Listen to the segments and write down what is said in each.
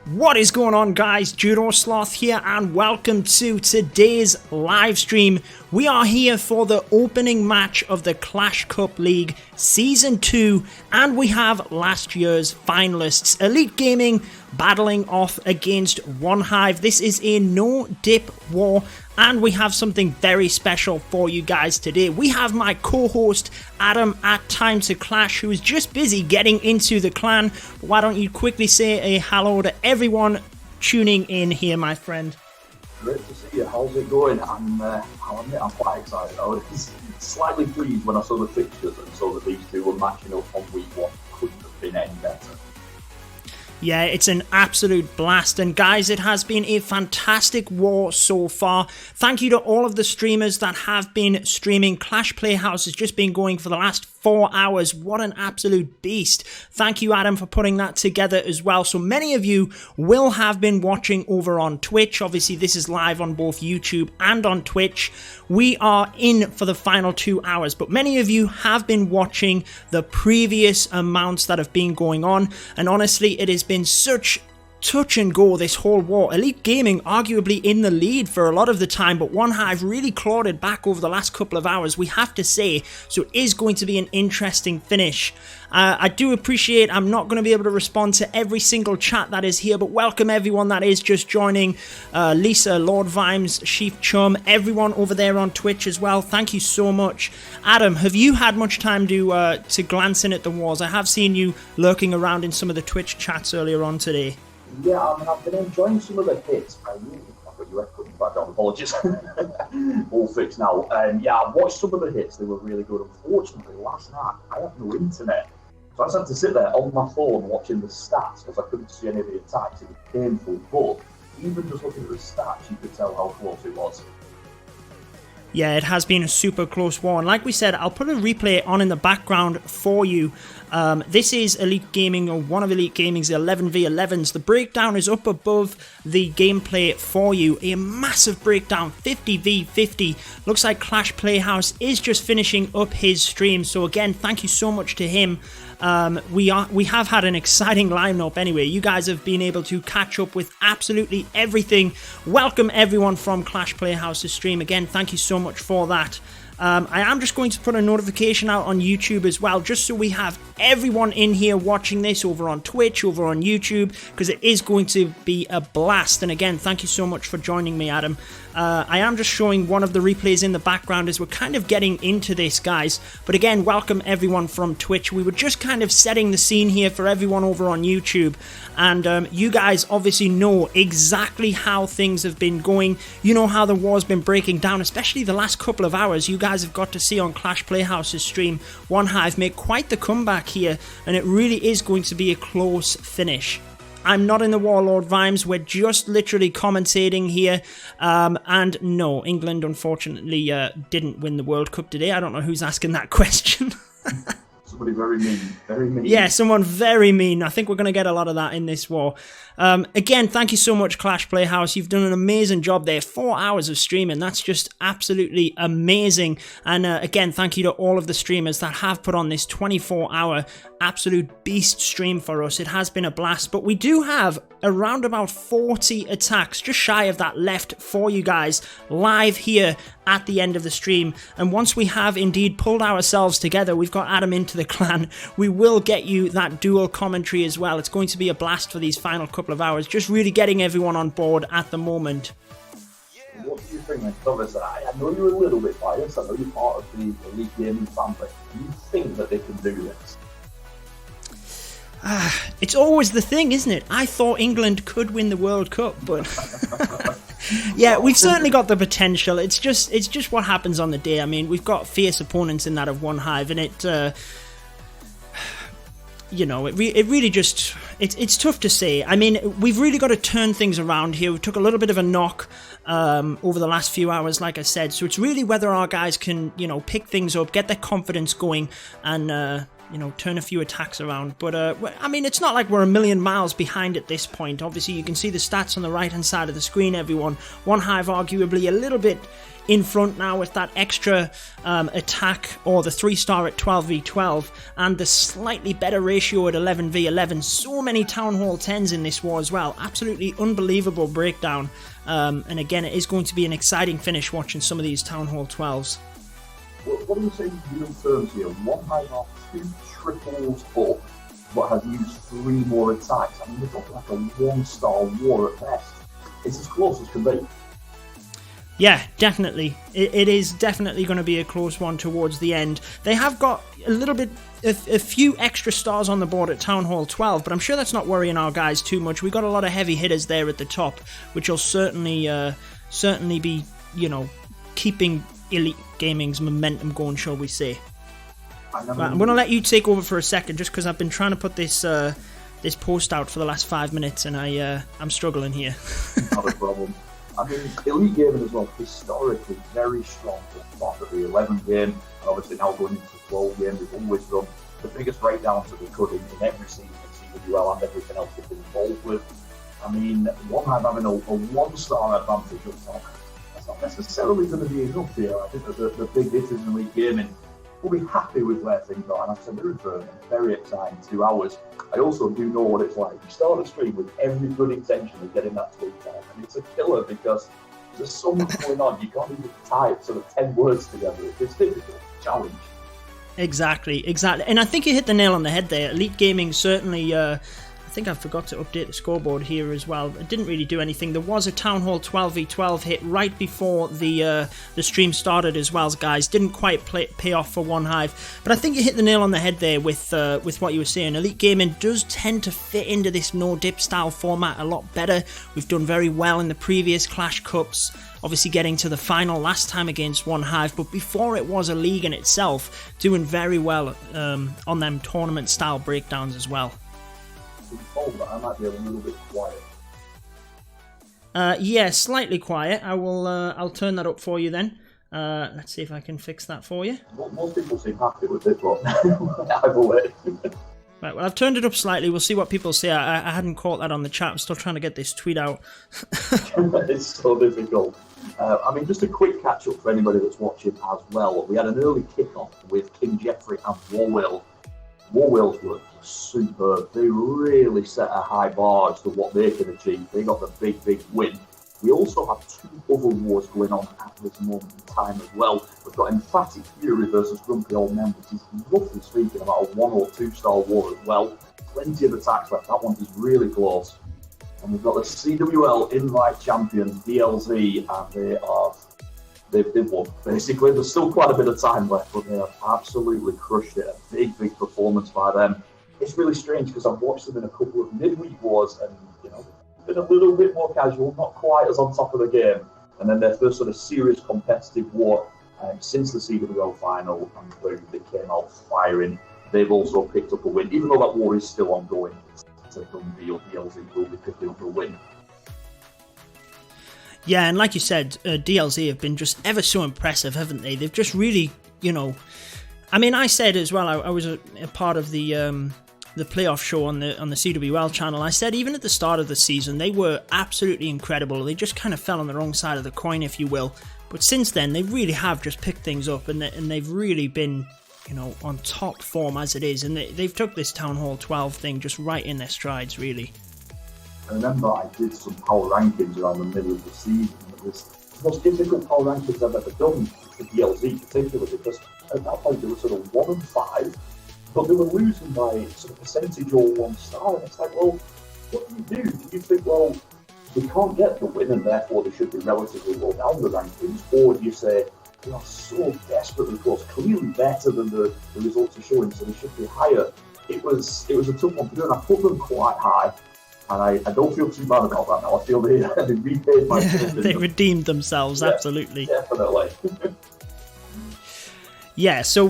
What is going on, guys? Judo Sloth here, and welcome to today's live stream. We are here for the opening match of the Clash Cup League Season 2, and we have last year's finalists, Elite Gaming, battling off against OneHive. This is a no-dip war, and we have something very special for you guys today. We have my co-host Adam at Time2Clash, who is just busy getting into the clan. Why don't you quickly say a hello to everyone tuning in here, my friend? Great to see you. How's it going? I'll admit I'm quite excited. I was slightly pleased when I saw the fixtures and saw that these two were matching up on week 1. Couldn't have been any better. Yeah, it's an absolute blast, and guys, it has been a fantastic war so far. Thank you to all of the streamers that have been streaming. Clash Playhouse has just been going for the last 4 hours. What an absolute beast. Thank you, Adam, for putting that together as well. So many of you will have been watching over on Twitch. Obviously, this is live on both YouTube and on Twitch. We are in for the final 2 hours, but many of you have been watching the previous amounts that have been going on, and honestly, it has been such touch and go this whole war. Elite Gaming arguably in the lead for a lot of the time, but OneHive really clawed it back over the last couple of hours, we have to say. So it is going to be an interesting finish. I do appreciate I'm not going to be able to respond to every single chat that is here, but welcome everyone that is just joining. Lisa, Lord Vimes, Chief Chum, everyone over there on Twitch as well. Thank you so much. Adam, have you had much time to glance in at the wars? I have seen you lurking around in some of the Twitch chats earlier on today. Yeah, I've been enjoying some of the hits. I've got your echo back on, apologies. All fixed now. Yeah, I watched some of the hits, they were really good. Unfortunately, last night, I have no internet. So I just had to sit there on my phone watching the stats because I couldn't see any of the attacks. It was painful, but even just looking at the stats, you could tell how close it was. Yeah, it has been a super close war, and like we said, I'll put a replay on in the background for you. This is Elite Gaming, or one of Elite Gaming's 11v11s. The breakdown is up above the gameplay for you. A massive breakdown, 50v50. Looks like Clash Playhouse is just finishing up his stream, so again, thank you so much to him. We have had an exciting lineup anyway. You guys have been able to catch up with absolutely everything. Welcome everyone from Clash Playhouse's stream. Again, thank you so much for that. I am just going to put a notification out on YouTube as well, just so we have everyone in here watching this over on Twitch, over on YouTube, because it is going to be a blast. And again, thank you so much for joining me, Adam. I am just showing one of the replays in the background as we're kind of getting into this, guys. But again, welcome everyone from Twitch. We were just kind of setting the scene here for everyone over on YouTube. And you guys obviously know exactly how things have been going. You know how the war's been breaking down, especially the last couple of hours. You guys have got to see on Clash Playhouse's stream OneHive make quite the comeback here, and it really is going to be a close finish. I'm not in the war, Lord Vimes. We're just literally commentating here. And no, England unfortunately didn't win the World Cup today. I don't know who's asking that question. Somebody very mean, very mean. Yeah, someone very mean. I think we're going to get a lot of that in this war. Again, thank you so much, Clash Playhouse. You've done an amazing job there. 4 hours of streaming. That's just absolutely amazing. And again, thank you to all of the streamers that have put on this 24-hour absolute beast stream for us. It has been a blast. But we do have around about 40 attacks, just shy of that, left for you guys live here at the end of the stream. And once we have indeed pulled ourselves together, we've got Adam into the clan, we will get you that dual commentary as well. It's going to be a blast for these final couple of hours, just really getting everyone on board at the moment. What do you think, then? Obviously, I know you're a little bit biased, I know you're part of the Elite Gaming family. Do you think that they can do this? It's always the thing, isn't it? I thought England could win the World Cup, but yeah, we've certainly got the potential. It's just what happens on the day. I mean, we've got fierce opponents in that of OneHive, and it you know, it really just, it's tough to say. I mean, we've really got to turn things around here. We took a little bit of a knock over the last few hours, like I said. So it's really whether our guys can, you know, pick things up, get their confidence going, and you know, turn a few attacks around. But I mean, it's not like we're a million miles behind at this point. Obviously, you can see the stats on the right hand side of the screen, everyone. OneHive arguably a little bit in front now with that extra attack, or the 3-star at 12v12, and the slightly better ratio at 11v11. So many Town Hall 10s in this war as well. Absolutely unbelievable breakdown. And again, it is going to be an exciting finish watching some of these Town Hall 12s. What are you saying in real terms here? OneHive are 2 triples up, but has used 3 more attacks. I mean, we're talking like a 1-star war at best. It's as close as can be. Yeah, definitely. It is definitely going to be a close one towards the end. They have got a few extra stars on the board at Town Hall 12, but I'm sure that's not worrying our guys too much. We got a lot of heavy hitters there at the top, which will certainly be, keeping Elite Gaming's momentum going, shall we say. Right, I'm going to let you take over for a second, just because I've been trying to put this post out for the last 5 minutes, and I'm struggling here. Not a problem. I mean, Elite Gaming as well, historically very strong for the top of the 11 game, and obviously now going into the 12 game, they've always done the biggest breakdowns that they could in every season of CWL and everything else they've been involved with. I mean, OneHive having a 1-star advantage up top, that's not necessarily going to be enough here. I think that the big hitters in Elite Gaming will be happy with where things are, and I've said they're in for a very exciting 2 hours. I also do know what it's like. You start a stream with every good intention of getting that tweet time, and it's a killer because there's so much going on. You can't even type sort of 10 words together. It's difficult, challenge. Exactly. And I think you hit the nail on the head there. Elite Gaming certainly... I think I forgot to update the scoreboard here as well. It didn't really do anything. There was a Town Hall 12v12 hit right before the stream started as well, guys. Didn't quite pay off for OneHive. But I think you hit the nail on the head there with what you were saying. Elite Gaming does tend to fit into this no-dip style format a lot better. We've done very well in the previous Clash Cups. Obviously getting to the final last time against OneHive, but before it was a league in itself, doing very well on them tournament style breakdowns as well. Told that I might be a little bit quiet. Yeah, slightly quiet. I'll turn that up for you then. Let's see if I can fix that for you. Most people seem happy with it, but either way. Right, well, I've turned it up slightly. We'll see what people say. I hadn't caught that on the chat. I'm still trying to get this tweet out. It's so difficult. I mean, just a quick catch-up for anybody that's watching as well. We had an early kick-off with King Jeffrey and Warwill. Warwill's were superb. They really set a high bar as to what they can achieve. They got the big win. We also have 2 other wars going on at this moment in time as well. We've got Emphatic Fury versus Grumpy Old Men, which is roughly speaking about a 1 or 2-star war as well. Plenty of attacks left. That one is really close. And we've got the CWL Invite Champions, DLZ, and they've won, basically. There's still quite a bit of time left, but they have absolutely crushed it. A big performance by them. It's really strange because I've watched them in a couple of midweek wars and, been a little bit more casual, not quite as on top of the game. And then their first sort of serious competitive war since the CWL final, and boom, they came out firing. They've also picked up a win, even though that war is still ongoing. It's a done deal. DLZ will be picking up a win. Yeah, and like you said, DLZ have been just ever so impressive, haven't they? They've just really, I mean, I said as well, I was a part of the playoff show on the CWL channel. I said even at the start of the season, they were absolutely incredible. They just kind of fell on the wrong side of the coin, if you will. But since then, they really have just picked things up, and they've really been, on top form as it is. And they've took this Town Hall 12 thing just right in their strides, really. I remember I did some power rankings around the middle of the season. It was the most difficult power rankings I've ever done for DLZ particularly, because at that point they were sort of 1 and 5, but they were losing by sort of percentage or 1 star. And it's like, well, what do? Do you think, well, they can't get the win and therefore they should be relatively low down the rankings? Or do you say, they are so desperately close, clearly better than the results are showing, so they should be higher? It was a tough one to do, and I put them quite high. And I don't feel too bad about that now. I feel they repaid my They redeemed themselves, yeah, absolutely. Definitely. Yeah, so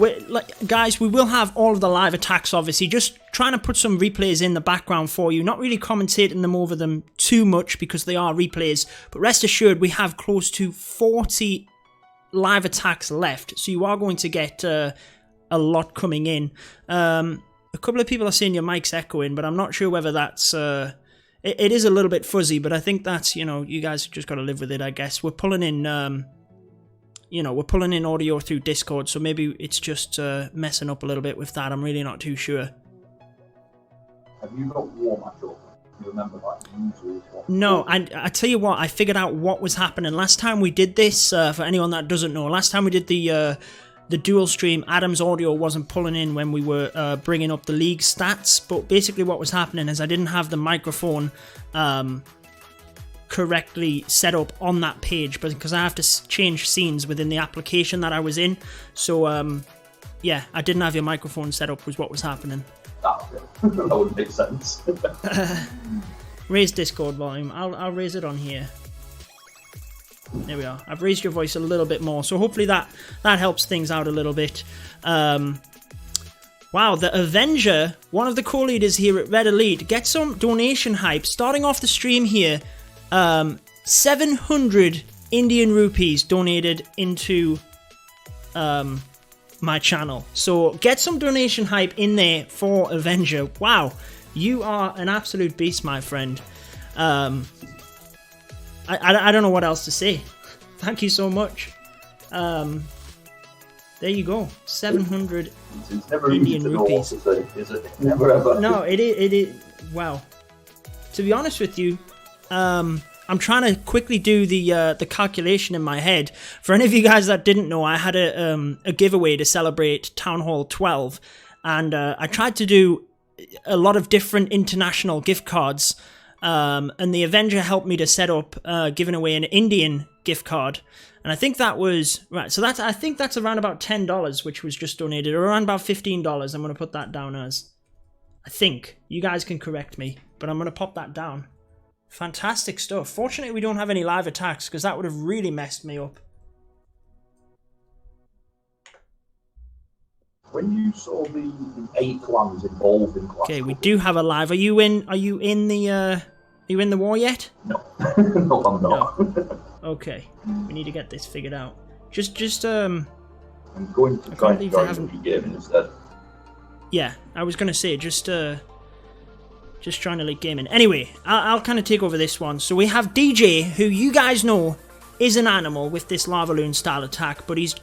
guys, we will have all of the live attacks, obviously. Just trying to put some replays in the background for you. Not really commentating them over them too much because they are replays. But rest assured, we have close to 40 live attacks left. So you are going to get a lot coming in. A couple of people are saying your mic's echoing, but I'm not sure whether that's... It is a little bit fuzzy, but I think that's, you guys just got to live with it, I guess. We're pulling in you know, we're pulling in audio through Discord, so maybe it's just messing up a little bit with that. I'm really not too sure. Have you got War Match up? You remember that? No, I tell you what, I figured out what was happening. Last time we did this, for anyone that doesn't know, last time we did the dual stream, Adam's audio wasn't pulling in when we were bringing up the league stats, but basically what was happening is I didn't have the microphone correctly set up on that page, but because I have to change scenes within the application that I was in, so yeah, I didn't have your microphone set up was what was happening. That would make sense. Raise Discord volume. I'll raise it on here. There we are. I've raised your voice a little bit more, so hopefully that helps things out a little bit. Wow, the Avenger, one of the co-leaders here at Red Elite, get some donation hype. Starting off the stream here, 700 Indian rupees donated into my channel. So get some donation hype in there for Avenger. Wow, you are an absolute beast, my friend. I don't know what else to say. Thank you so much. There you go. 700 it's never Indian easy to rupees. Know what to say, is it? Never ever. No, it is. Wow. To be honest with you, I'm trying to quickly do the calculation in my head. For any of you guys that didn't know, I had a giveaway to celebrate Town Hall 12, and I tried to do a lot of different international gift cards, and the Avenger helped me to set up giving away an Indian gift card, and I think that was right. So I think that's around about $10, which was just donated, or around about $15. I'm going to put that down as. I think you guys can correct me, but I'm going to pop that down. Fantastic stuff. Fortunately, we don't have any live attacks, because that would have really messed me up. When you saw the 8 clans involved in class, okay, we do have a live. Are you in the war yet? No. No, I'm not. No. Okay. We need to get this figured out. I'm going to try and join the game instead. Yeah, I was gonna say just trying to late gaming. Anyway, I'll kind of take over this one. So we have DJ, who you guys know is an animal with this lava loon style attack, but he's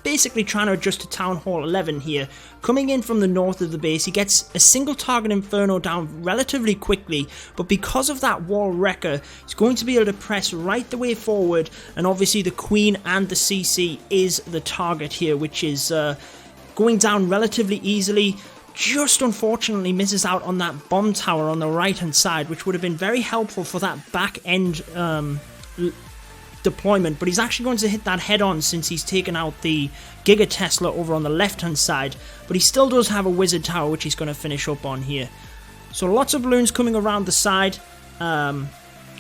basically trying to adjust to Town Hall 11 here. Coming in from the north of the base, he gets a single target Inferno down relatively quickly, but because of that wall wrecker, he's going to be able to press right the way forward, and obviously the Queen and the CC is the target here, which is going down relatively easily. Just unfortunately misses out on that bomb tower on the right hand side, which would have been very helpful for that back end deployment, but he's actually going to hit that head on since he's taken out the Giga Tesla over on the left hand side, but he still does have a wizard tower which he's going to finish up on here. So lots of balloons coming around the side.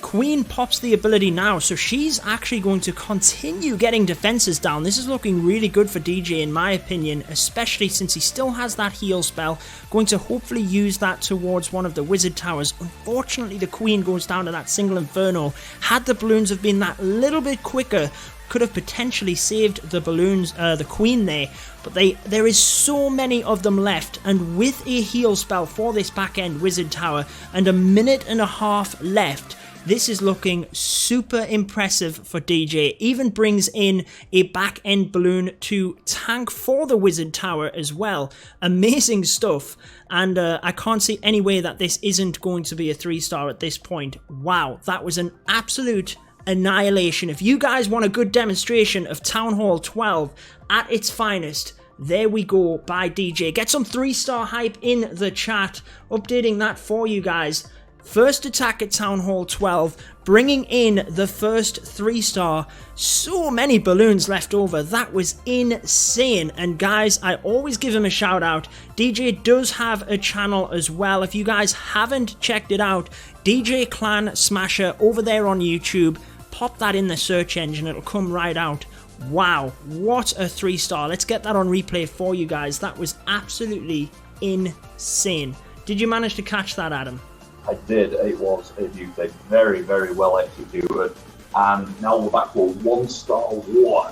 Queen pops the ability now, so she's actually going to continue getting defenses down. This is looking really good for DJ in my opinion, especially since he still has that heal spell. Going to hopefully use that towards one of the wizard towers. Unfortunately, the Queen goes down to that single Inferno. Had the balloons have been that little bit quicker, could have potentially saved the balloons, the Queen there, but there is so many of them left, and with a heal spell for this back end wizard tower and a minute and a half left, this is looking super impressive for DJ. Even brings in a back end balloon to tank for the wizard tower as well. Amazing stuff. And I can't see any way that this isn't going to be a 3-star at this point. Wow, that was an absolute annihilation. If you guys want a good demonstration of Town Hall 12 at its finest, there we go by DJ. Get some 3-star hype in the chat. Updating that for you guys. First attack at Town Hall 12, bringing in the first 3-star. So many balloons left over. That was insane. And guys, I always give him a shout out. DJ does have a channel as well. If you guys haven't checked it out, DJ Clan Smasher over there on YouTube. Pop that in the search engine. It'll come right out. Wow, what a 3-star. Let's get that on replay for you guys. That was absolutely insane. Did you manage to catch that, Adam? I did. It was a beauty. Very, very well executed. And now we're back to a 1-star war.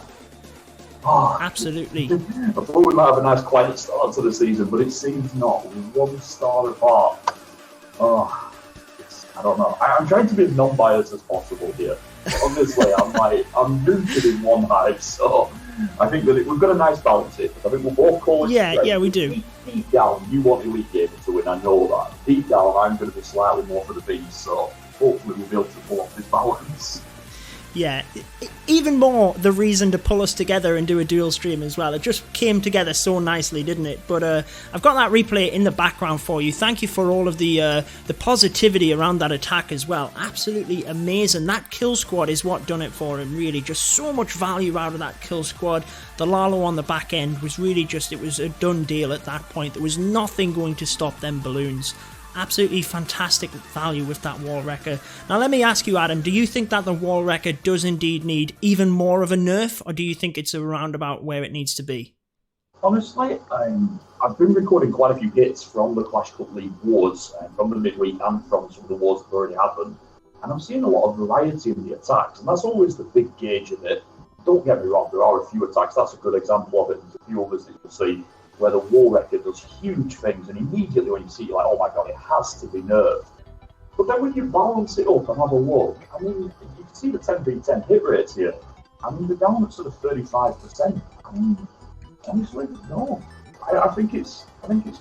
Oh, absolutely. I thought we might have a nice quiet start to the season, but it seems not. 1 star apart. Oh, I don't know. I'm trying to be as non-biased as possible here. Obviously, I'm rooted in OneHive, so I think that we've got a nice balance here. I think we're both calling. Yeah, we do. Deep down, you want Elite Gaming to win. I know that. Deep down, I'm going to be slightly more for the bees. So hopefully, we'll be able to pull off this balance. Yeah, even more the reason to pull us together and do a dual stream as well. It just came together so nicely, didn't it? But I've got that replay in the background for you. Thank you for all of the positivity around that attack as well. Absolutely amazing. That kill squad is what done it for him, really. Just so much value out of that kill squad. The Lalo on the back end was really just, it was a done deal at that point. There was nothing going to stop them balloons. Absolutely fantastic value with that Wall Wrecker. Now let me ask you, Adam, do you think that the Wall Wrecker does indeed need even more of a nerf, or do you think it's around about where it needs to be? Honestly, I've been recording quite a few hits from the Clash Cup League wars, from the midweek and from some of the wars that have already happened, and I'm seeing a lot of variety in the attacks, and that's always the big gauge of it. Don't get me wrong, there are a few attacks, that's a good example of it, there's a few others that you'll see where the Wall Wrecker does huge things, and immediately when you see it, you're like, oh my god, it has to be nerfed. But then when you balance it up and have a look, I mean, you can see the 10v10 hit rates here. I mean, they're down at sort of 35%. I mean, honestly, no. I think it's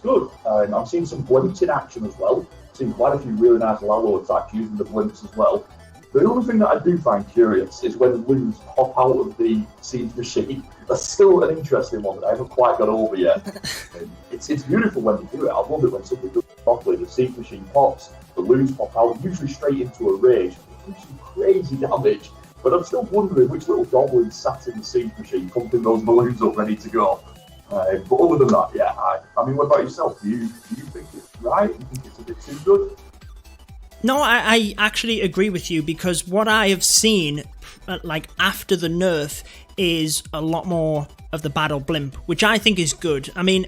good. I'm seeing some blimps in action as well. Seeing quite a few really nice Lalo attacks using the blimps as well. The only thing that I do find curious is when loons pop out of the siege machine. That's still an interesting one that I haven't quite got over yet. It's beautiful when they do it. I love it when somebody does it properly. The siege machine pops, the loons pop out, usually straight into a rage. It does some crazy damage. But I'm still wondering which little goblin sat in the siege machine pumping those balloons up ready to go. But other than that, yeah, I mean, what about yourself? Do you think it's right? Do you think it's a bit too good? No, I actually agree with you, because what I have seen, like after the nerf, is a lot more of the battle blimp, which I think is good. I mean,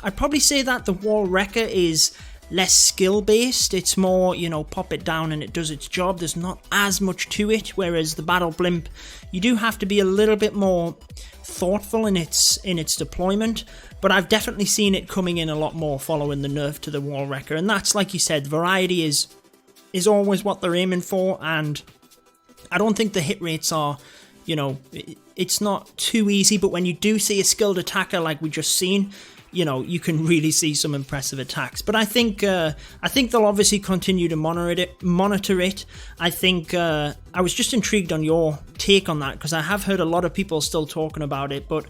I'd probably say that the Wall Wrecker is less skill based. It's more, you know, pop it down and it does its job. There's not as much to it, whereas the battle blimp, you do have to be a little bit more thoughtful in its deployment. But I've definitely seen it coming in a lot more following the nerf to the Wall Wrecker, and that's, like you said, variety is always what they're aiming for, and I don't think the hit rates are, you know, it's not too easy, but when you do see a skilled attacker like we just seen, you know, you can really see some impressive attacks. But I think they'll obviously continue to monitor it. I think I was just intrigued on your take on that, because I have heard a lot of people still talking about it, but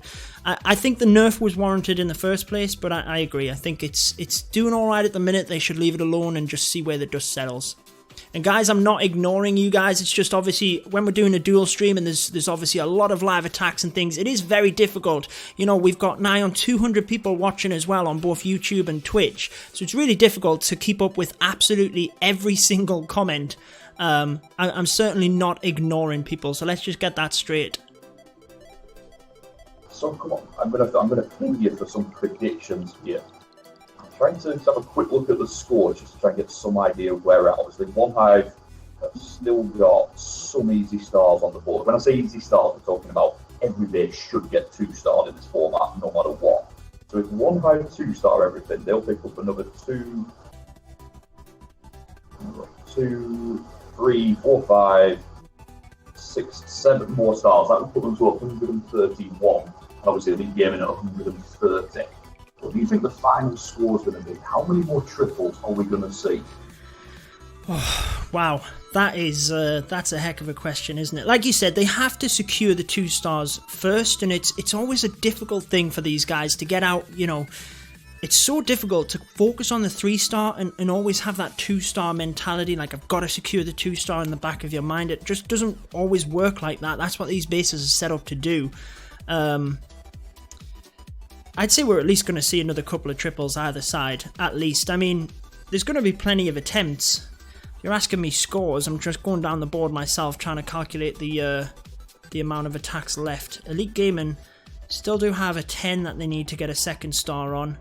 I think the nerf was warranted in the first place. But I agree. I think it's doing all right at the minute. They should leave it alone and just see where the dust settles. And guys, I'm not ignoring you guys, it's just obviously when we're doing a dual stream and there's obviously a lot of live attacks and things, it is very difficult. You know, we've got nigh on 200 people watching as well on both YouTube and Twitch, so it's really difficult to keep up with absolutely every single comment. I'm certainly not ignoring people, so let's just get that straight. So come on, I'm gonna ping you for some predictions here. Trying to have a quick look at the scores just to try and get some idea of where we're at. Obviously, OneHive have still got some easy stars on the board. When I say easy stars, we're talking about every base should get 2-starred in this format, no matter what. So if OneHive 2-star everything, they'll pick up another 2, 3, 4, 5, 6, 7 more stars. That would put them to 131. And obviously, Elite Gaming at 130. What do you think the final score is going to be? How many more triples are we going to see? Oh, wow, that's a heck of a question, isn't it? Like you said, they have to secure the 2 stars first, and it's always a difficult thing for these guys to get out. You know, it's so difficult to focus on the 3-star and always have that 2-star mentality, like I've got to secure the 2-star in the back of your mind. It just doesn't always work like that. That's what these bases are set up to do. I'd say we're at least going to see another couple of triples either side, at least. I mean, there's going to be plenty of attempts. You're asking me scores. I'm just going down the board myself, trying to calculate the amount of attacks left. Elite Gaming still do have a 10 that they need to get a 2nd star on.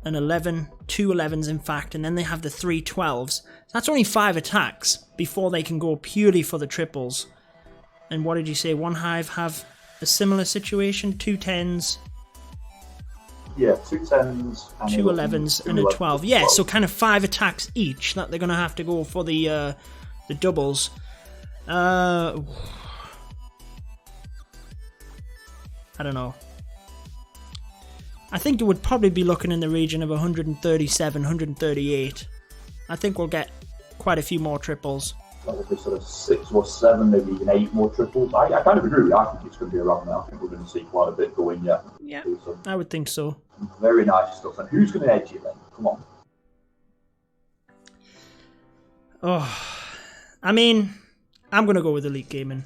An 11, 2 11s in fact, and then they have the 3 12s. That's only 5 attacks before they can go purely for the triples. And what did you say? OneHive have a similar situation? 2 10s. Yeah, 2 10s, and 2 11s, and a 12. Yeah, so kind of 5 attacks each that they're going to have to go for the doubles. I don't know. I think it would probably be looking in the region of 137, 138. I think we'll get quite a few more triples. That would be sort of 6 or 7, maybe even 8 more triples. I kind of agree with you. I think it's going to be around there. I think we're going to see quite a bit going yet. Yeah, I would think so. Very nice stuff. And who's going to edge it then? Come on. Oh, I mean, I'm going to go with Elite Gaming.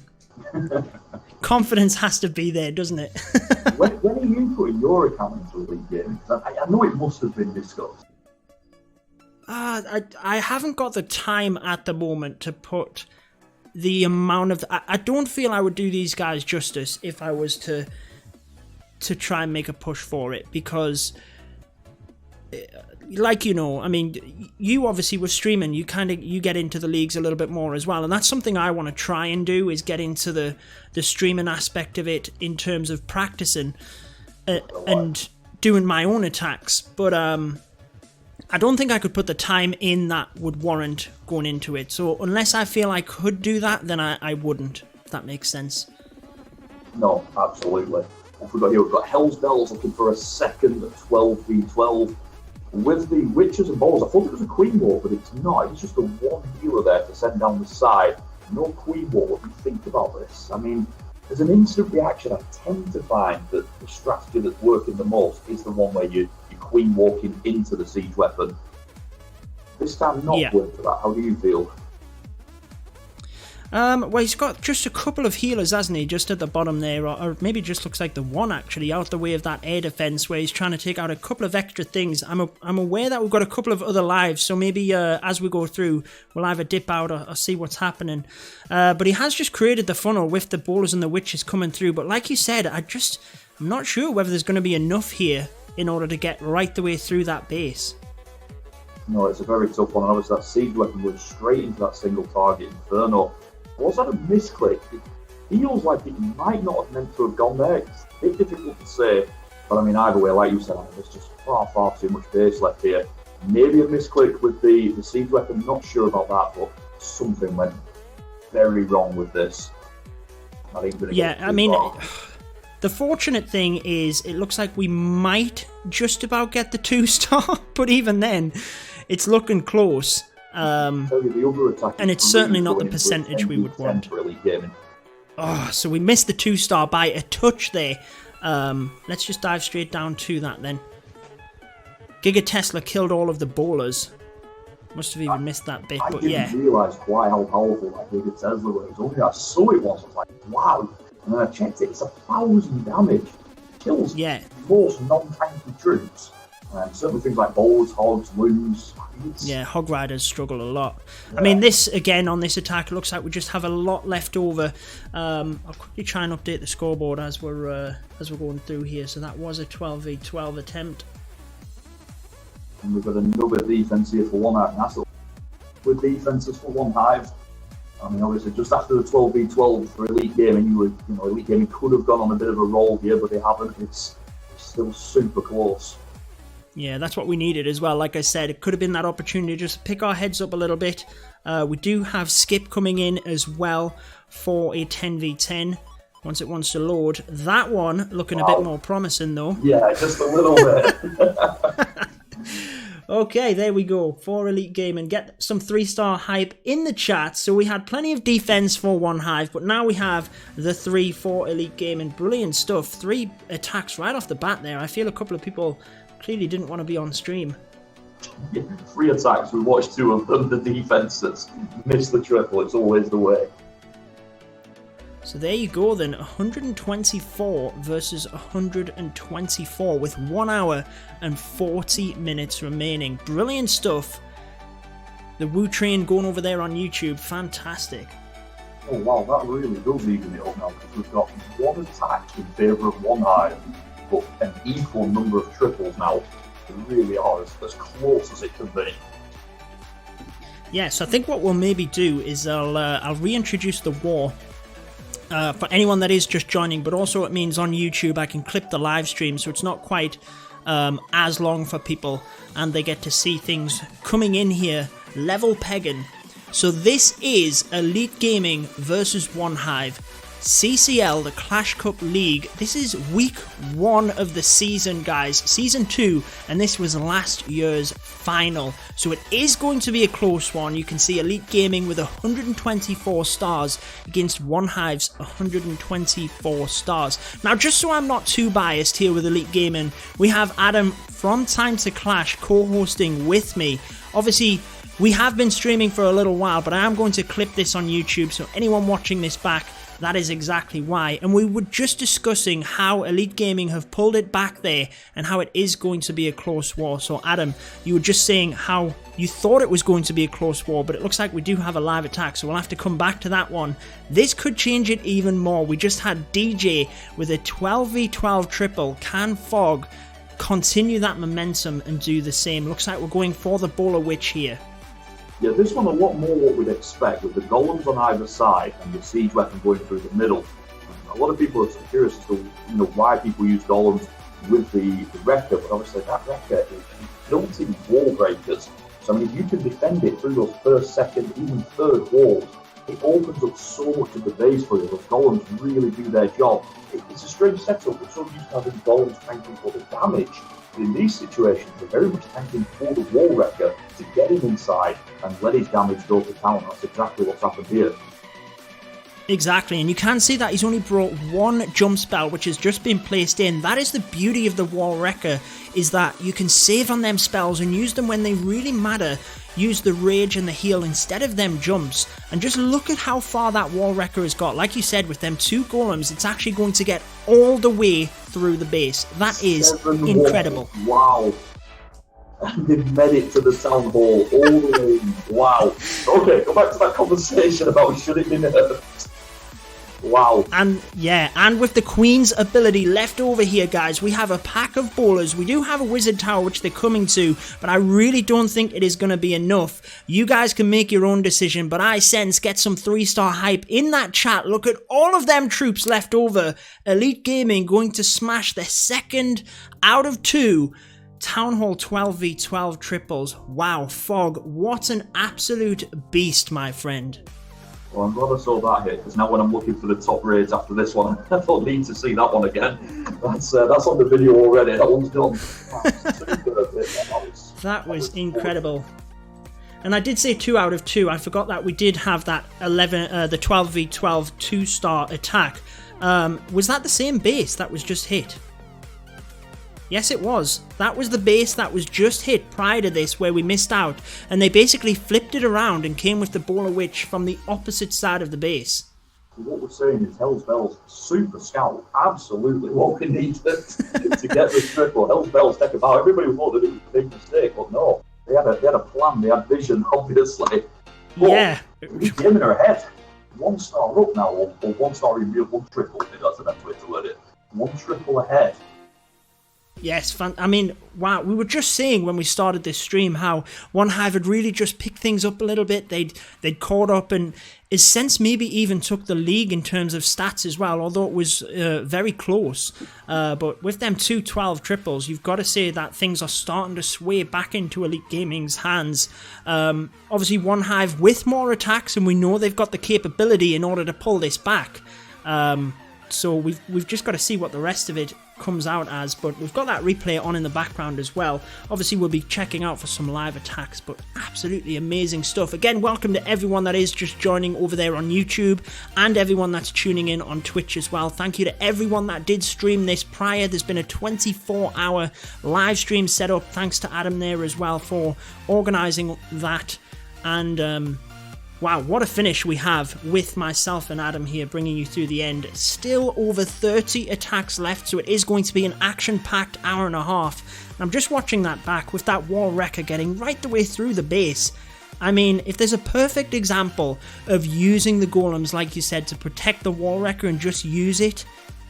Confidence has to be there, doesn't it? when are you putting your account into Elite Gaming? I know it must have been discussed. I haven't got the time at the moment to put the amount of... I don't feel I would do these guys justice if I was to try and make a push for it, because... Like, you know, I mean, you obviously were streaming, you get into the leagues a little bit more as well, and that's something I want to try and do, is get into the streaming aspect of it in terms of practicing and doing my own attacks, but I don't think I could put the time in that would warrant going into it, so unless I feel I could do that, then I wouldn't, if that makes sense. No, absolutely. What we've got here, we've got Hell's Bells looking for a second 12v12. With the Witches and Balls, I thought it was a Queen War, but it's not. It's just a one healer there to send down the side. No Queen War. What do you think about this? I mean, as an instant reaction, I tend to find that the strategy that's working the most is the one where you're Queen walking into the siege weapon. This time not going for that. How do you feel? Well, he's got just a couple of healers, hasn't he, just at the bottom there, or maybe it just looks like the one, actually, out the way of that air defense, where he's trying to take out a couple of extra things. I'm aware that we've got a couple of other lives, so maybe as we go through, we'll either dip out or see what's happening. But he has just created the funnel with the bowlers and the witches coming through, but like you said, I'm not sure whether there's going to be enough here in order to get right the way through that base. No, it's a very tough one, and obviously that siege weapon goes straight into that single target Inferno. Was that a misclick? It feels like it might not have meant to have gone there. It's a bit difficult to say, but I mean, either way, like you said, there's just far too much base left here. Maybe a misclick with the siege weapon, not sure about that, but something went very wrong with this. I mean, the fortunate thing is it looks like we might just about get the 2-star, but even then, it's looking close. And it's certainly not the percentage we would want. Oh, so we missed the 2-star by a touch there. Let's just dive straight down to that then. Giga Tesla killed all of the bowlers. Must have even missed that bit, but yeah. I didn't realise quite how powerful that Giga Tesla was. Only I saw it once, I was like, wow. And then I checked it, it's 1,000 damage. Kills most non-tanky troops. Certainly things like bowlers, hogs, loons. Yeah, hog riders struggle a lot. Yeah. I mean, this again on this attack looks like we just have a lot left over. I'll quickly try and update the scoreboard as we're going through here. So that was a 12v12 attempt. And we've got another defense here for OneHive. That's with defenses for OneHive. I mean, obviously, just after the 12v12 for Elite Gaming, Elite Gaming could have gone on a bit of a roll here, but they haven't. It's still super close. Yeah, that's what we needed as well. Like I said, it could have been that opportunity to just pick our heads up a little bit. We do have Skip coming in as well for a 10v10 once it wants to load. That one looking a bit more promising though. Yeah, just a little bit. Okay, there we go. For Elite Gaming, get some 3-star hype in the chat. So we had plenty of defense for OneHive, but now we have the 3 for Elite Gaming. Brilliant stuff. 3 attacks right off the bat there. I feel a couple of people clearly didn't want to be on stream. 3 attacks, we watched 2 of them. The defenses missed the triple, it's always the way. So there you go then, 124 versus 124 with 1 hour and 40 minutes remaining. Brilliant stuff. The Woo Train going over there on YouTube, fantastic. Oh wow, that really does even it up now, because we've got 1 attack in favour of OneHive, but an equal number of triples now. They really are as close as it can be. Yeah, so I think what we'll maybe do is I'll reintroduce the war for anyone that is just joining, but also it means on YouTube I can clip the live stream, so it's not quite as long for people, and they get to see things coming in here, level pegging. So this is Elite Gaming versus OneHive. CCL, the Clash Cup League. This is week 1 of the season, guys. Season 2, and this was last year's final. So it is going to be a close one. You can see Elite Gaming with 124 stars against OneHive's 124 stars. Now, just so I'm not too biased here with Elite Gaming, we have Adam from Time2Clash co-hosting with me. Obviously, we have been streaming for a little while, but I am going to clip this on YouTube, so anyone watching this back, that is exactly why. And we were just discussing how Elite Gaming have pulled it back there and how it is going to be a close war. So Adam, you were just saying how you thought it was going to be a close war, but it looks like we do have a live attack, so we'll have to come back to that one. This could change it even more. We just had DJ with a 12v12 triple. Can Fog continue that momentum and do the same? Looks like we're going for the Bowler Witch here. Yeah, this one a lot more what we'd expect, with the golems on either side and the siege weapon going through the middle. A lot of people are curious as to why people use golems with the Wrecker, but obviously that Wrecker is built in wall breakers. So I mean, if you can defend it through those first, second, even third walls, it opens up so much of the base for you. Those golems really do their job. It's a strange setup. We're so used to having golems tanking for the damage. In these situations, they're very much tanking for the wall wrecker to get him inside and let his damage go to town. That's exactly what's happened here. Exactly, and you can see that he's only brought one jump spell, which has just been placed in. That is the beauty of the wall wrecker, is that you can save on them spells and use them when they really matter. Use the rage and the heal instead of them jumps, and just look at how far that wall wrecker has got. Like you said, with them 2 golems, it's actually going to get all the way through the base. That is incredible. Wow. And they've made it to the town hall all the way. Wow. Okay, go back to that conversation about should it be nerfed. Wow. And yeah, and with the Queen's ability left over here, guys, we have a pack of bowlers. We do have a wizard tower, which they're coming to, but I really don't think it is going to be enough. You guys can make your own decision, but I sense get some 3-star hype in that chat. Look at all of them troops left over. Elite Gaming going to smash the 2nd out of 2 Town Hall 12v12 triples. Wow, Fog, what an absolute beast, my friend. Well, I'm glad I saw that hit, because now when I'm looking for the top raids after this one, I don't need to see that one again. That's on the video already. That one's done. That was incredible. And I did say 2 out of 2. I forgot that we did have that the 12v12 2-star attack. Was that the same base that was just hit? Yes, it was. That was the base that was just hit prior to this, where we missed out, and they basically flipped it around and came with the Bowler Witch from the opposite side of the base. What we're saying is Hell's Bells super scout, absolutely what we need to get this triple. Hell's Bells take about. Everybody thought that it was a big mistake, but no, they had a plan, they had vision, obviously. But yeah, Gaming are ahead. 1-star up now, or 1-star in real, 1 triple. That's the best way to word it. 1 triple ahead. Yes, I mean, wow, we were just saying when we started this stream how OneHive had really just picked things up a little bit. They'd caught up, and his sense maybe even took the league in terms of stats as well, although it was very close. But with them 2 12 triples, you've got to say that things are starting to sway back into Elite Gaming's hands. Obviously, OneHive with more attacks, and we know they've got the capability in order to pull this back. So we've just got to see what the rest of it comes out as, but we've got that replay on in the background as well. Obviously, we'll be checking out for some live attacks, but absolutely amazing stuff. Again, welcome to everyone that is just joining over there on YouTube, and everyone that's tuning in on Twitch as well. Thank you to everyone that did stream this prior. There's been a 24-hour live stream set up. Thanks to Adam there as well for organising that. And wow, what a finish we have with myself and Adam here bringing you through the end. Still over 30 attacks left, so it is going to be an action-packed hour and a half. And I'm just watching that back with that wall wrecker getting right the way through the base. I mean, if there's a perfect example of using the golems, like you said, to protect the wall wrecker and just use it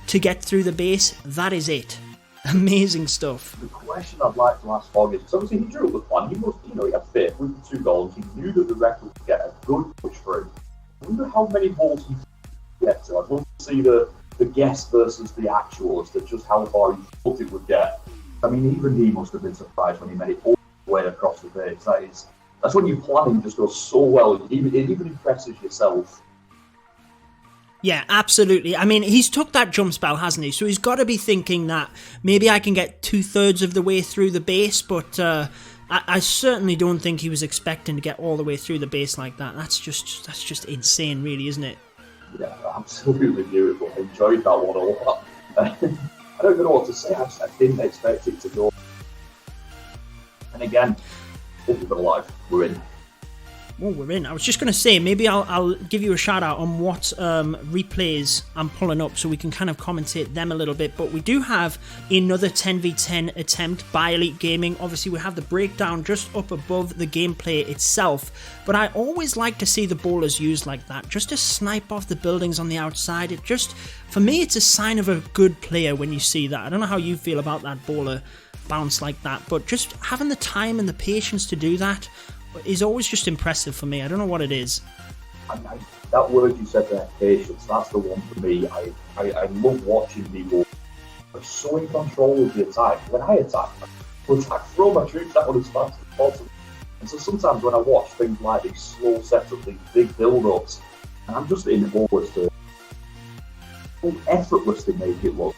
to get through the base, that is it. Amazing stuff. The question I'd like to ask Fog is, because obviously he drew up the plan, he must, he had faith with the 2 goals, he knew that the record would get a good push through. I wonder how many balls he get to. I'd love to see the guess versus the actual as to just how far he thought it would get. I mean, even he must have been surprised when he made it all the way across the base. That's when your planning just goes so well. It even impresses yourself. Yeah, absolutely. I mean, he's took that jump spell, hasn't he? So he's got to be thinking that maybe I can get 2/3 of the way through the base, but I certainly don't think he was expecting to get all the way through the base like that. That's just insane, really, isn't it? Yeah, absolutely beautiful. I enjoyed that one a lot. I don't even know what to say. I didn't expect it to go. And again, hope you've been alive. We're in. Well, we're in. I was just going to say, maybe I'll give you a shout out on what replays I'm pulling up so we can kind of commentate them a little bit. But we do have another 10v10 attempt by Elite Gaming. Obviously, we have the breakdown just up above the gameplay itself. But I always like to see the bowlers used like that, just to snipe off the buildings on the outside. It just, for me, it's a sign of a good player when you see that. I don't know how you feel about that bowler bounce like that, but just having the time and the patience to do that is always just impressive for me. I don't know what it is. That word you said there, patience, that's the one for me. I love watching people are so in control of the attack. When I attack, I throw my troops out as fast as possible. And so sometimes when I watch things like these slow setups, these big build-ups, and I'm just in awe as to how effortless they make it look.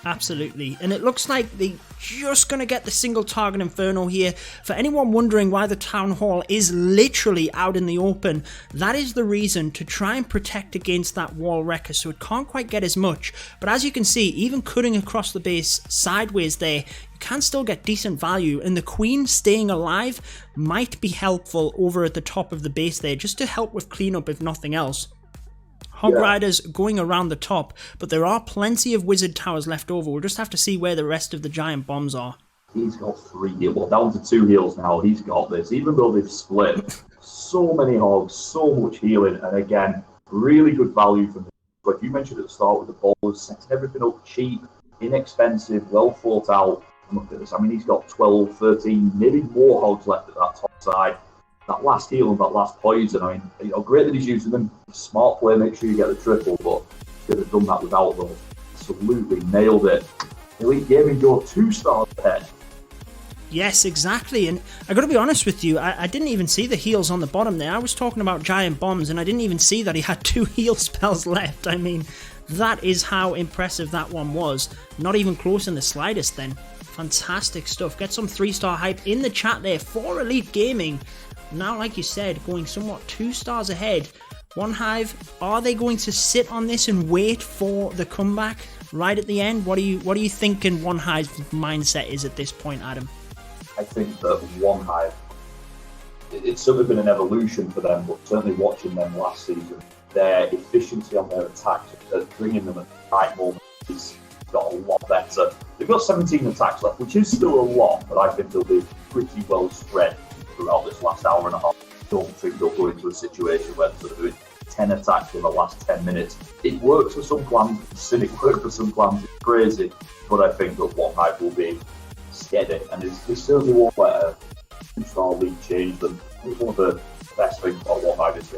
Absolutely, and it looks like they're just going to get the single target inferno here. For anyone wondering why the town hall is literally out in the open, that is the reason, to try and protect against that wall wrecker, so it can't quite get as much. But as you can see, even cutting across the base sideways there, you can still get decent value, and the queen staying alive might be helpful over at the top of the base there, just to help with cleanup if nothing else. Hog Riders going around the top, but there are plenty of wizard towers left over. We'll just have to see where the rest of the giant bombs are. He's got 3 heals. Well, down to 2 heals now. He's got this. Even though they've split, so many hogs, so much healing, and again, really good value from him. Like you mentioned at the start with the bowlers, setting everything up cheap, inexpensive, well thought out. And look at this. I mean, he's got 12, 13, maybe more hogs left at that top side. That last heal and that last poison, I mean, great that he's using them. Smart play, make sure you get the triple, but he could have done that without them. Absolutely nailed it. Elite Gaming go 2 stars ahead. Yes, exactly, and I gotta be honest with you, I didn't even see the heals on the bottom there. I was talking about giant bombs, and I didn't even see that he had 2 heal spells left. I mean, that is how impressive that one was. Not even close in the slightest then. Fantastic stuff. Get some 3-star hype in the chat there for Elite Gaming. Now, like you said, going somewhat 2 stars ahead. OneHive, are they going to sit on this and wait for the comeback right at the end? What are you thinking OneHive's mindset is at this point, Adam? I think that OneHive, it's certainly been an evolution for them, but certainly watching them last season, their efficiency on their attacks, bringing them at the right moment, has got a lot better. They've got 17 attacks left, which is still a lot, but I think they'll be pretty well spread throughout this last hour and a half. I don't think they'll go into a situation where they're doing 10 attacks in the last 10 minutes. It works for some plans, cynic work for some plans, it's crazy, but I think that OneHive will be steady, and they certainly won't let a 2-star league change them. It's one of the best things about OneHive is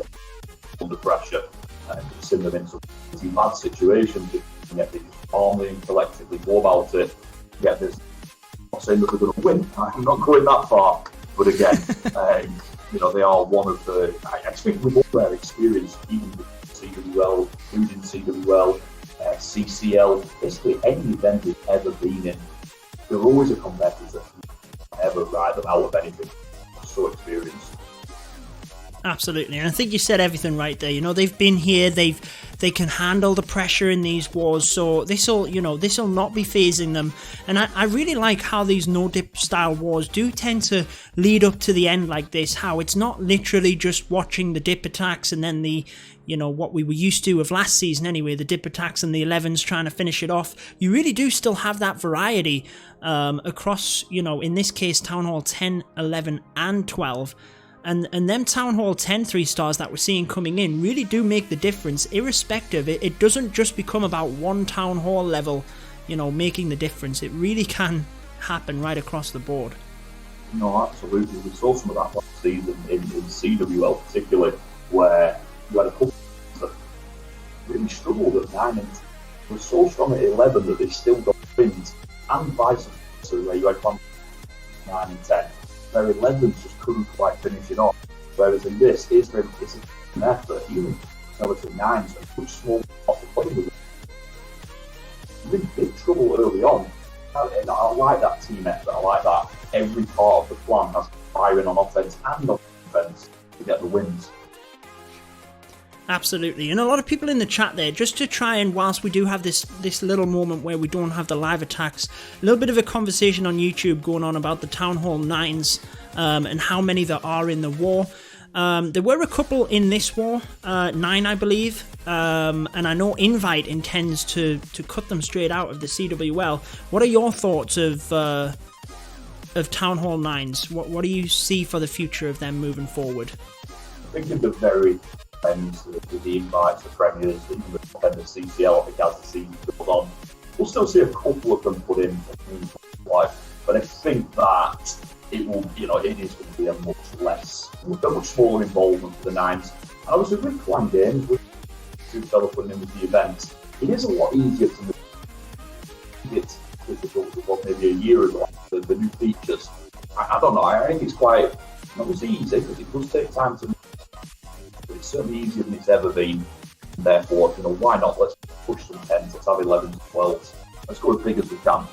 under pressure and send them into bad situations, and yet they just calmly and collectively go about it, get this. I'm not saying that they're going to win, I'm not going that far. But again, they are one of the. I think with all their experience, even with CWL, including CWL, CCL, basically any event they've ever been in, they're always a competitor. Ever ride them out of anything. So experienced. Absolutely, and I think you said everything right there. You know, they've been here, they can handle the pressure in these wars, so this'll not be phasing them. And I really like how these no-dip style wars do tend to lead up to the end like this, how it's not literally just watching the dip attacks and then the, what we were used to of last season anyway, the dip attacks and the 11s trying to finish it off. You really do still have that variety across, in this case, Town Hall 10, 11 and 12. And them Town Hall 10 3-stars that we're seeing coming in really do make the difference, irrespective. It doesn't just become about one Town Hall level, making the difference. It really can happen right across the board. No, absolutely. We saw some of that last season in CWL particularly, where you had a couple that really struggled at 9 and were so strong at 11 that they still got wins, and vice versa. So where you had 9 and 10, where 11s just couldn't quite finish it off. Whereas in this, it's an effort. Even relative 9s are much smaller off the play with it. You're in big trouble early on. And I like that team effort. I like that every part of the plan has firing on offense and on defense to get the wins. Absolutely, and a lot of people in the chat there, just to try and, whilst we do have this little moment where we don't have the live attacks, a little bit of a conversation on YouTube going on about the Town Hall 9s and how many there are in the war. There were a couple in this war, 9 I believe, and I know Invite intends to cut them straight out of the CWL. What are your thoughts of Town Hall 9s? What do you see for the future of them moving forward? I think in the very end, the invites, the premiers, the CCL, I think as the season goes on, we'll still see a couple of them put in life, but I think that it will, it is going to be a much smaller involvement for the 9s. And obviously with playing games, with 2 fellas putting in with the events, it is a lot easier to make it difficult than what maybe a year ago, the new features. I don't know, I think it's quite, not as easy, because it does take time to, but it's certainly easier than it's ever been. And therefore, why not? Let's push some 10s, let's have 11s, 12s. Let's go as big as we can.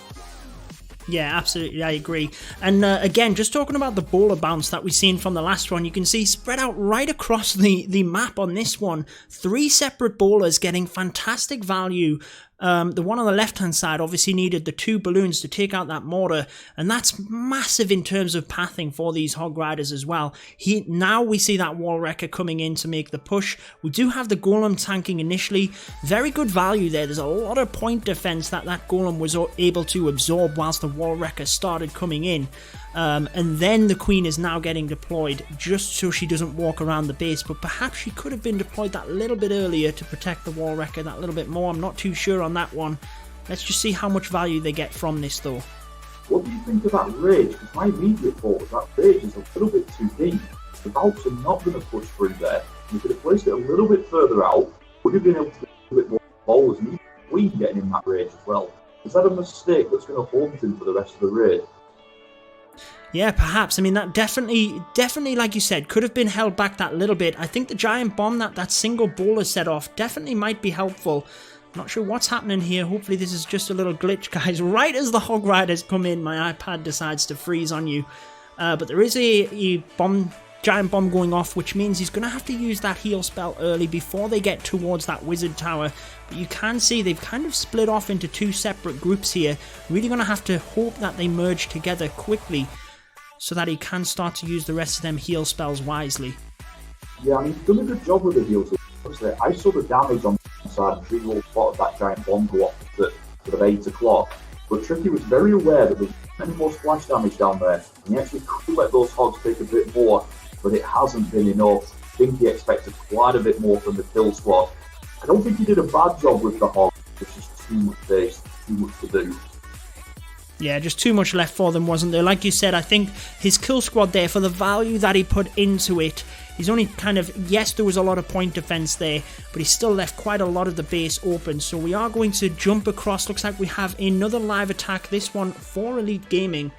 Yeah, absolutely, I agree. And again, just talking about the bowler bounce that we've seen from the last one, you can see spread out right across the map on this one. 3 separate bowlers getting fantastic value. The one on the left-hand side obviously needed the 2 balloons to take out that mortar, and that's massive in terms of pathing for these Hog Riders as well. Now we see that Wall Wrecker coming in to make the push. We do have the Golem tanking initially. Very good value there. There's a lot of point defense that Golem was able to absorb whilst the Wall Wrecker started coming in. And then the Queen is now getting deployed just so she doesn't walk around the base, but perhaps she could have been deployed that little bit earlier to protect the Wall Wrecker that little bit more. I'm not too sure on that one. Let's just see how much value they get from this though. What do you think of that rage? Because my immediate thought was that rage is a little bit too deep. The Valks are not going to push through there. You could have placed it a little bit further out, would have been able to get a bit more bowlers, and even Queen getting in that rage as well. Is that a mistake that's going to haunt him for the rest of the raid? Yeah, perhaps. I mean, that definitely, like you said, could have been held back that little bit. I think the giant bomb that single bowler set off definitely might be helpful. Not sure what's happening here. Hopefully this is just a little glitch, guys. Right as the Hog Riders come in, my iPad decides to freeze on you. But there is a giant bomb going off, which means he's going to have to use that heal spell early before they get towards that wizard tower. But you can see they've kind of split off into 2 separate groups here. Really going to have to hope that they merge together quickly, so that he can start to use the rest of them heal spells wisely. Yeah, I mean, he's done a good job with the heals. Obviously, I saw the damage on the side and Tree spotted that giant bomb go off at sort of 8 o'clock. But Tricky was very aware that there was many more splash damage down there, and he actually could let those hogs take a bit more, but it hasn't been enough. I think he expected quite a bit more from the kill squad. I don't think he did a bad job with the hogs. It's just too much base, too much to do. Yeah, just too much left for them, wasn't there? Like you said, I think his kill squad there, for the value that he put into it, he's only kind of, yes, there was a lot of point defense there, but he still left quite a lot of the base open. So we are going to jump across. Looks like we have another live attack, this one for Elite Gaming.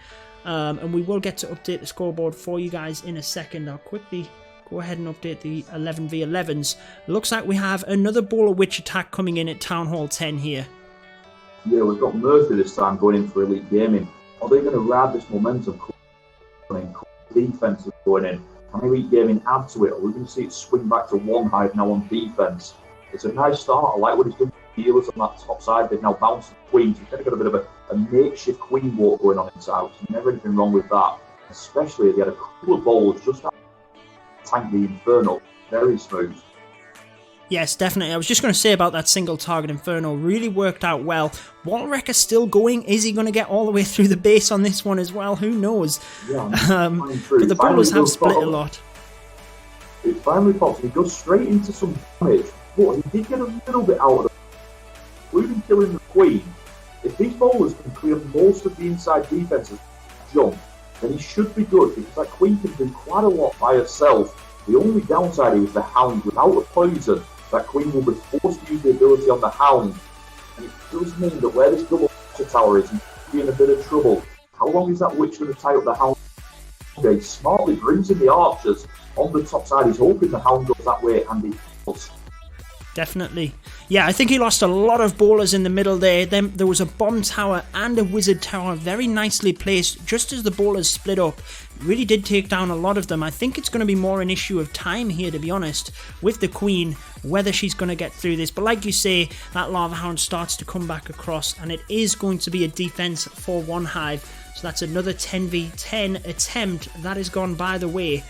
And we will get to update the scoreboard for you guys in a second. I'll quickly go ahead and update the 11v11s. Looks like we have another Bowler Witch attack coming in at Town Hall 10 here. Yeah, we've got Murphy this time going in for Elite Gaming. Are they going to ride this momentum? Defense is going in. Can Elite Gaming add to it? Or are we going to see it swing back to OneHive now on defense? It's a nice start. I like what he's done with the healers on that top side. They've now bounced the Queen. So we've kind of got a bit of a makeshift Queen walk going on inside. There's never anything wrong with that. Especially if they had a couple of bowlers just after tank the Inferno. Very smooth. Yes, definitely. I was just going to say about that single target Inferno. Really worked out well. Wall Wrecker still going. Is he going to get all the way through the base on this one as well? Who knows? Yeah, but the bowlers have split a lot. It finally pops. He goes straight into some damage. But he did get a little bit out of it. Including killing the Queen. If these bowlers can clear most of the inside defenses jump, then he should be good, because that Queen can do quite a lot by herself. The only downside is the Hound. Without the poison, that Queen will be forced to use the ability on the Hound. And it does mean that where this double tower is, he's in a bit of trouble. How long is that witch going to tie up the hound? Okay, smartly brings in the archers on the top side. He's hoping the hound goes that way, and he does. Definitely. Yeah, I think he lost a lot of bowlers in the middle there. Then there was a bomb tower and a wizard tower very nicely placed just as the bowlers split up. Really did take down a lot of them. I think it's going to be more an issue of time here, to be honest, with the queen, whether she's going to get through this. But like you say, that lava hound starts to come back across, and it is going to be a defense for OneHive. So that's another 10v10 attempt that has gone by the way.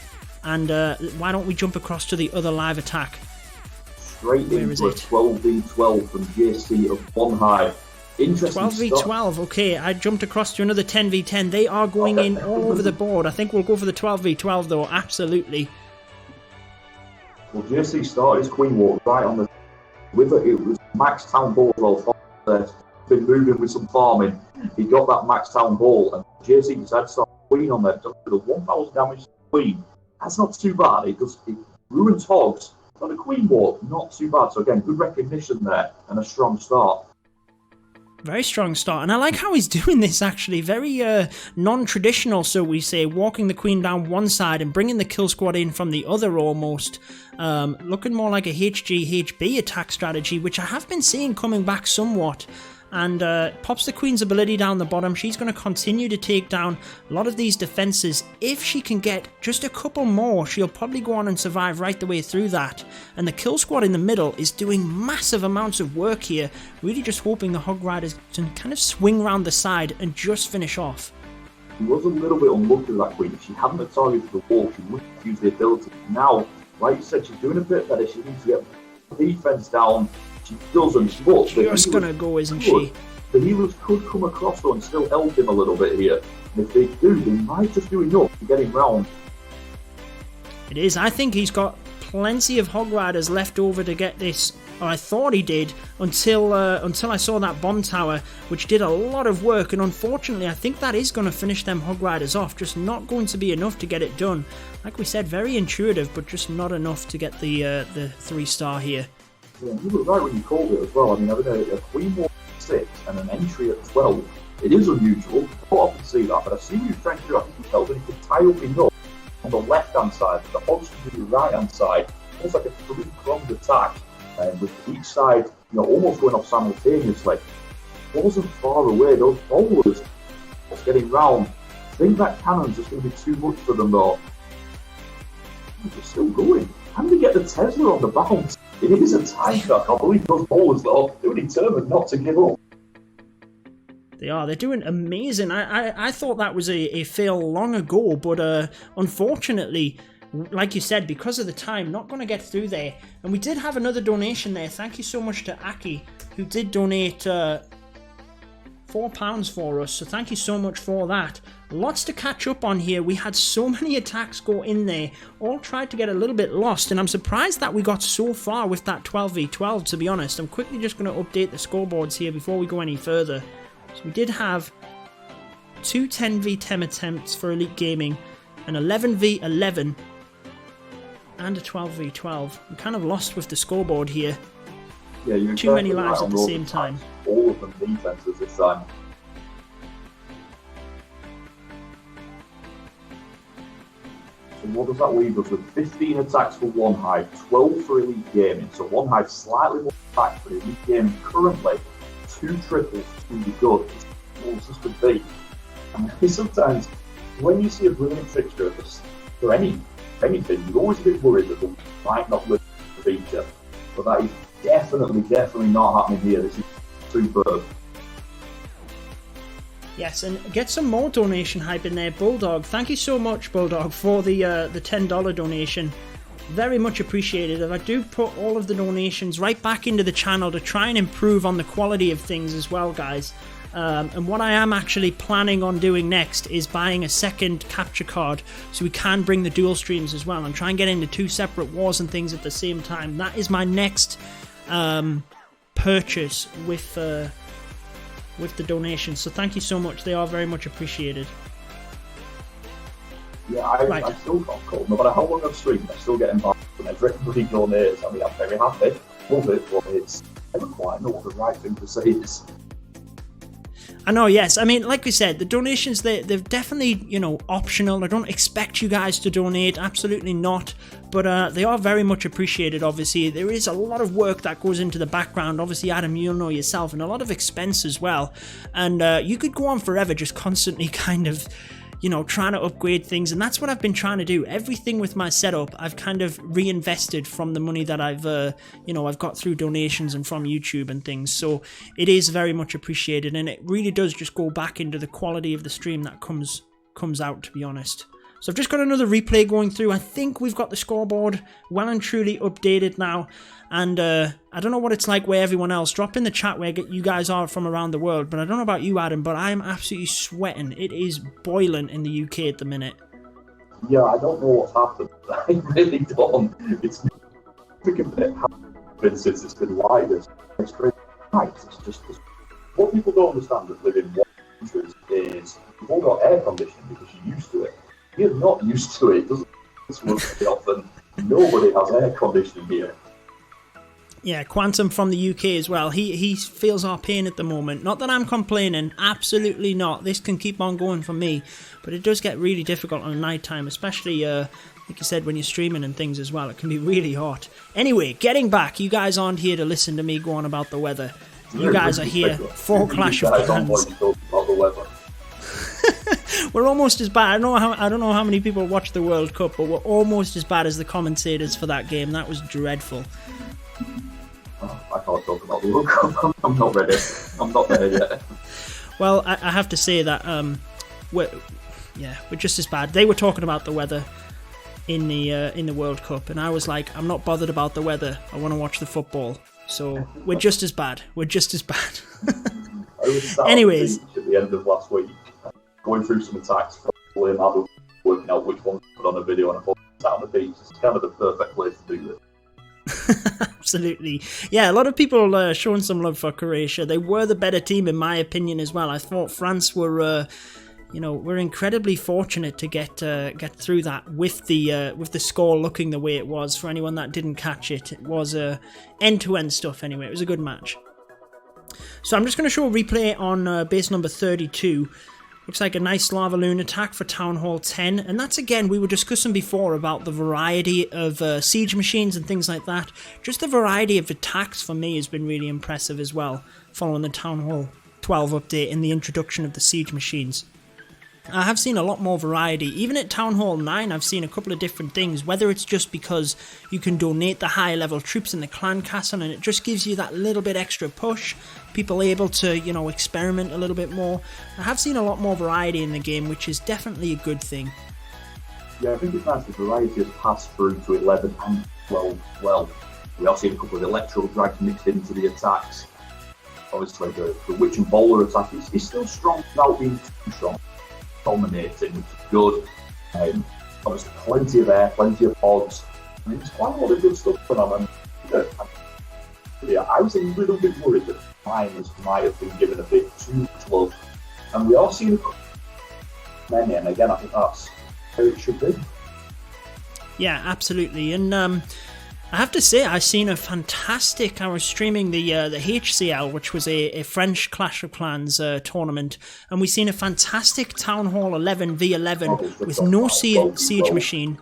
And why don't we jump across to the other live attack? Straight into a 12v12 from JC of OneHive. Interesting 12v12, okay. I jumped across to another 10v10. They are going in all over the board. I think we'll go for the 12v12 though, absolutely. Well, JC started his queen walk right on the... With it, it was Max Town Ball as well. Been moving with some farming. He got that Max Town Ball, and JC decided to start queen on there. Just with a 1,000 damage to the queen. That's not too bad. It ruins hogs. On a queen walk, not too bad. So again, good recognition there and a strong start. Very strong start, and I like how he's doing this actually. Very non-traditional, so we say, walking the queen down one side and bringing the kill squad in from the other almost. Looking more like a HG-HB attack strategy, which I have been seeing coming back somewhat. And pops the queen's ability down the bottom. She's going to continue to take down a lot of these defenses. If she can get just a couple more, she'll probably go on and survive right the way through that. And the kill squad in the middle is doing massive amounts of work here. Really just hoping the Hog Riders can kind of swing round the side and just finish off. She was a little bit unlucky with that queen. If she hadn't a target for the wall, she wouldn't use the ability. Now, like you said, she's doing a bit better. She needs to get the defense down. She doesn't, but just gonna go, isn't she? The healers could come across though and still help him a little bit here. And if they do, they might just do enough to get him round. It is. I think he's got plenty of Hog Riders left over to get this. Or I thought he did until I saw that bomb tower, which did a lot of work. And unfortunately, I think that is going to finish them Hog Riders off. Just not going to be enough to get it done. Like we said, very intuitive, but just not enough to get the 3-star here. Yeah, you were right when you called it as well. I mean, having a queen walk at 6 and an entry at 12, it is unusual. I don't often see that, but I see you trying to do. I think he felt that he could tie up enough on the left-hand side, the hogs to the right-hand side, almost like a three-pronged attack, with each side, almost going off simultaneously. It wasn't far away. Those bowlers was getting round. I think that cannon's just going to be too much for them, though. They're still going. How do they get the Tesla on the bounce? It is a time track. I believe those bowlers, though, they're determined not to give up. They are. They're doing amazing. I thought that was a fail long ago, but unfortunately, like you said, because of the time, not going to get through there. And we did have another donation there. Thank you so much to Aki, who did donate £4 for us. So thank you so much for that. Lots to catch up on here. We had so many attacks go in there. All tried to get a little bit lost. And I'm surprised that we got so far with that 12v12, to be honest. I'm quickly just going to update the scoreboards here before we go any further. So we did have 2 10v10 attempts for Elite Gaming, an 11v11, and a 12v12. I'm kind of lost with the scoreboard here. Yeah, you're too many lives at the same time. All of them defenses this time. So what does that leave us with? 15 attacks for OneHive, 12 for Elite Gaming. So OneHive slightly more attacks for Elite Gaming currently. 2 triples would be good. This could be. And sometimes when you see a brilliant fixture for anything, you're always a bit worried that they might not live the feature. But that is definitely not happening here. This is superb. Yes, and get some more donation hype in there, Bulldog. Thank you so much, Bulldog, for the $10 donation. Very much appreciated. I do put all of the donations right back into the channel to try and improve on the quality of things as well, guys. And what I am actually planning on doing next is buying a second capture card so we can bring the dual streams as well and try and get into 2 separate wars and things at the same time. That is my next purchase with the donations. So thank you so much. They are very much appreciated. Yeah, I still got called. No matter how long I've streamed, I'm still getting back from everybody donates. I mean, I'm very happy. Love it, but it's never quite know what the right thing to say is. I know, yes. I mean, like we said, the donations, they're definitely, you know, optional. I don't expect you guys to donate, absolutely not. But they are very much appreciated, obviously. There is a lot of work that goes into the background. Obviously, Adam, you'll know yourself, and a lot of expense as well. And you could go on forever just constantly kind of, you know, trying to upgrade things, and that's what I've been trying to do. Everything with my setup, I've kind of reinvested from the money that I've, you know, I've got through donations and from YouTube and things. So it is very much appreciated, and it really does just go back into the quality of the stream that comes out, to be honest. So I've just got another replay going through. I think we've got the scoreboard well and truly updated now. And I don't know what it's like where everyone else. Drop in the chat where you guys are from around the world. But I don't know about you, Adam, but I'm absolutely sweating. It is boiling in the UK at the minute. Yeah, I don't know what's happened. I really don't. It's been since it's been like this. It's crazy. It's just what people don't understand that live in countries is you've all got air conditioning because you're used to it. You're not used to it. It doesn't work very often. Nobody has air conditioning here. Yeah, Quantum from the UK as well. He feels our pain at the moment. Not that I'm complaining, absolutely not. This can keep on going for me, but it does get really difficult on night time, especially like you said, when you're streaming and things as well. It can be really hot. Anyway, getting back, you guys aren't here to listen to me go on about the weather. You guys are here for Clash of Clans. We're almost as bad. I don't know how many people watch the World Cup, but we're almost as bad as the commentators for that game. That was dreadful. I can't talk about the World Cup. I'm not ready. I'm not there yet. Well, I have to say that we're just as bad. They were talking about the weather in the World Cup, and I was like, I'm not bothered about the weather. I want to watch the football. So we're just as bad. We're just as bad. I was sat Anyways, at the end of last week, going through some attacks, probably working out which one to put on a video, and I thought sat on the beach. It's kind of the perfect place to do this. Absolutely. Yeah, a lot of people showing some love for Croatia. They were the better team in my opinion as well. I thought France were we're incredibly fortunate to get through that with the score looking the way it was. For anyone that didn't catch it, it was end-to-end stuff anyway. It was a good match. So I'm just going to show a replay on base number 32. Looks like a nice lava loon attack for Town Hall 10, and that's again, we were discussing before about the variety of siege machines and things like that. Just the variety of attacks for me has been really impressive as well, following the Town Hall 12 update and the introduction of the siege machines. I have seen a lot more variety. Even at Town Hall 9, I've seen a couple of different things, whether it's just because you can donate the higher level troops in the clan castle and it just gives you that little bit extra push, people able to, experiment a little bit more. I have seen a lot more variety in the game, which is definitely a good thing. Yeah, I think it's nice the variety has passed through to 11 and 12 as well. We have seen a couple of electro drags mixed into the attacks. Obviously, the Witch and Bowler attack is still strong without being too strong. Dominating, which is good. Obviously, plenty of air, plenty of hogs. I mean, there's quite a lot of good stuff going on. I was a little bit worried that Miners might have been given a bit too much love. And we are seeing many, and again, I think that's how it should be. Yeah, absolutely. And I have to say, I've seen a fantastic. I was streaming the HCL, which was a French Clash of Clans tournament, and we've seen a fantastic Town Hall 11 v11 with no siege machine,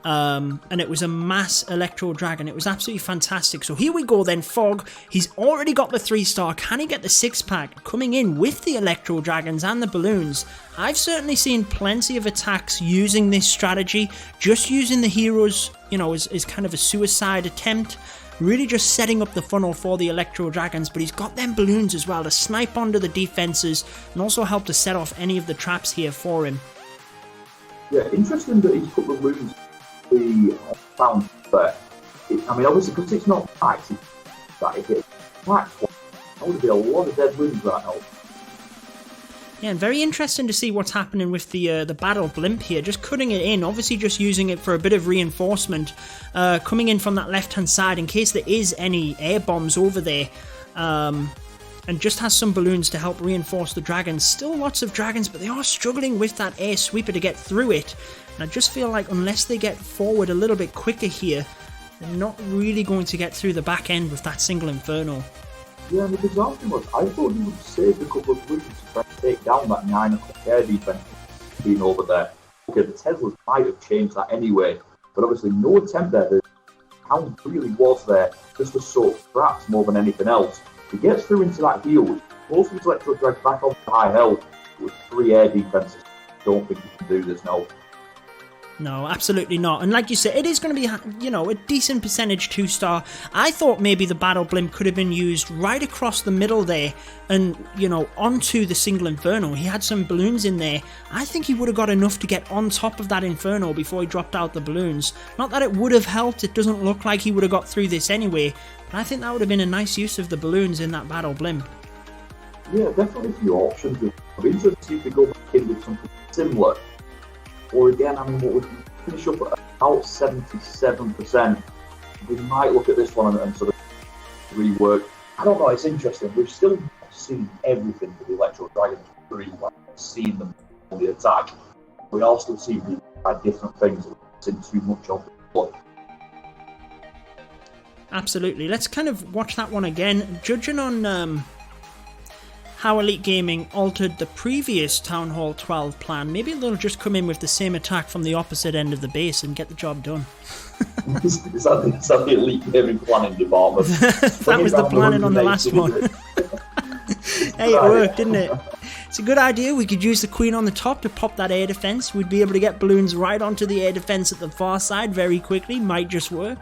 and it was a mass Electro Dragon. It was absolutely fantastic. So here we go then, Fog. He's already got the 3-star. Can he get the 6-pack? Coming in with the Electro Dragons and the balloons. I've certainly seen plenty of attacks using this strategy, just using the heroes, as kind of a suicide attempt, really just setting up the funnel for the Electro Dragons, but he's got them balloons as well to snipe onto the defenses and also help to set off any of the traps here for him. Yeah, interesting that he's put the balloons the sound there. I mean, obviously, because it's not packed, if it's packed, there would be a lot of dead balloons right now. Yeah, and very interesting to see what's happening with the battle blimp here. Just cutting it in, obviously just using it for a bit of reinforcement. Coming in from that left-hand side in case there is any air bombs over there. And just has some balloons to help reinforce the dragons. Still lots of dragons, but they are struggling with that air sweeper to get through it. And I just feel like unless they get forward a little bit quicker here, they're not really going to get through the back end with that single Inferno. Yeah, and the bizarre thing was, I thought he would save a couple of blues to try to take down that 9 o'clock air defense being over there. Okay, the Teslas might have changed that anyway, but obviously no attempt there. The Hound really was there just to sort of traps more than anything else. He gets through into that heel, most of his electro drag back on high health with 3 air defenses. Don't think he can do this now. No, absolutely not. And like you said, it is going to be, you know, a decent percentage 2-star. I thought maybe the Battle Blimp could have been used right across the middle there and, you know, onto the single Inferno. He had some balloons in there. I think he would have got enough to get on top of that Inferno before he dropped out the balloons. Not that it would have helped. It doesn't look like he would have got through this anyway. But I think that would have been a nice use of the balloons in that Battle Blimp. Yeah, definitely a few options. I'd be interested to see if they go back in with something similar. Or again, I mean, what would finish up at about 77%? We might look at this one and sort of rework. I don't know, it's interesting. We've still not seen everything for the Electro Dragons. We've seen them on the attack. We are still seeing people try different things. We've seen too much of it. Absolutely. Let's kind of watch that one again. Judging on how Elite Gaming altered the previous Town Hall 12 plan, maybe they'll just come in with the same attack from the opposite end of the base and get the job done. Is that the Elite Gaming planning department? That was the planning on the last one. Hey, it worked, didn't it? It's a good idea. We could use the Queen on the top to pop that air defense. We'd be able to get balloons right onto the air defense at the far side very quickly. Might just work.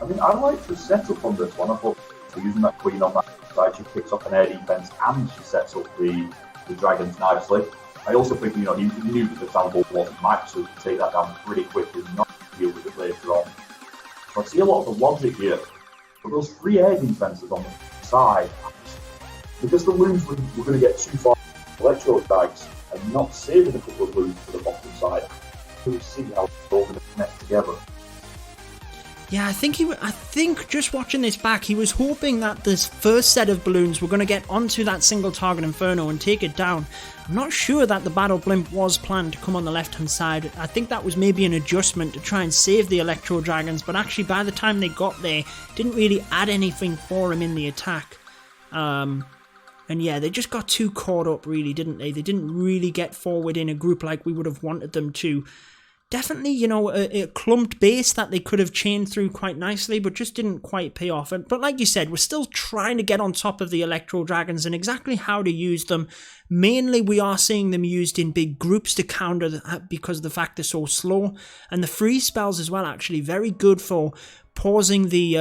I mean, I like the setup on this one. I thought using that Queen on that side, she picks up an air defense and she sets up the Dragons nicely. I also think, you know, he knew that the Town Hall wasn't matched, so he could take that down pretty quickly and not deal with it later on. So I see a lot of the logic here. But those 3 air defenses on the side, because the loons were going to get too far electro drags and not saving a couple of loons to the bottom side, we'll see how it's all going to connect together. Yeah, I think just watching this back, he was hoping that this first set of balloons were going to get onto that single target Inferno and take it down. I'm not sure that the Battle Blimp was planned to come on the left-hand side. I think that was maybe an adjustment to try and save the Electro Dragons, but actually by the time they got there, didn't really add anything for him in the attack. And yeah, they just got too caught up, really, didn't they? They didn't really get forward in a group like we would have wanted them to. Definitely, you know, a clumped base that they could have chained through quite nicely, but just didn't quite pay off. But like you said, we're still trying to get on top of the Electro Dragons and exactly how to use them. Mainly, we are seeing them used in big groups to counter that because of the fact they're so slow. And the freeze spells as well, actually, very good for pausing the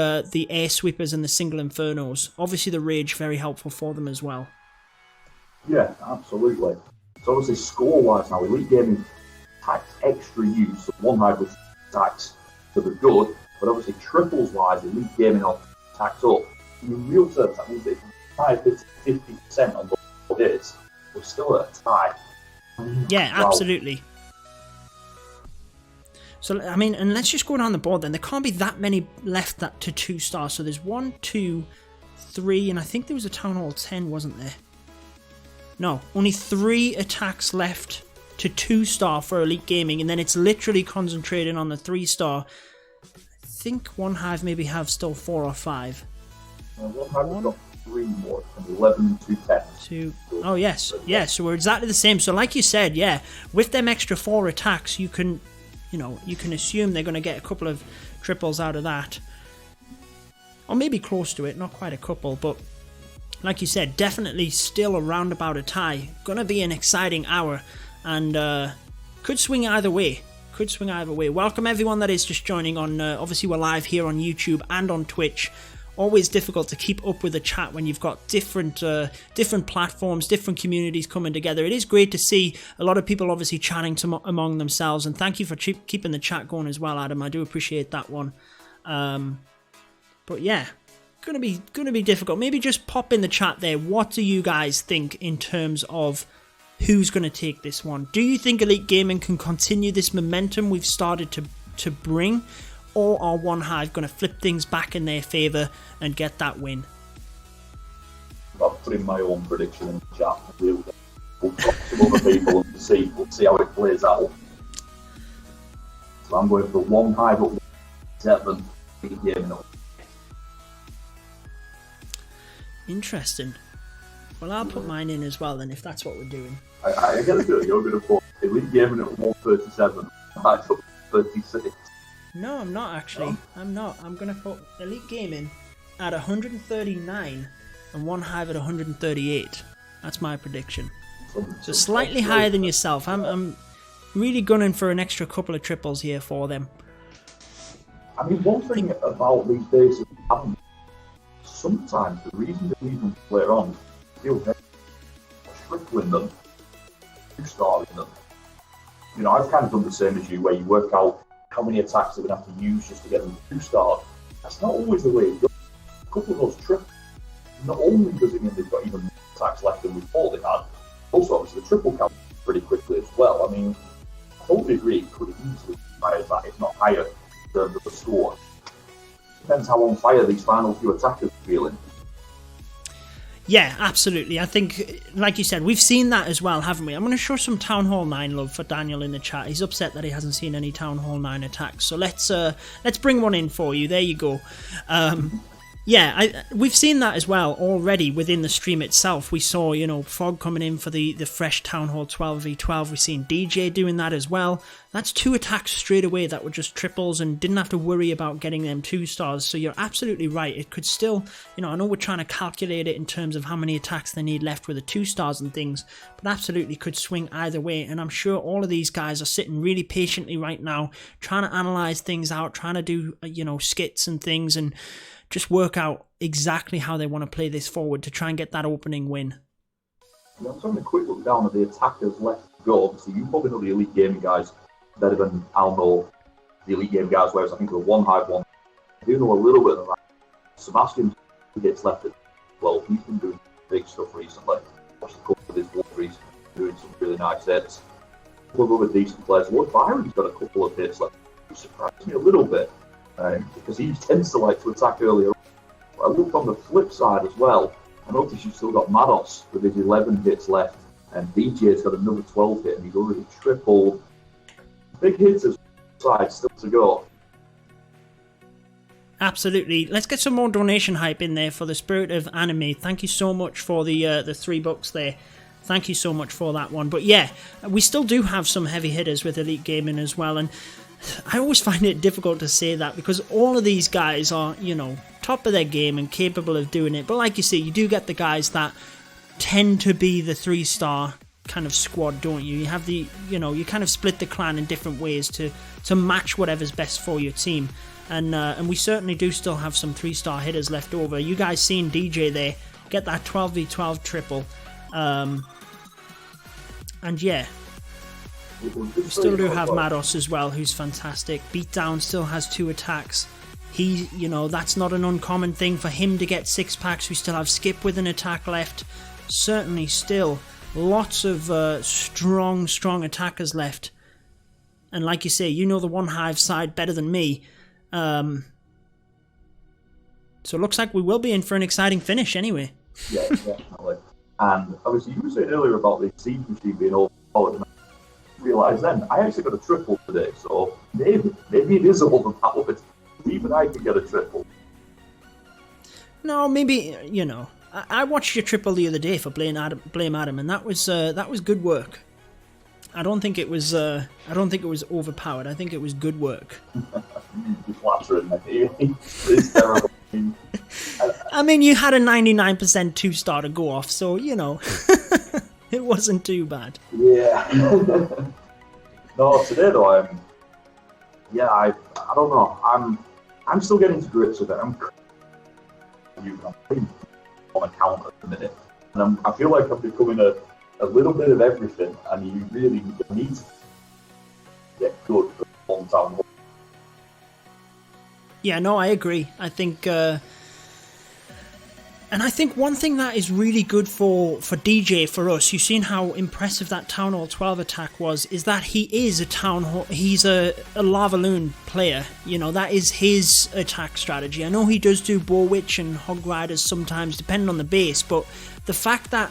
air sweepers and the single Infernos. Obviously, the Rage, very helpful for them as well. Yeah, absolutely. So obviously, score-wise now, Elite Gaming attacks extra use. So OneHive with attacks to the good, but obviously triples wise, Elite Gaming attacks up. In real terms, that means that if we 50% on what it is, we're still at a tie. Yeah, absolutely. So, I mean, and let's just go down the board then. There can't be that many left that to 2 stars. So there's 1, 2, 3, and I think there was a Town Hall 10, wasn't there? No, only 3 attacks left to 2-star for Elite Gaming, and then it's literally concentrating on the 3-star. I think OneHive maybe have still 4 or 5. OneHive has got 3 more, from 11 to 10. 2. Oh yes, yeah. So we're exactly the same. So like you said, yeah, with them extra 4 attacks, you can assume they're going to get a couple of triples out of that, or maybe close to it. Not quite a couple, but like you said, definitely still around about a tie. Gonna be an exciting hour. And could swing either way. Welcome everyone that is just joining on. Obviously, we're live here on YouTube and on Twitch. Always difficult to keep up with the chat when you've got different platforms, different communities coming together. It is great to see a lot of people obviously chatting among themselves. And thank you for keeping the chat going as well, Adam. I do appreciate that one. But yeah, gonna be difficult. Maybe just pop in the chat there. What do you guys think in terms of who's going to take this one? Do you think Elite Gaming can continue this momentum we've started to bring? Or are OneHive going to flip things back in their favour and get that win? I'll put in my own prediction in the chat. We'll talk to other people and we'll see how it plays out. So I'm going for OneHive at 7, Elite Gaming up. Interesting. Well, I'll put mine in as well then, if that's what we're doing. I get the feeling you're going to put Elite Gaming at 137. I took 36. No, I'm not actually. I'm not. I'm going to put Elite Gaming at 139 and OneHive at 138. That's my prediction. So slightly higher than yourself. I'm really gunning for an extra couple of triples here for them. I mean, one thing about these days, sometimes the reason they leave them later on is feel very tripling them, two-starring them. You know, I've kind of done the same as you, where you work out how many attacks they're going to have to use just to get them two-starred. That's not always the way it goes. A couple of those triples, not only does it mean they've got even more attacks left than we thought they had, also obviously the triple count pretty quickly as well. I mean, I totally agree, it could easily be higher than that, if not higher, in terms of the score. Depends how on fire these final few attackers are feeling. Yeah, absolutely. I think, like you said, we've seen that as well, haven't we? I'm going to show some Town Hall 9 love for Daniel in the chat. He's upset that he hasn't seen any Town Hall 9 attacks. So let's bring one in for you. There you go. Yeah, we've seen that as well already within the stream itself. We saw, you know, Fog coming in for the fresh Town Hall 12v12. We've seen DJ doing that as well. That's 2 attacks straight away that were just triples and didn't have to worry about getting them 2 stars. So you're absolutely right. It could still, you know, I know we're trying to calculate it in terms of how many attacks they need left with the 2 stars and things, but absolutely could swing either way. And I'm sure all of these guys are sitting really patiently right now, trying to analyze things out, trying to do, you know, skits and things and just work out exactly how they want to play this forward to try and get that opening win. Yeah, I'm just having a quick look down at the attackers left to go. Obviously, you probably know the Elite Gaming guys better than I'll know the Elite Gaming guys, whereas I think the OneHive one, I do know a little bit of that. Sebastian gets left at 12. He's been doing big stuff recently. Watched a couple of his walkthroughs, doing some really nice hits. A couple of other decent players. Lord Byron's got a couple of hits left, which surprised me a little bit. Because he tends to like to attack earlier. I looked on the flip side as well. I noticed you've still got Mados with his 11 hits left, and DJ's got another 12 hit, and he's already tripled. Big hits aside, still to go. Absolutely. Let's get some more donation hype in there for the Spirit of Anime. Thank you so much for the $3 there. Thank you so much for that one. But yeah, we still do have some heavy hitters with Elite Gaming as well, and I always find it difficult to say that because all of these guys are, you know, top of their game and capable of doing it. But like you say, you do get the guys that tend to be the 3-star kind of squad, don't you? You have the, you know, you kind of split the clan in different ways to match whatever's best for your team. And we certainly do still have some 3-star hitters left over. You guys seen DJ there get that 12v12 triple. And yeah. We still do have Mados as well, who's fantastic. Beatdown still has 2 attacks. He, you know, that's not an uncommon thing for him to get 6 packs. We still have Skip with an attack left. Certainly still lots of strong attackers left. And like you say, you know the OneHive side better than me. So it looks like we will be in for an exciting finish anyway. Yeah, definitely. And obviously you were saying earlier about the siege machine being overpowered. Realise then I actually got a triple today, so maybe it is overpowered. Even I can get a triple. No, maybe, you know, I watched your triple the other day for Blame Adam, and that was good work. I don't think it was overpowered. I think it was good work. You're flattering me. It's terrible. I mean, you had a 99% 2-star to go off, so you know. It wasn't too bad. Yeah. No, today though, I don't know. I'm still getting to grips with it. I'm playing on account at the minute, and I feel like I'm becoming a little bit of everything, and you really need to get good for a long time. Yeah, no, I agree. I think. And I think one thing that is really good for DJ, for us, you've seen how impressive that Town Hall 12 attack was, is that he is he's a Lava Loon player. You know, that is his attack strategy. I know he does do Bow Witch and Hog Riders sometimes, depending on the base, but the fact that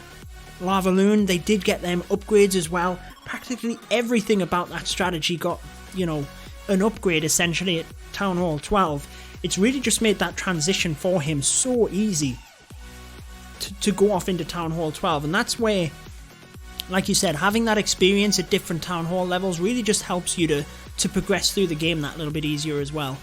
Lava Loon, they did get them upgrades as well, practically everything about that strategy got, you know, an upgrade essentially at Town Hall 12. It's really just made that transition for him so easy. to go off into Town Hall 12. And that's where, like you said, having that experience at different Town Hall levels really just helps you to progress through the game that little bit easier as well.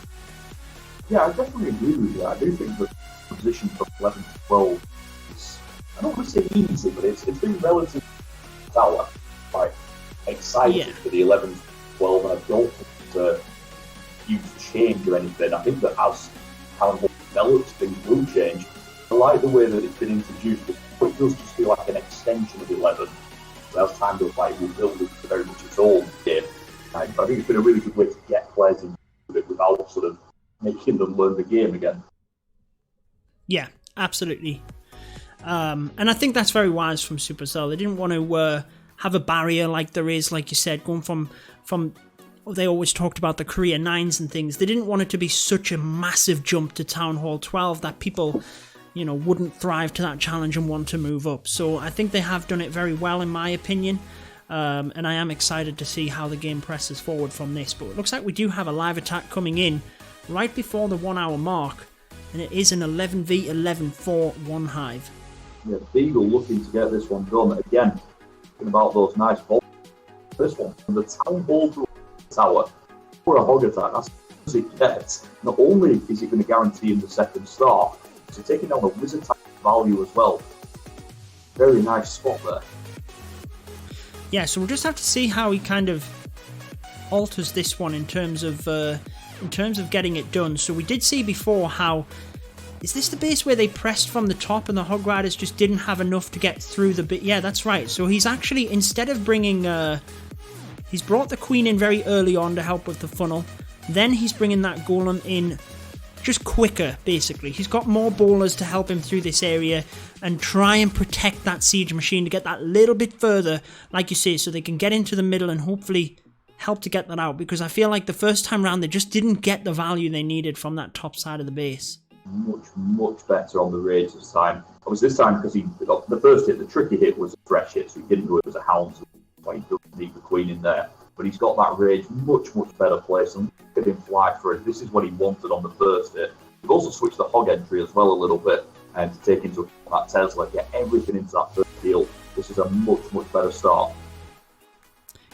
Yeah, I definitely agree with you. I do think the position from 11 to 12 is, I don't want to say easy, but it's been relatively tower. Like, excited for the 11 to 12, and I don't think it's a huge change or anything. I think that as Town Hall develops, things will change. I like the way that it's been introduced, but it does just feel like an extension of 11. So as time goes by, it will build it to very much its own game. But I think it's been a really good way to get players into it without sort of making them learn the game again. Yeah, absolutely. And I think that's very wise from Supercell. They didn't want to have a barrier like there is, like you said, going from they always talked about the career 9s and things. They didn't want it to be such a massive jump to Town Hall 12 that people, wouldn't thrive to that challenge and want to move up. So I think they have done it very well, in my opinion. And I am excited to see how the game presses forward from this. But it looks like we do have a live attack coming in right before the 1 hour mark. And it is an 11v11 for OneHive. Yeah, Beagle looking to get this one done. Again, talking about those nice balls. This one, from the Town Hall to tower, for a hog attack, that's as it gets. Not only is it going to guarantee him the second star, so taking down a wizard type value as well. Very nice spot there. Yeah, so we'll just have to see how he kind of alters this one in terms of getting it done. So we did see before how, is this the base where they pressed from the top and the Hog Riders just didn't have enough to get through the bit? Yeah, that's right. So he's actually, instead of bringing, he's brought the Queen in very early on to help with the funnel. Then he's bringing that Golem in just quicker, basically. He's got more bowlers to help him through this area and try and protect that Siege Machine to get that little bit further, like you say, so they can get into the middle and hopefully help to get that out, because I feel like the first time round they just didn't get the value they needed from that top side of the base. Much better on the rage this time. Obviously this time, because the first hit, the tricky hit was a fresh hit, so he didn't know it was a hound, so he doesn't need the Queen in there. But he's got that rage much better place, and look at him fly for it. This is what he wanted on the first hit. We've also switched the hog entry as well a little bit, and to take into account that Tesla, get everything into that first deal. This is a much better start.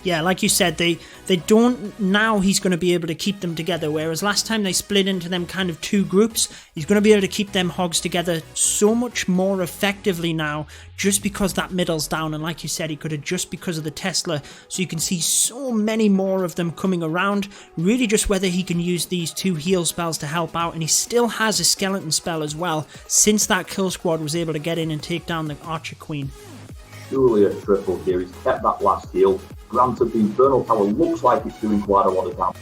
Yeah, like you said, they don't, now he's going to be able to keep them together, whereas last time they split into them kind of two groups. He's going to be able to keep them hogs together so much more effectively now, just because that middle's down, and like you said, he could adjust because of the Tesla, so you can see so many more of them coming around, really just whether he can use these two heal spells to help out, and he still has a skeleton spell as well, since that kill squad was able to get in and take down the Archer Queen. Surely a triple here, he's kept that last heal. Granted, the Infernal Tower looks like it's doing quite a lot of damage.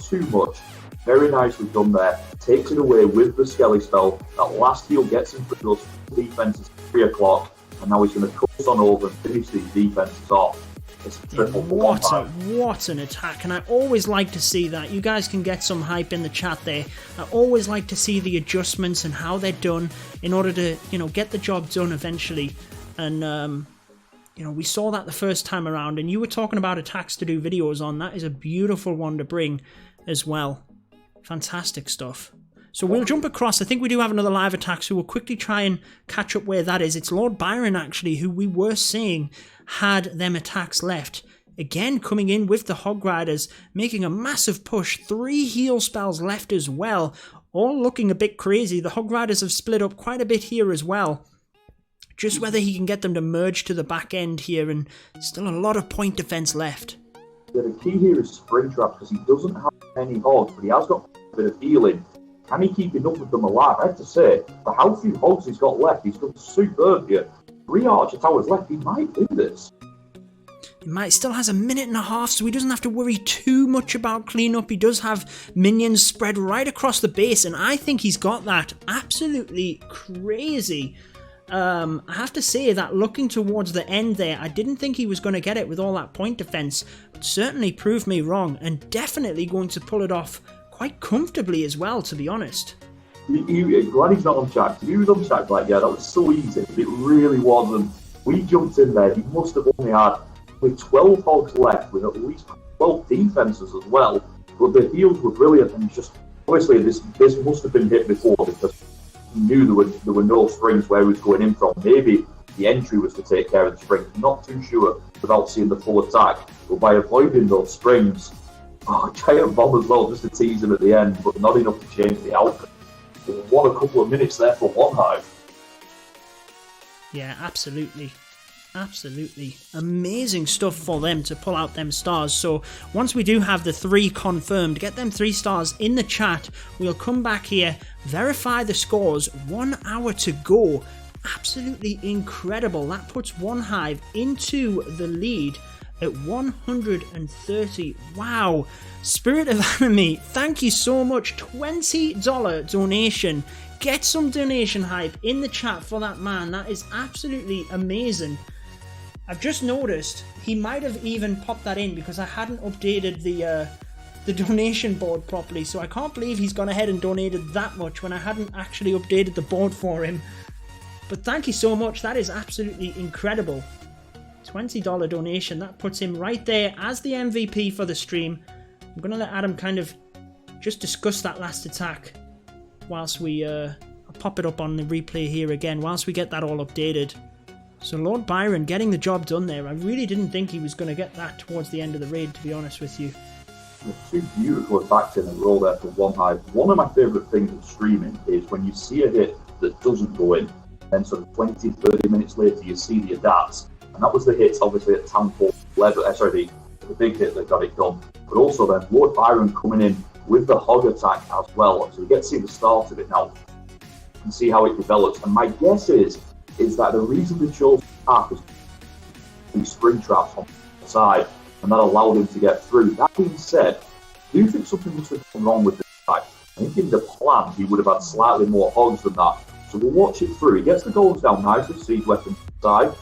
Too much. Very nicely done there. Takes it away with the Skelly spell. That last heal gets him through those defenses at 3 o'clock. And now he's going to coast on over and finish these defenses off. It's a triple for what an attack. And I always like to see that. You guys can get some hype in the chat there. I always like to see the adjustments and how they're done in order to, get the job done eventually. And, we saw that the first time around, and you were talking about attacks to do videos on. That is a beautiful one to bring as well. Fantastic stuff. So we'll jump across. I think we do have another live attack, so we'll quickly try and catch up where that is. It's Lord Byron, actually, who we were seeing had them attacks left. Again, coming in with the Hog Riders, making a massive push. 3 heal spells left as well. All looking a bit crazy. The Hog Riders have split up quite a bit here as well. Just whether he can get them to merge to the back end here, and still a lot of point defense left. Yeah, the key here is Springtrap, because he doesn't have any hogs, but he has got a bit of healing. Can he keep enough of them alive? I have to say, for how few hogs he's got left, he's done superb here. 3 Archer Towers left, he might do this. He might still has a minute and a half, so he doesn't have to worry too much about cleanup. He does have minions spread right across the base, and I think he's got that absolutely crazy. I have to say that looking towards the end there, I didn't think he was going to get it with all that point defense, but certainly proved me wrong, and definitely going to pull it off quite comfortably as well, to be honest. Glad he's not on chat. If he was on chat, like, yeah, that was so easy. It really wasn't. We jumped in there, he must have only had with 12 hogs left, with at least 12 defenses as well, but the heals were brilliant, and just, obviously this must have been hit before, because knew there were no springs where he was going in from. Maybe the entry was to take care of the springs. Not too sure without seeing the full attack. But by avoiding those springs, giant bomb as well, just to tease him at the end, but not enough to change the outcome. What a couple of minutes there for OneHive. Yeah, absolutely. Absolutely. Amazing stuff for them to pull out them stars. So once we do have the 3 confirmed, get them 3 stars in the chat. We'll come back here, verify the scores. 1 hour to go. Absolutely incredible. That puts OneHive into the lead at 130. Wow. Spirit of Anime, thank you so much. $20 donation. Get some donation hype in the chat for that man. That is absolutely amazing. I've just noticed he might have even popped that in because I hadn't updated the donation board properly, so I can't believe he's gone ahead and donated that much when I hadn't actually updated the board for him. But thank you so much, that is absolutely incredible. $20 donation, that puts him right there as the MVP for the stream. I'm going to let Adam kind of just discuss that last attack whilst we I'll pop it up on the replay here again, whilst we get that all updated. So Lord Byron getting the job done there. I really didn't think he was going to get that towards the end of the raid, to be honest with you. The 2 beautiful attacks in a row there for OneHive. One of my favourite things of streaming is when you see a hit that doesn't go in, then sort of 20, 30 minutes later you see the adapts. And that was the hits obviously at Time2Clash level, the big hit that got it done. But also then Lord Byron coming in with the hog attack as well. So we get to see the start of it now and see how it develops. And my guess is that the reason we chose Ark was these spring traps on the side, and that allowed him to get through. That being said, I do think something must have gone wrong with this attack. I think in the plan he would have had slightly more hogs than that. So we'll watch it through. He gets the golems down nice with siege weapon side.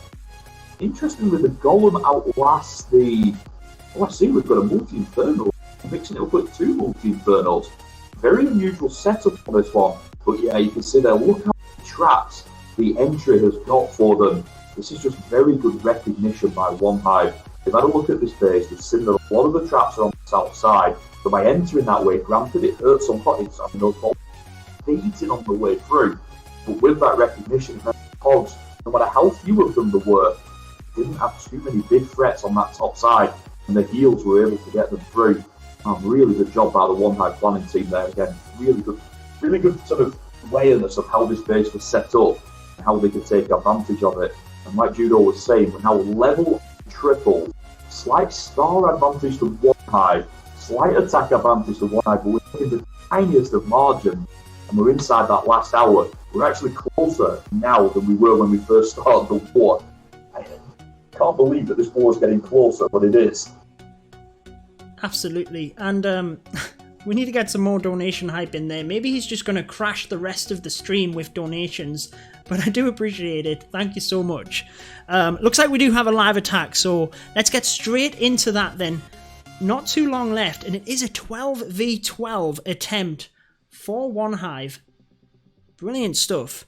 Interestingly, the golem outlasts the... Oh, I see we've got a multi-infernal. Mixing it up with 2 multi-infernals. Very unusual setup for this one. But yeah, you can see there, look how many traps the entry has got for them. This is just very good recognition by OneHive. They've had a look at this base, they've seen that a lot of the traps are on the south side, so by entering that way, granted it hurts some bodies, I mean those balls beating on the way through, but with that recognition, the hogs, no matter how few of them there were, didn't have too many big threats on that top side, and the heals were able to get them through. Really good job by the OneHive planning team there again. Really good sort of awareness of how this base was set up, how they could take advantage of it. And like Judo was saying, we're now level triple, slight star advantage to OneHive, slight attack advantage to OneHive, but we're in the tiniest of margins, and we're inside that last hour. We're actually closer now than we were when we first started the war. I can't believe that this war is getting closer, but it is. Absolutely, and we need to get some more donation hype in there. Maybe he's just going to crash the rest of the stream with donations, but I do appreciate it. Thank you so much. Looks like we do have a live attack, so let's get straight into that then. Not too long left, and it is a 12v12 attempt for OneHive. Brilliant stuff.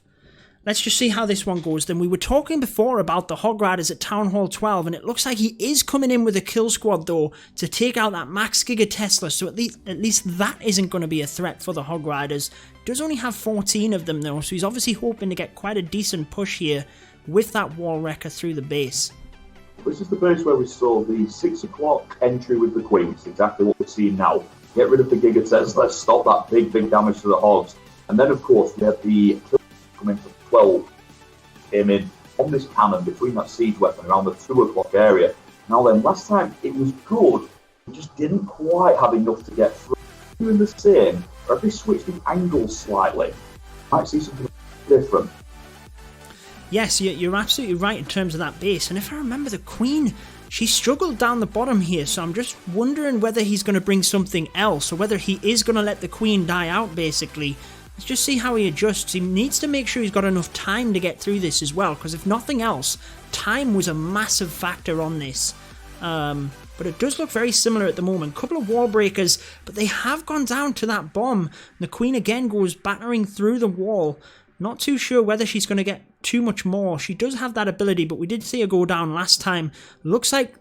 Let's just see how this one goes. Then we were talking before about the Hog Riders at Town Hall 12, and it looks like he is coming in with a kill squad though to take out that Max Giga Tesla. So at least that isn't going to be a threat for the Hog Riders. Does only have 14 of them though, so he's obviously hoping to get quite a decent push here with that wall wrecker through the base. This is the base where we saw the 6 o'clock entry with the Queens. Exactly what we're seeing now. Get rid of the Giga Tesla, stop that big damage to the Hogs, and then of course we have the coming from 12 came in on this cannon between that siege weapon around the 2 o'clock area. Now then, last time it was good, we just didn't quite have enough to get through. Doing the same, or if they switch the angles slightly, might see something different. Yes, you're absolutely right in terms of that base, and if I remember, the Queen, she struggled down the bottom here, so I'm just wondering whether he's going to bring something else, or whether he is going to let the Queen die out basically. Let's just see how he adjusts. He needs to make sure he's got enough time to get through this as well, because if nothing else, time was a massive factor on this. But it does look very similar at the moment. Couple of wall breakers, but they have gone down to that bomb. The Queen again goes battering through the wall. Not too sure whether she's going to get too much more. She does have that ability, but we did see her go down last time. Looks like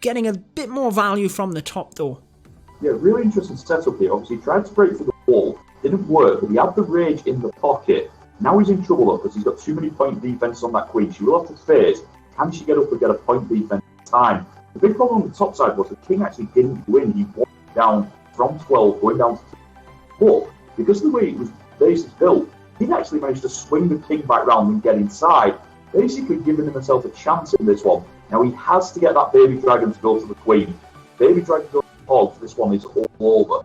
getting a bit more value from the top though. Yeah, really interesting setup here. Obviously, he tried to break through the wall. Didn't work, but he had the rage in the pocket, Now he's in trouble though, because he's got too many point defense on that queen. She will have to face, can she get up and get a point defense time? The big problem on the top side was the king actually didn't win. He won down from 12, going down to 2. But because of the way the base is built, he actually managed to swing the king back round and get inside, basically giving himself a chance in this one. Now he has to get that baby dragon to go to the queen. Baby dragon goes to the hogs, this one is all over.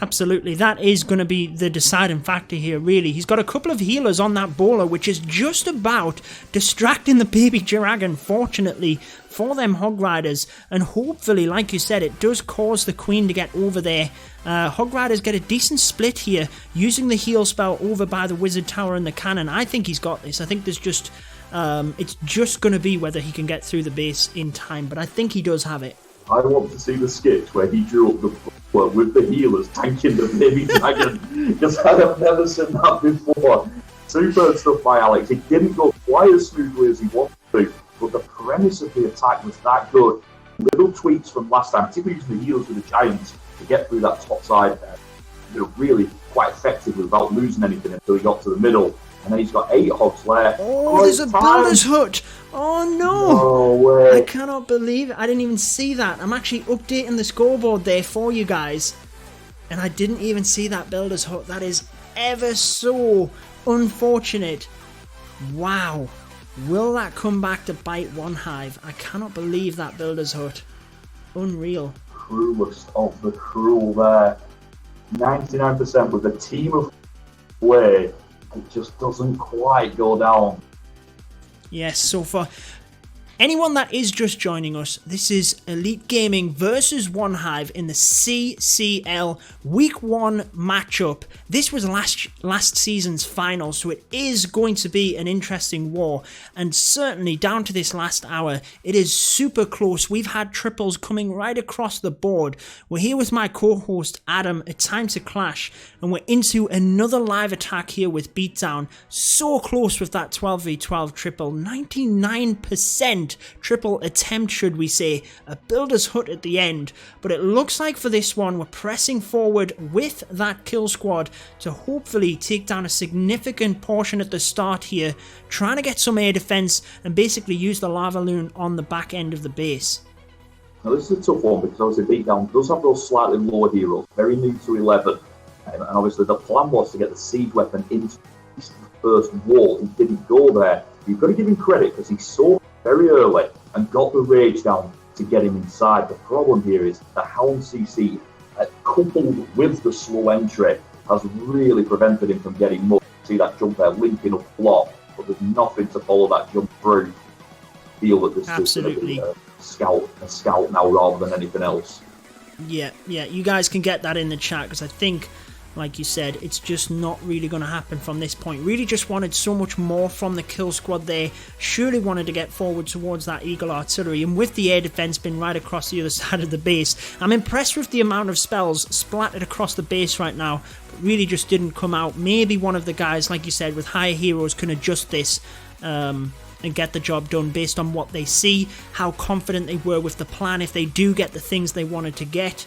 Absolutely, that is going to be the deciding factor here, really. He's got a couple of healers on that bowler, which is just about distracting the baby dragon, fortunately, for them hog riders. And hopefully, like you said, it does cause the queen to get over there. Hog riders get a decent split here, using the heal spell over by the wizard tower and the cannon. I think he's got this. I think there's just... it's just going to be whether he can get through the base in time, but I think he does have it. I want to see the skit where he drew up the bowler with the healers tanking the baby dragon, because I have never seen that before. Superb stuff by Alex. It didn't go quite as smoothly as he wanted to, but the premise of the attack was that good. Little tweaks from last time, particularly using the healers with the giants to get through that top side, really quite effectively without losing anything until he got to the middle. And then he's got 8 hogs left. Oh, there's a builder's hut. Oh, no. No way. I cannot believe it. I didn't even see that. I'm actually updating the scoreboard there for you guys. And I didn't even see that builder's hut. That is ever so unfortunate. Wow. Will that come back to bite OneHive? I cannot believe that builder's hut. Unreal. Cruelest of the cruel there. 99% with a team of play. It just doesn't quite go down. Yes, so for anyone that is just joining us, this is Elite Gaming versus OneHive in the CCL Week 1 matchup. This was last season's final, so it is going to be an interesting war. And certainly down to this last hour, it is super close. We've had triples coming right across the board. We're here with my co-host Adam at Time2Clash, and we're into another live attack here with Beatdown. So close with that 12v12 triple, 99%. Triple attempt, should we say, a builder's hut at the end. But it looks like for this one we're pressing forward with that kill squad to hopefully take down a significant portion at the start here, trying to get some air defense and basically use the lava loon on the back end of the base. Now this is a tough one because obviously Beatdown does have those slightly lower heroes, very new to 11, and obviously the plan was to get the siege weapon into the first wall. He didn't go there. You've got to give him credit because he saw very early and got the rage down to get him inside. The problem here is the Hound CC, coupled with the slow entry, has really prevented him from getting much. See that jump there, linking up block, but there's nothing to follow that jump through. Feel that this is going to be a scout now rather than anything else. Yeah, you guys can get that in the chat because I think, like you said, it's just not really going to happen from this point. Really just wanted so much more from the kill squad there. Surely wanted to get forward towards that Eagle Artillery, and with the air defense being right across the other side of the base, I'm impressed with the amount of spells splattered across the base right now, but really just didn't come out. Maybe one of the guys, like you said, with higher heroes can adjust this and get the job done based on what they see, how confident they were with the plan, if they do get the things they wanted to get.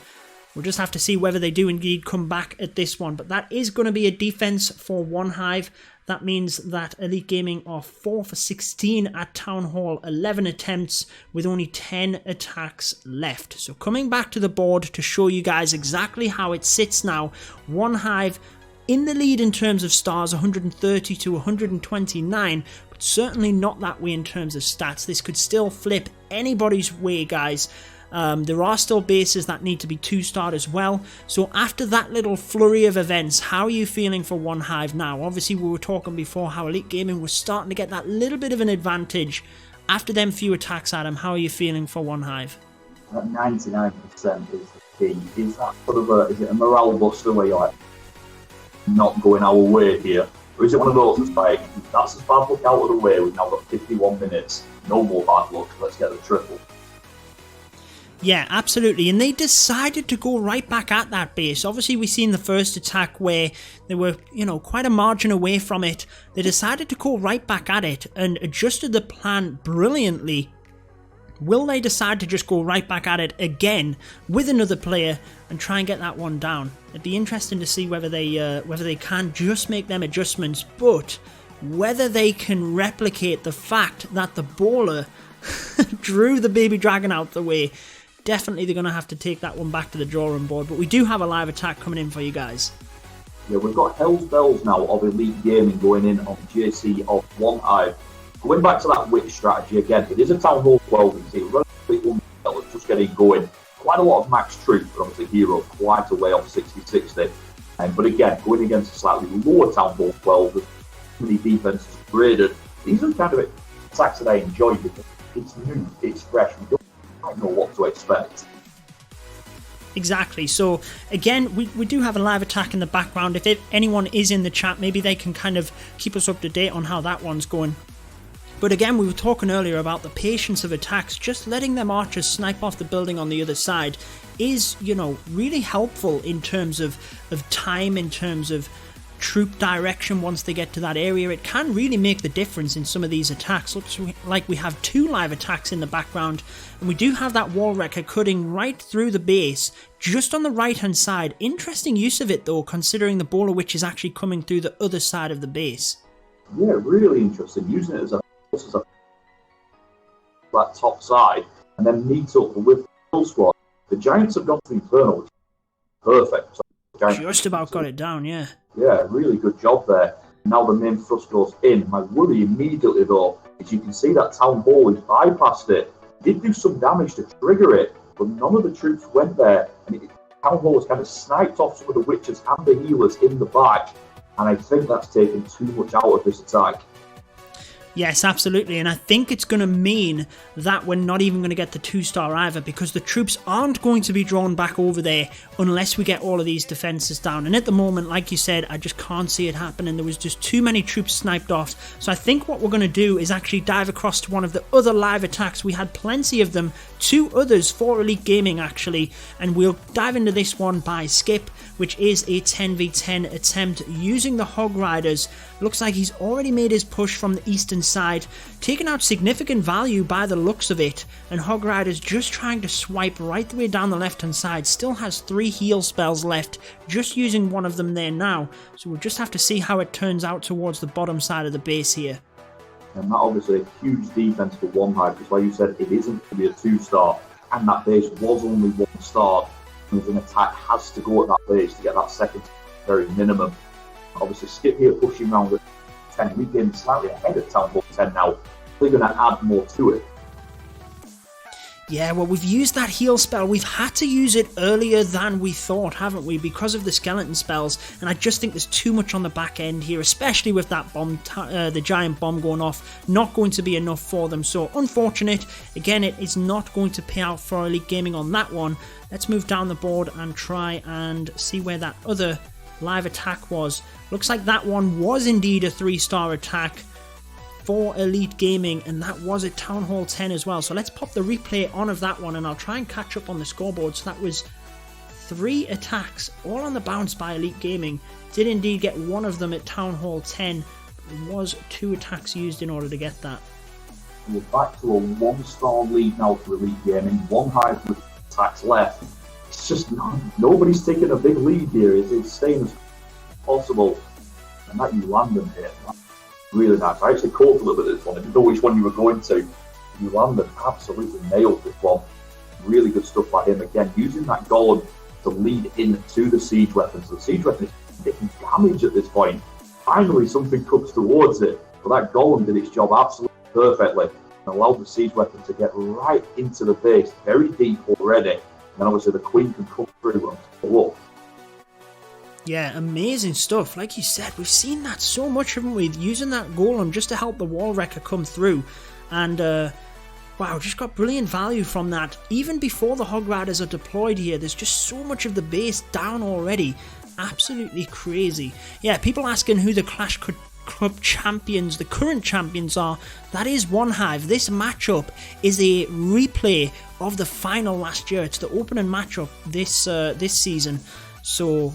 We'll just have to see whether they do indeed come back at this one. But that is going to be a defense for OneHive. That means that Elite Gaming are 4 for 16 at Town Hall, 11 attempts with only 10 attacks left. So coming back to the board to show you guys exactly how it sits now. OneHive in the lead in terms of stars, 130 to 129, but certainly not that way in terms of stats. This could still flip anybody's way, guys. There are still bases that need to be 2-starred as well. So after that little flurry of events, how are you feeling for OneHive now? Obviously, we were talking before how Elite Gaming was starting to get that little bit of an advantage. After them few attacks, Adam, how are you feeling for OneHive? That 99% is the key. Is that sort of is it a morale buster where you're like, not going our way here? Or is it one of those that's like, that's as bad luck out of the way, we've now got 51 minutes, no more bad luck, let's get the triple. Yeah, absolutely, and they decided to go right back at that base. Obviously, we seen the first attack where they were, quite a margin away from it. They decided to go right back at it and adjusted the plan brilliantly Will they decide to just go right back at it again with another player and try and get that one down? It'd be interesting to see whether they can just make them adjustments, but whether they can replicate the fact that the bowler drew the baby dragon out the way. Definitely they're going to have to take that one back to the drawing board, but we do have a live attack coming in for you guys. Yeah, we've got Hell's Bells now of Elite Gaming going in on JC of OneHive. Going back to that witch strategy again, it is a Town Hall 12, you can see relatively unbalanced, just getting going. Quite a lot of max troops, but obviously heroes quite a way off 60-60. But again, going against a slightly lower Town Hall 12, with many defenses graded. These are kind of attacks that I enjoy because it's new, it's fresh, we don't quite know what to expect. Exactly. So again, we do have a live attack in the background. If anyone is in the chat, maybe they can kind of keep us up to date on how that one's going. But again, we were talking earlier about the patience of attacks. Just letting them archers snipe off the building on the other side is, really helpful in terms of time, in terms of troop direction once they get to that area. It can really make the difference in some of these attacks. Looks like we have 2 live attacks in the background, and we do have that wall wrecker cutting right through the base, just on the right hand side. Interesting use of it though, considering the bowler witch is actually coming through the other side of the base. Yeah, really interesting, using it as a that top side, and then meet up with the full squad. The Giants have gone to Infernal, which is perfect. So just about got it down, yeah. Yeah, really good job there. Now the main thrust goes in. My worry immediately though is you can see that Town Hall has bypassed it. Did do some damage to trigger it, but none of the troops went there. And Town Hall has kind of sniped off some of the witches and the healers in the back, and I think that's taken too much out of this attack. Yes, absolutely, and I think it's going to mean that we're not even going to get the 2-star either, because the troops aren't going to be drawn back over there unless we get all of these defences down. And at the moment, like you said, I just can't see it happening. There was just too many troops sniped off. So I think what we're going to do is actually dive across to one of the other live attacks. We had plenty of them, 2 others for Elite Gaming actually, and we'll dive into this one by Skip, which is a 10v10 attempt using the Hog Riders. Looks like he's already made his push from the eastern side, taking out significant value by the looks of it, and Hog Riders just trying to swipe right the way down the left hand side. Still has 3 heal spells left, just using one of them there now, so we'll just have to see how it turns out towards the bottom side of the base here. And that obviously a huge defense for OneHive, because like you said, it isn't going to be a 2-star, and that base was only 1 star, and an attack has to go at that base to get that second very minimum. Obviously Skip here pushing around at 10, we're getting slightly ahead of Town Hall 10 now. We're going to add more to it. Yeah, well, we've used that heal spell. We've had to use it earlier than we thought, haven't we? Because of the skeleton spells, and I just think there's too much on the back end here, especially with that bomb, the giant bomb going off. Not going to be enough for them, so unfortunate. Again, it is not going to pay out for Elite Gaming on that one. Let's move down the board and try and see where that other live attack was. Looks like that one was indeed a 3-star attack for Elite Gaming, and that was at Town Hall 10 as well. So let's pop the replay on of that one, and I'll try and catch up on the scoreboard. So that was 3 attacks, all on the bounce by Elite Gaming. Did indeed get one of them at Town Hall 10. There was 2 attacks used in order to get that. We're back to a 1-star lead now for Elite Gaming. OneHive with attacks left. It's just nobody's taking a big lead here. It's staying as possible, and that you land them here. Really nice. I actually called a little bit of this one. I didn't know which one you were going to. You landed absolutely nailed this one. Really good stuff by him. Again, using that golem to lead into the siege weapon. So the siege weapon is taking damage at this point. Finally, something comes towards it. But that golem did its job absolutely perfectly and allowed the siege weapon to get right into the base, very deep already. And then obviously the queen can come through and pull up. Yeah, amazing stuff. Like you said, we've seen that so much, haven't we? Using that golem just to help the wall wrecker come through. And, wow, just got brilliant value from that. Even before the Hog Riders are deployed here, there's just so much of the base down already. Absolutely crazy. Yeah, people asking who the Clash Club champions, the current champions are. That is OneHive. This matchup is a replay of the final last year. It's the opening matchup this season. So,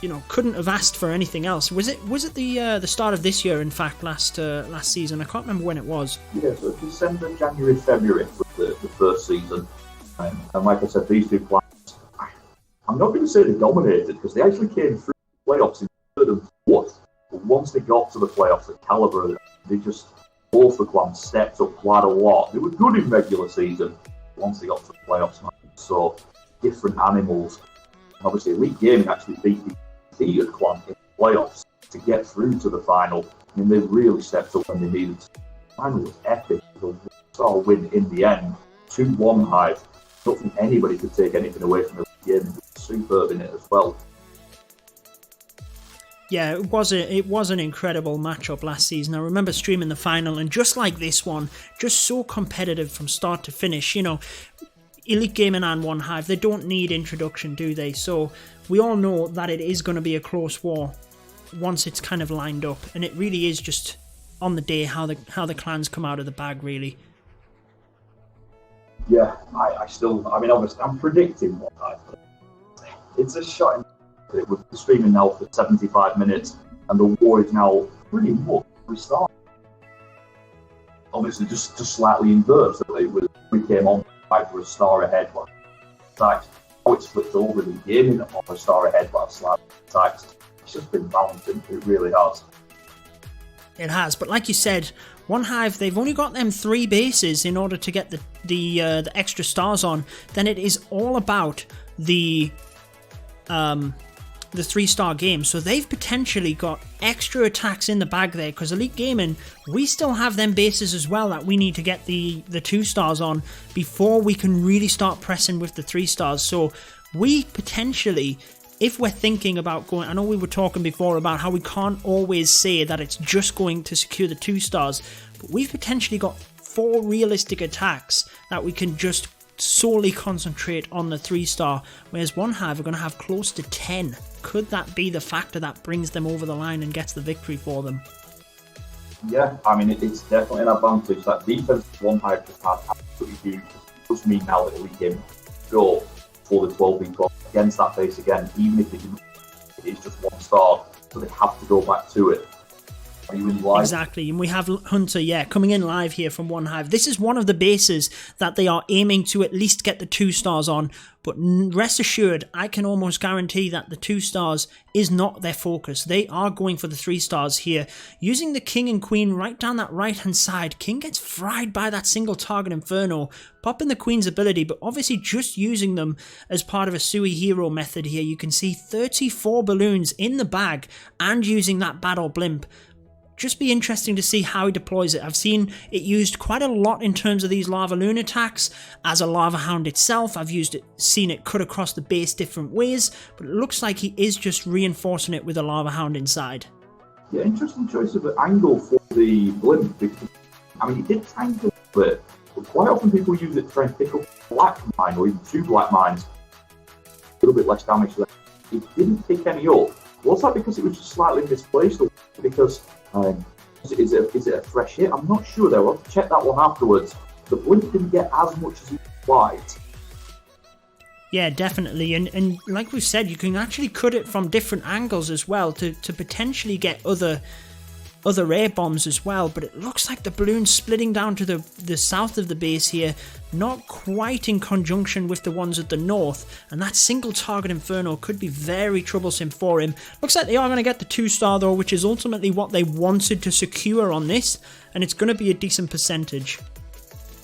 you know, couldn't have asked for anything else. Was it the start of this year? In fact, last season. I can't remember when it was. Yeah, so December, January, February was the first season. And like I said, these two clans, I'm not going to say they dominated, because they actually came through the playoffs in third and fourth. But once they got to the playoffs, the caliber, they just, both the clans stepped up quite a lot. They were good in regular season. Once they got to the playoffs, man, so different animals. And obviously, Elite Gaming actually beat the Heated clan in the playoffs to get through to the final. I mean, they really stepped up when they needed to. The final was epic. The one-star win in the end to OneHive. I don't think anybody could take anything away from the game. It was superb in it as well. Yeah, it was an incredible matchup last season. I remember streaming the final, and just like this one, just so competitive from start to finish. You know, Elite Gaming and OneHive, they don't need introduction, do they? So we all know that it is going to be a close war once it's kind of lined up, and it really is just on the day how the clans come out of the bag, really. Yeah, I mean, obviously, I'm predicting OneHive. It's a shot. We're streaming now for 75 minutes, and the war is now pretty much restarted. Obviously, just slightly inverse. We came on like we're a star ahead. But now it's flipped over. The gaming on a star ahead, but slightly taxed. It's just been balancing. It really has. It has, but like you said, OneHive, they've only got them 3 bases in order to get the extra stars on. Then it is all about the 3-star game, so they've potentially got extra attacks in the bag there, because Elite Gaming, we still have them bases as well that we need to get the 2 stars on before we can really start pressing with the 3 stars. So we potentially, if we're thinking about going, I know we were talking before about how we can't always say that it's just going to secure the 2 stars, but we've potentially got 4 realistic attacks that we can just solely concentrate on the 3-star, whereas OneHive are going to have close to 10. Could that be the factor that brings them over the line and gets the victory for them? Yeah, I mean, it's definitely an advantage. That defense OneHive just had absolutely huge. It does mean now that Elite Gaming go for the 12v12 against that base again, even if it's just 1 star, so they have to go back to it. Are you in live? Exactly, and we have Hunter, coming in live here from OneHive. This is one of the bases that they are aiming to at least get the 2 stars on, but rest assured, I can almost guarantee that the 2 stars is not their focus. They are going for the 3 stars here. Using the King and Queen right down that right-hand side, King gets fried by that single target Inferno, popping the Queen's ability, but obviously just using them as part of a Sui hero method here. You can see 34 balloons in the bag and using that battle blimp. Just be interesting to see how he deploys it. I've seen it used quite a lot in terms of these Lava Loon attacks as a Lava Hound itself. I've seen it cut across the base different ways, but it looks like he is just reinforcing it with a Lava Hound inside. Yeah, interesting choice of an angle for the blimp, because, I mean, it did tangle a bit, but quite often people use it to try and pick up a black mine or even 2 black mines. A little bit less damage there. It didn't pick any up. Was that because it was just slightly misplaced, or because is it a fresh hit? I'm not sure though. I'll have to check that one afterwards. The blimp didn't get as much as he liked. Yeah, definitely. And like we've said, you can actually cut it from different angles as well to potentially get other air bombs as well, but it looks like the balloon's splitting down to the south of the base here, not quite in conjunction with the ones at the north, and that single target Inferno could be very troublesome for him. Looks like they are going to get the 2-star though, which is ultimately what they wanted to secure on this, and it's going to be a decent percentage.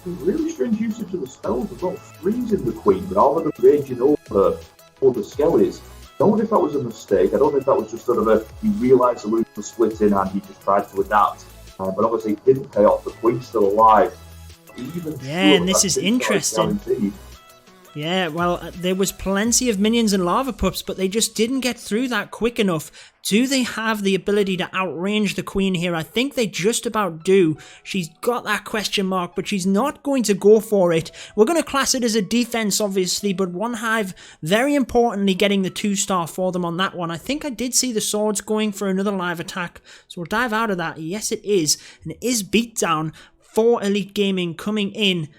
Really strange usage of the spells as well, freezing the Queen rather than raging over the skellies. I don't know if that was a mistake. I don't know if that was just sort of he realised the loop was splitting and he just tried to adapt. But obviously it didn't pay off. The Queen's still alive. And this is interesting. Yeah, well, there was plenty of minions and lava pups, but they just didn't get through that quick enough. Do they have the ability to outrange the Queen here? I think they just about do. She's got that question mark, but she's not going to go for it. We're going to class it as a defense, obviously, but OneHive, very importantly, getting the 2-star for them on that one. I think I did see the swords going for another live attack, so we'll dive out of that. Yes, it is, and it is beatdown for Elite Gaming coming in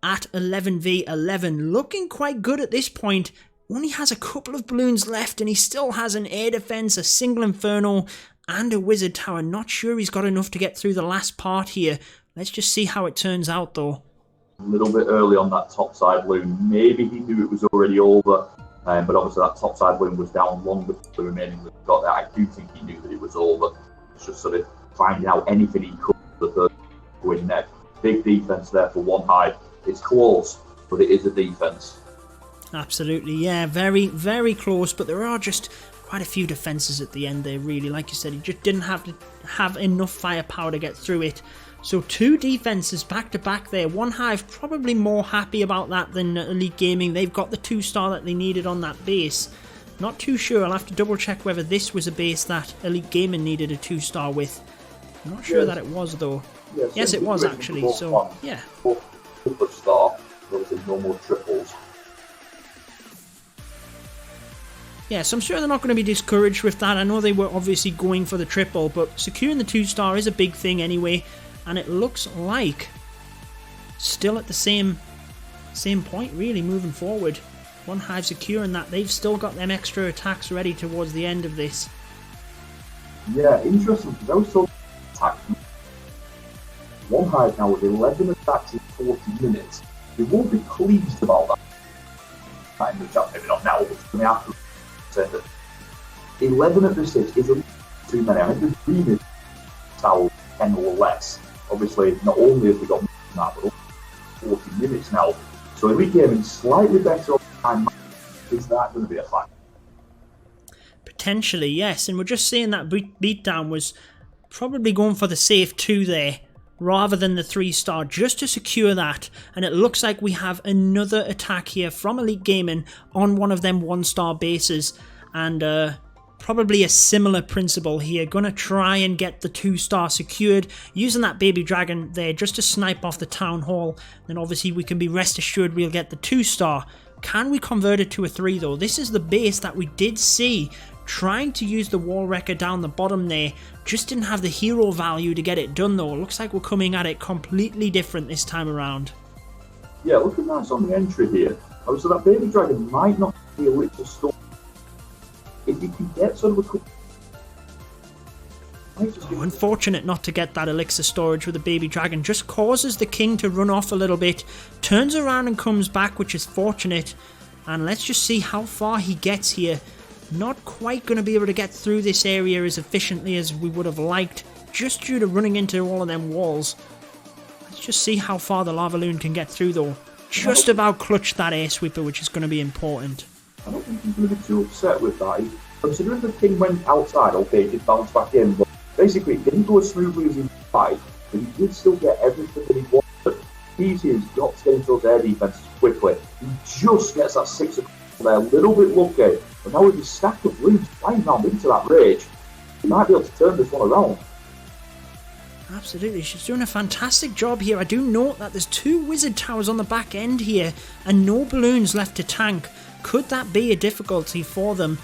at 11v11, looking quite good at this point. Only has a couple of balloons left and he still has an air defense, a single Inferno and a Wizard Tower. Not sure he's got enough to get through the last part here. Let's just see how it turns out though. a little bit early on that top side balloon. Maybe he knew it was already over, but obviously that top side balloon was down long before the remaining balloon got there. I do think he knew that it was over. It's just sort of finding out anything he could for the third win net. Big defense there for OneHive. It's close, but it is a defense. Absolutely, yeah, very, very close, but there are just quite a few defenses at the end there, really. Like you said, he just didn't have enough firepower to get through it. So 2 defenses back to back there. OneHive probably more happy about that than Elite Gaming. They've got the 2-star that they needed on that base. Not too sure. I'll have to double check whether this was a base that Elite Gaming needed a 2-star with. I'm not sure that it was though. Yes, it was actually. So yeah. Superstar. Obviously, no more triples. Yeah, so I'm sure they're not going to be discouraged with that. I know they were obviously going for the triple, but securing the 2-star is a big thing anyway. And it looks like still at the same point, really, moving forward. OneHive securing that. They've still got them extra attacks ready towards the end of this. Yeah, interesting, because I was talking attacks. OneHive now with 11 attacks in 40 minutes. They won't be pleased about that in the chat, maybe not now, but they have to say that 11 at this stage is a little too many. I think the dream is 10 or less. Obviously, not only have we got that, but 40 minutes now. So Elite Gaming slightly better on time. Is that going to be a fight? Potentially, yes. And we're just seeing that beatdown was probably going for the safe 2 there, rather than the 3-star, just to secure that. And it looks like we have another attack here from Elite Gaming on one of them 1-star bases. And probably a similar principle here. Gonna try and get the 2-star secured, using that baby dragon there just to snipe off the town hall. Then obviously we can be rest assured we'll get the 2-star. Can we convert it to a 3 though? This is the base that we did see trying to use the wall wrecker down the bottom there. Just didn't have the hero value to get it done though. Looks like we're coming at it completely different this time around. Yeah, look at that on the entry here. So that baby dragon might not be a little storm. If you can get sort of a couple... Unfortunate not to get that elixir storage with the baby dragon. Just causes the king to run off a little bit. Turns around and comes back, which is fortunate. And let's just see how far he gets here. Not quite going to be able to get through this area as efficiently as we would have liked, just due to running into all of them walls. Let's just see how far the lava loon can get through though. Just about clutched that air sweeper, which is going to be important. I don't think he's going to be too upset with that. Considering the king went outside, okay, he did bounce back in, but basically it didn't go as smoothly as he tried, but he did still get everything that he wanted. He's got to get into those air defenses quickly. He just gets that 6 there, a little bit lucky, but now with his stack of balloons flying round into that rage, he might be able to turn this one around. Absolutely, she's doing a fantastic job here. I do note that there's 2 wizard towers on the back end here and no balloons left to tank. Could that be a difficulty for them?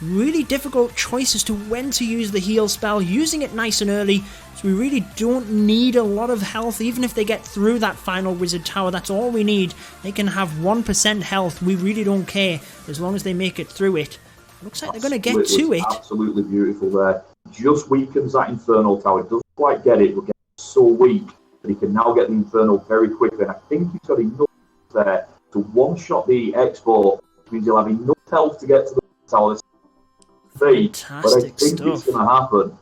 Really difficult choice as to when to use the heal spell, using it nice and early, so we really don't need a lot of health. Even if they get through that final wizard tower, that's all we need. They can have 1% health, we really don't care, as long as they make it through it. Looks like they're going to get to it. Absolutely beautiful there. Just weakens that infernal tower. Doesn't quite get it, but gets so weak that he can now get the infernal very quickly. And I think he's got enough there to one-shot the export, which means he'll have enough health to get to the tower. Fantastic but I think stuff. it's going to happen.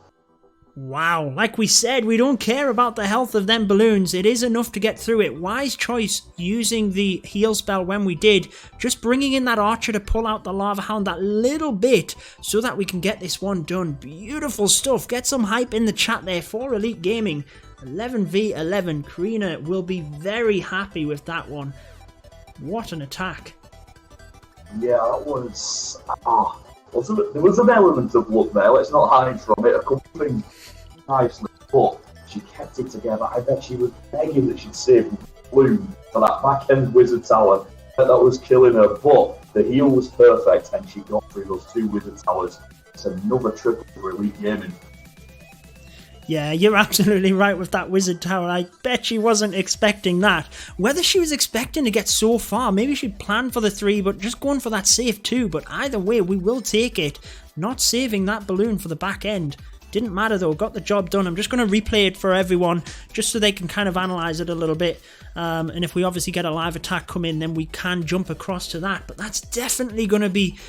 Wow, like we said, we don't care about the health of them balloons. It is enough to get through it. Wise choice using the heal spell when we did. Just bringing in that archer to pull out the lava hound that little bit so that we can get this one done. Beautiful stuff. Get some hype in the chat there for Elite Gaming. 11v11. Karina will be very happy with that one. What an attack. Yeah, that was... there was an element of luck there, let's not hide from it. A couple of things nicely, but she kept it together. I bet she was begging that she'd save Bloom for that back-end wizard tower. That was killing her, but the heal was perfect and she got through those 2 wizard towers. It's another triple for Elite Gaming. Yeah, you're absolutely right with that wizard tower. I bet she wasn't expecting that. Whether she was expecting to get so far, maybe she'd planned for the 3, but just going for that safe 2. But either way, we will take it. Not saving that balloon for the back end. Didn't matter though, got the job done. I'm just going to replay it for everyone, just so they can kind of analyze it a little bit. And if we obviously get a live attack come in, then we can jump across to that. But that's definitely going to be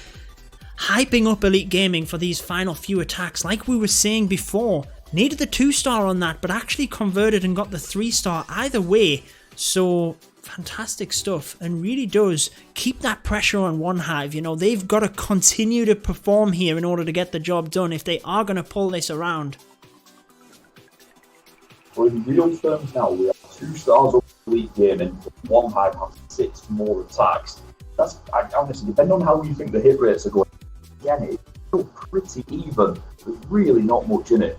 hyping up Elite Gaming for these final few attacks. Like we were saying before, needed the 2-star on that, but actually converted and got the 3-star either way. So fantastic stuff, and really does keep that pressure on OneHive. You know, they've got to continue to perform here in order to get the job done if they are going to pull this around. Well, in real terms now, we have 2 stars of Elite Gaming, OneHive has 6 more attacks. That's, honestly, depending on how you think the hit rates are going, again, it's still pretty even. There's really not much in it.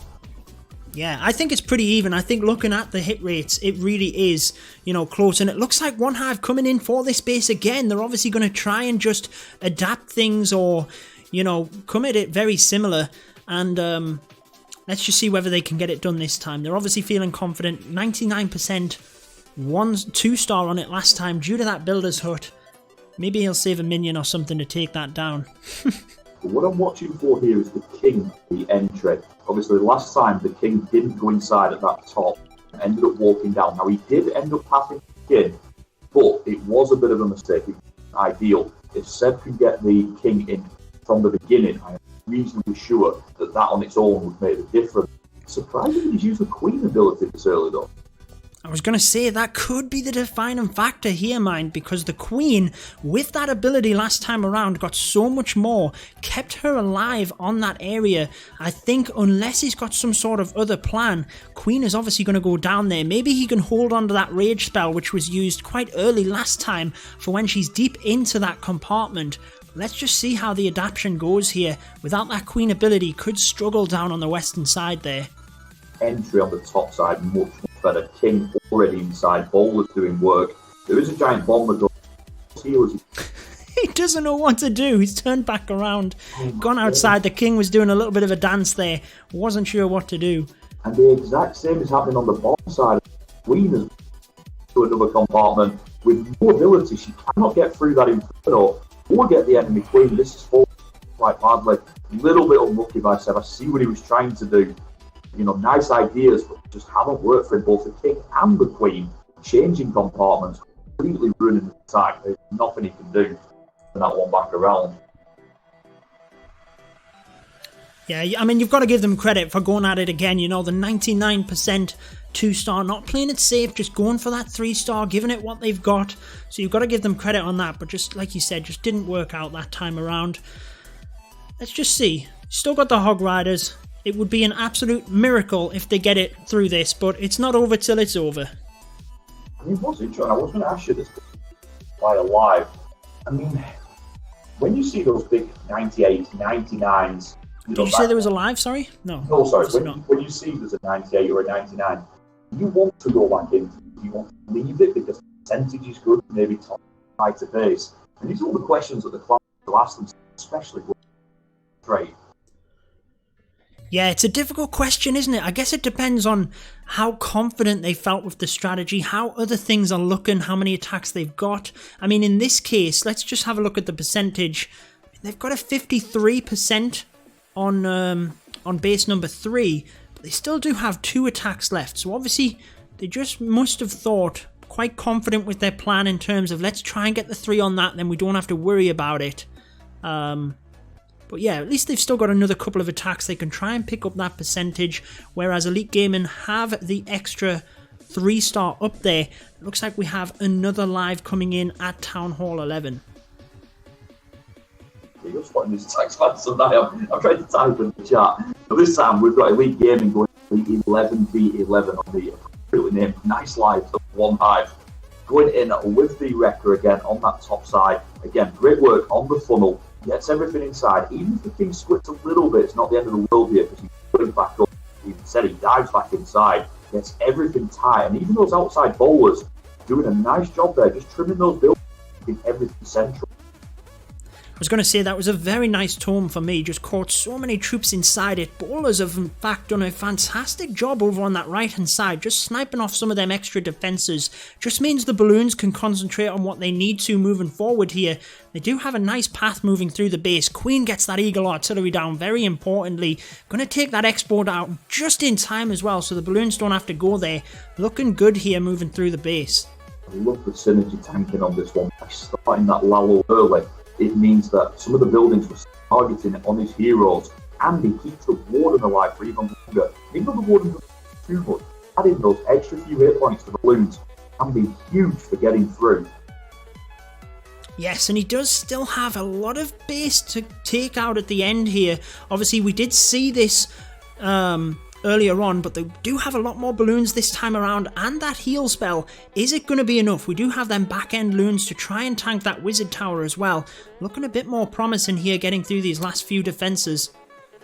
Yeah, I think it's pretty even. I think looking at the hit rates, it really is, you know, close. And it looks like OneHive coming in for this base again. They're obviously going to try and just adapt things, or, you know, come at it very similar. And let's just see whether they can get it done this time. They're obviously feeling confident. 99%, 2-star on it last time due to that builder's hut. Maybe he'll save a minion or something to take that down. What I'm watching for here is the king, the entry. Obviously, last time the king didn't go inside at that top and ended up walking down. Now, he did end up passing the king, but it was a bit of a mistake. It was ideal. If Seb could get the king in from the beginning, I am reasonably sure that on its own would make a difference. Surprisingly, he's used the queen ability this early, though. I was going to say that could be the defining factor here, mind, because the Queen, with that ability last time around, got so much more, kept her alive on that area. I think unless he's got some sort of other plan, Queen is obviously going to go down there. Maybe he can hold on to that rage spell, which was used quite early last time for when she's deep into that compartment. Let's just see how the adaptation goes here. Without that Queen ability, could struggle down on the western side there. Entry on the top side, much better. King already inside, Bowler's doing work. There is a giant bomber going. He doesn't know what to do. He's turned back around, gone outside. The king was doing a little bit of a dance there. Wasn't sure what to do. And the exact same is happening on the bottom side. Queen is to another compartment with no ability. She cannot get through that inferno or get the enemy queen. This is falling quite badly. A little bit unlucky by Seb. I see what he was trying to do. You know, nice ideas, but just haven't worked for him. Both the king and the queen changing compartments, completely ruining the attack. There's nothing he can do for that one back around. Yeah, I mean, you've got to give them credit for going at it again. You know, the 99% 2-star, not playing it safe, just going for that 3-star, giving it what they've got. So you've got to give them credit on that. But just like you said, just didn't work out that time around. Let's just see. Still got the Hog Riders. It would be an absolute miracle if they get it through this, but it's not over till it's over. I mean, what's interesting, I was going to ask you this by a live. I mean, when you see those big 98s, 99s... Did you say there was a live, sorry? No. No, sorry. When you see there's a 98 or a 99, you want to go back in. You want to leave it because the percentage is good, maybe top high to base. And these are all the questions that the class will ask them, especially straight. Yeah, it's a difficult question, isn't it? I guess it depends on how confident they felt with the strategy, how other things are looking, how many attacks they've got. I mean, in this case, let's just have a look at the percentage. They've got a 53% on base number 3, but they still do have 2 attacks left. So obviously, they just must have thought quite confident with their plan in terms of let's try and get the 3 on that, then we don't have to worry about it. But yeah, at least they've still got another couple of attacks. They can try and pick up that percentage, whereas Elite Gaming have the extra 3-star up there. It looks like we have another live coming in at Town Hall 11. You're spotting these attacks faster than I am. I'm trying to type in the chat. But this time we've got Elite Gaming going to 11v11 on the appropriately named nice live of OneHive. Going in with the Wrecker again on that top side. Again, great work on the funnel. Gets everything inside. Even if the king splits a little bit, it's not the end of the world here because he's putting back up. He said he dives back inside. Gets everything tight. And even those outside bowlers doing a nice job there, just trimming those buildings, keeping everything central. was going to say that was a very nice tome for me, just caught so many troops inside it. Bowlers have in fact done a fantastic job over on that right hand side, just sniping off some of them extra defences. Just means the balloons can concentrate on what they need to moving forward here. They do have a nice path moving through the base. Queen gets that Eagle Artillery down, very importantly. Going to take that export out just in time as well, so the balloons don't have to go there. Looking good here moving through the base. I love the synergy tanking on this one. By starting that Lalo early, it means that some of the buildings were targeting on his heroes, and he keeps the Warden alive for even longer. Even though the Warden doesn't do too much, adding those extra few hit points to the balloons can be huge for getting through. Yes, and he does still have a lot of base to take out at the end here. Obviously, we did see this earlier on, but they do have a lot more balloons this time around, and that heal spell. Is it going to be enough? We do have them back end loons to try and tank that wizard tower as well. Looking a bit more promising here, getting through these last few defences.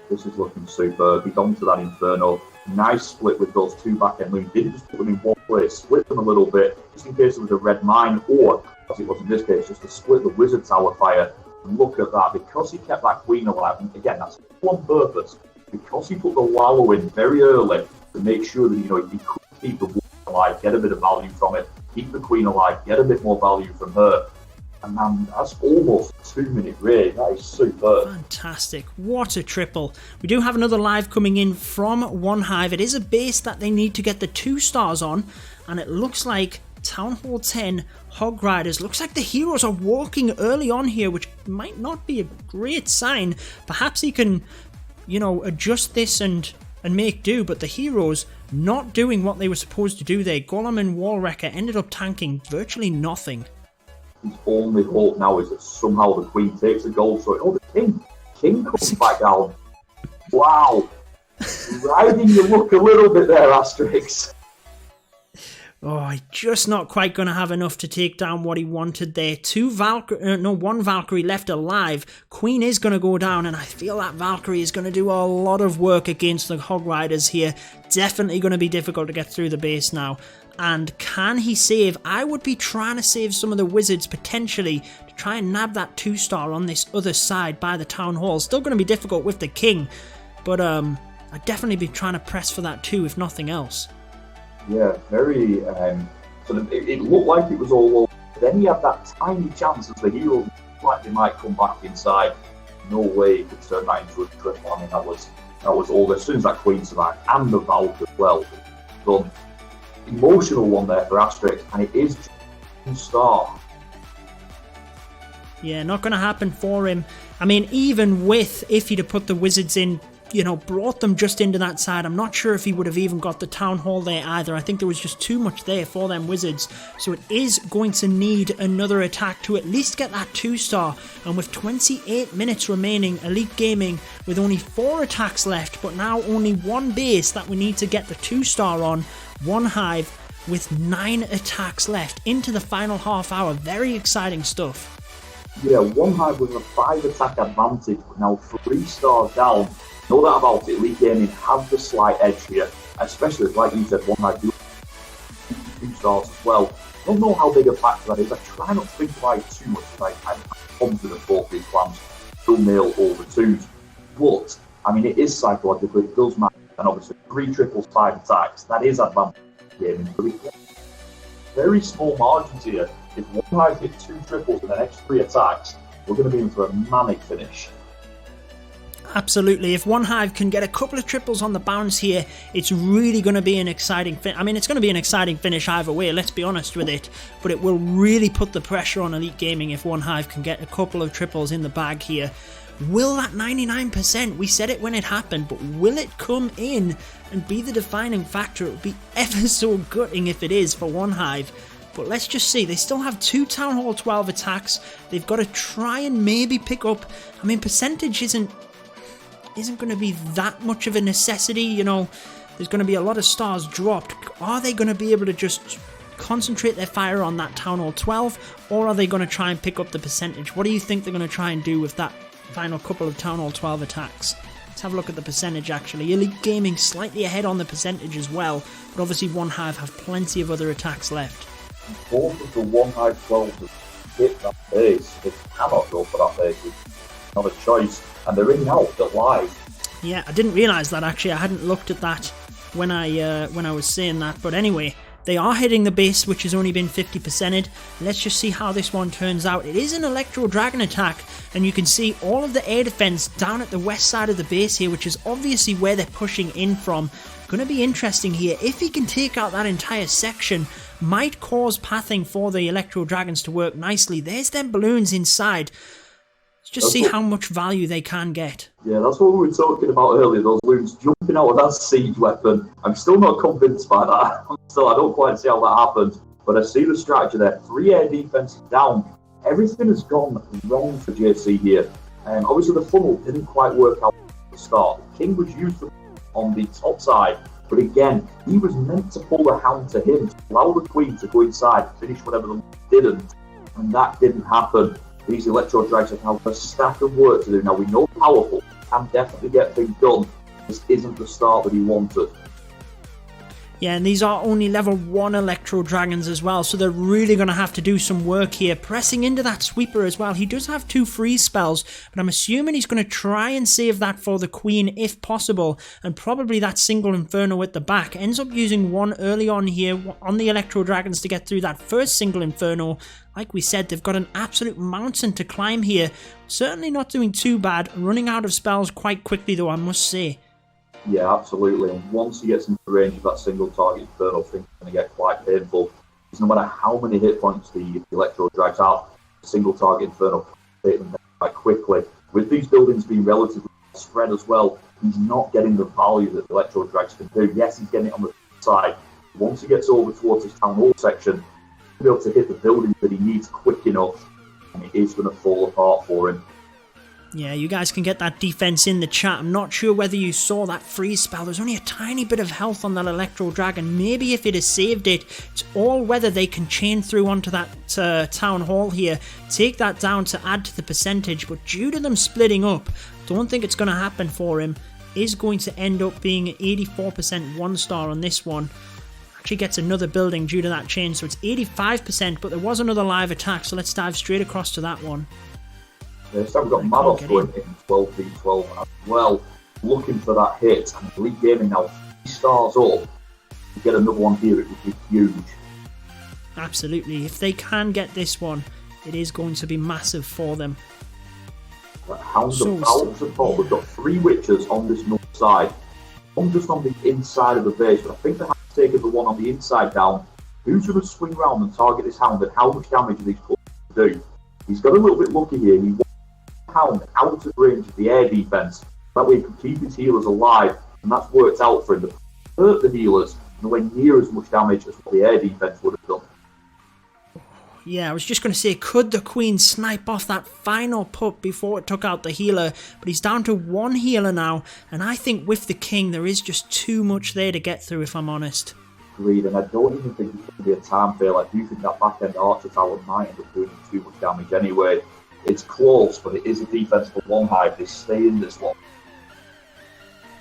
This is looking superb. He's onto that Inferno. Nice split with those two back end loons. Didn't just put them in one place, split them a little bit, just in case there was a red mine, or, as it was in this case, just to split the wizard tower fire. And look at that, because he kept that queen alive, and again, that's on purpose. Because he put the Lalo in very early to make sure that, he could keep the Warden alive, get a bit of value from it, keep the Queen alive, get a bit more value from her. And man, that's almost a 2-minute raid. That is superb. Fantastic. What a triple. We do have another live coming in from OneHive. It is a base that they need to get the 2 stars on, and it looks like Town Hall 10 Hog Riders. Looks like the heroes are walking early on here, which might not be a great sign. Perhaps he can, adjust this and make do, but the heroes not doing what they were supposed to do there. Golem and Wallwrecker ended up tanking virtually nothing. His only hope now is that somehow the Queen takes the gold. So, the King comes back down. Wow. Riding your luck a little bit there, Asterix. Oh, just not quite going to have enough to take down what he wanted there. One Valkyrie left alive. Queen is going to go down, and I feel that Valkyrie is going to do a lot of work against the Hog Riders here. Definitely going to be difficult to get through the base now. And can he save? I would be trying to save some of the wizards potentially to try and nab that 2-star on this other side by the Town Hall. Still going to be difficult with the King, but I'd definitely be trying to press for that too, if nothing else. Yeah, very. It looked like it was all over. Then he had that tiny chance as the heroes looked like they might come back inside. No way he could turn that into a triple. I mean, that was all. As soon as that Queen survived, and the Valk as well. Done. Emotional one there for Asterix, and it is just 1-star. Yeah, not going to happen for him. I mean, even if he'd have put the wizards in, brought them just into that side, I'm not sure if he would have even got the Town Hall there either. I think there was just too much there for them wizards. So it is going to need another attack to at least get that 2-star. And with 28 minutes remaining, Elite Gaming with only 4 attacks left, but now only 1 base that we need to get the 2-star on. OneHive with 9 attacks left into the final half hour. Very exciting stuff. Yeah, OneHive with a 5 attack advantage, but now 3 stars down. Know that about it, Elite Gaming have the slight edge here, especially like you said, OneHive do 2 stars as well. I don't know how big a factor that is. I try not to think about it too much, because I'm confident both these plans will nail all the 2s. But, I mean, it is psychological, it does matter, and obviously 3 triples, 5 attacks, that is advantage gaming. Very small margins here. If OneHive hit 2 triples in the next 3 attacks, we're going to be in for a manic finish. Absolutely. If OneHive can get a couple of triples on the bounce here, it's really going to be an exciting finish. I mean, it's going to be an exciting finish either way, let's be honest with it. But it will really put the pressure on Elite Gaming if OneHive can get a couple of triples in the bag here. Will that 99%, we said it when it happened, but will it come in and be the defining factor? It would be ever so gutting if it is for OneHive. But let's just see, they still have 2 Town Hall 12 attacks. They've got to try and maybe pick up, I mean, percentage isn't going to be that much of a necessity, there's going to be a lot of stars dropped. Are they going to be able to just concentrate their fire on that Town Hall 12, or are they going to try and pick up the percentage? What do you think they're going to try and do with that final couple of Town Hall 12 attacks? Let's have a look at the percentage actually. Elite Gaming slightly ahead on the percentage as well, but obviously OneHive have plenty of other attacks left. Both of the OneHive 12s hit that base. They cannot go for that base. It's not a choice. And they're in now, they're live. Yeah, I didn't realise that actually. I hadn't looked at that when I was saying that. But anyway, they are hitting the base, which has only been 50%ed. Let's just see how this one turns out. It is an Electro Dragon attack, and you can see all of the air defense down at the west side of the base here, which is obviously where they're pushing in from. Going to be interesting here. If he can take out that entire section, might cause pathing for the Electro Dragons to work nicely. There's them balloons inside. Let's just see how much value they can get. Yeah, that's what we were talking about earlier, those balloons jumping out of that siege weapon. I'm still not convinced by that. I don't quite see how that happened. But I see the strategy there. 3 air defenses down. Everything has gone wrong for JC here. Obviously, the funnel didn't quite work out at the start. The King was used on the top side. But again, he was meant to pull the hound to him, to allow the Queen to go inside, finish whatever the didn't. And that didn't happen. These Electro Drags have now a stack of work to do. Now, we know powerful can definitely get things done. This isn't the start that he wanted. Yeah, and these are only level 1 Electro Dragons as well, so they're really going to have to do some work here. Pressing into that sweeper as well. He does have 2 freeze spells, but I'm assuming he's going to try and save that for the Queen if possible, and probably that single Inferno at the back. Ends up using 1 early on here on the Electro Dragons to get through that first single Inferno. Like we said, they've got an absolute mountain to climb here. Certainly not doing too bad. Running out of spells quite quickly though, I must say. Yeah, absolutely. And once he gets into range of that single target Inferno, things are going to get quite painful. Because no matter how many hit points the Electro Drags have, the single target Inferno can take them down quite quickly. With these buildings being relatively spread as well, he's not getting the value that the Electro Drags can do. Yes, he's getting it on the side. Once he gets over towards his town hall section, he'll be able to hit the buildings that he needs quick enough, and it is going to fall apart for him. Yeah, you guys can get that defense in the chat. I'm not sure whether you saw that freeze spell. There's only a tiny bit of health on that Electro Dragon. Maybe if it has saved it, it's all whether they can chain through onto that town hall here, take that down to add to the percentage. But due to them splitting up, don't think it's going to happen for him. Is going to end up being 84% 1-star on this one. Actually gets another building due to that chain, so it's 85%, but there was another live attack, so let's dive straight across to that one. So we've got Mados going in 12v12 as well, looking for that hit. And Elite Gaming now 3 stars up. To get another one here, it would be huge. Absolutely. If they can get this one, it is going to be massive for them. Hounds of Power support. We've got 3 Witches on this north side. One just on the inside of the base, but I think they have taken the one on the inside down. Who's going to swing around and target this hound, and how much damage are these players going to do? He's got a little bit lucky here. He wants the hound out of range of the air defense. That way he can keep his healers alive, and that's worked out for him. To hurt the healers nowhere near as much damage as what the air defense would have done. Yeah, I was just going to say, could the Queen snipe off that final pup before it took out the healer? But he's down to 1 healer now, and I think with the King there is just too much there to get through, if I'm honest. Agreed, and I don't even think it's going to be a time fail. I do think that back-end Archer Tower might end up doing too much damage anyway. It's close, but it is a defense for OneHive. They stay in this one.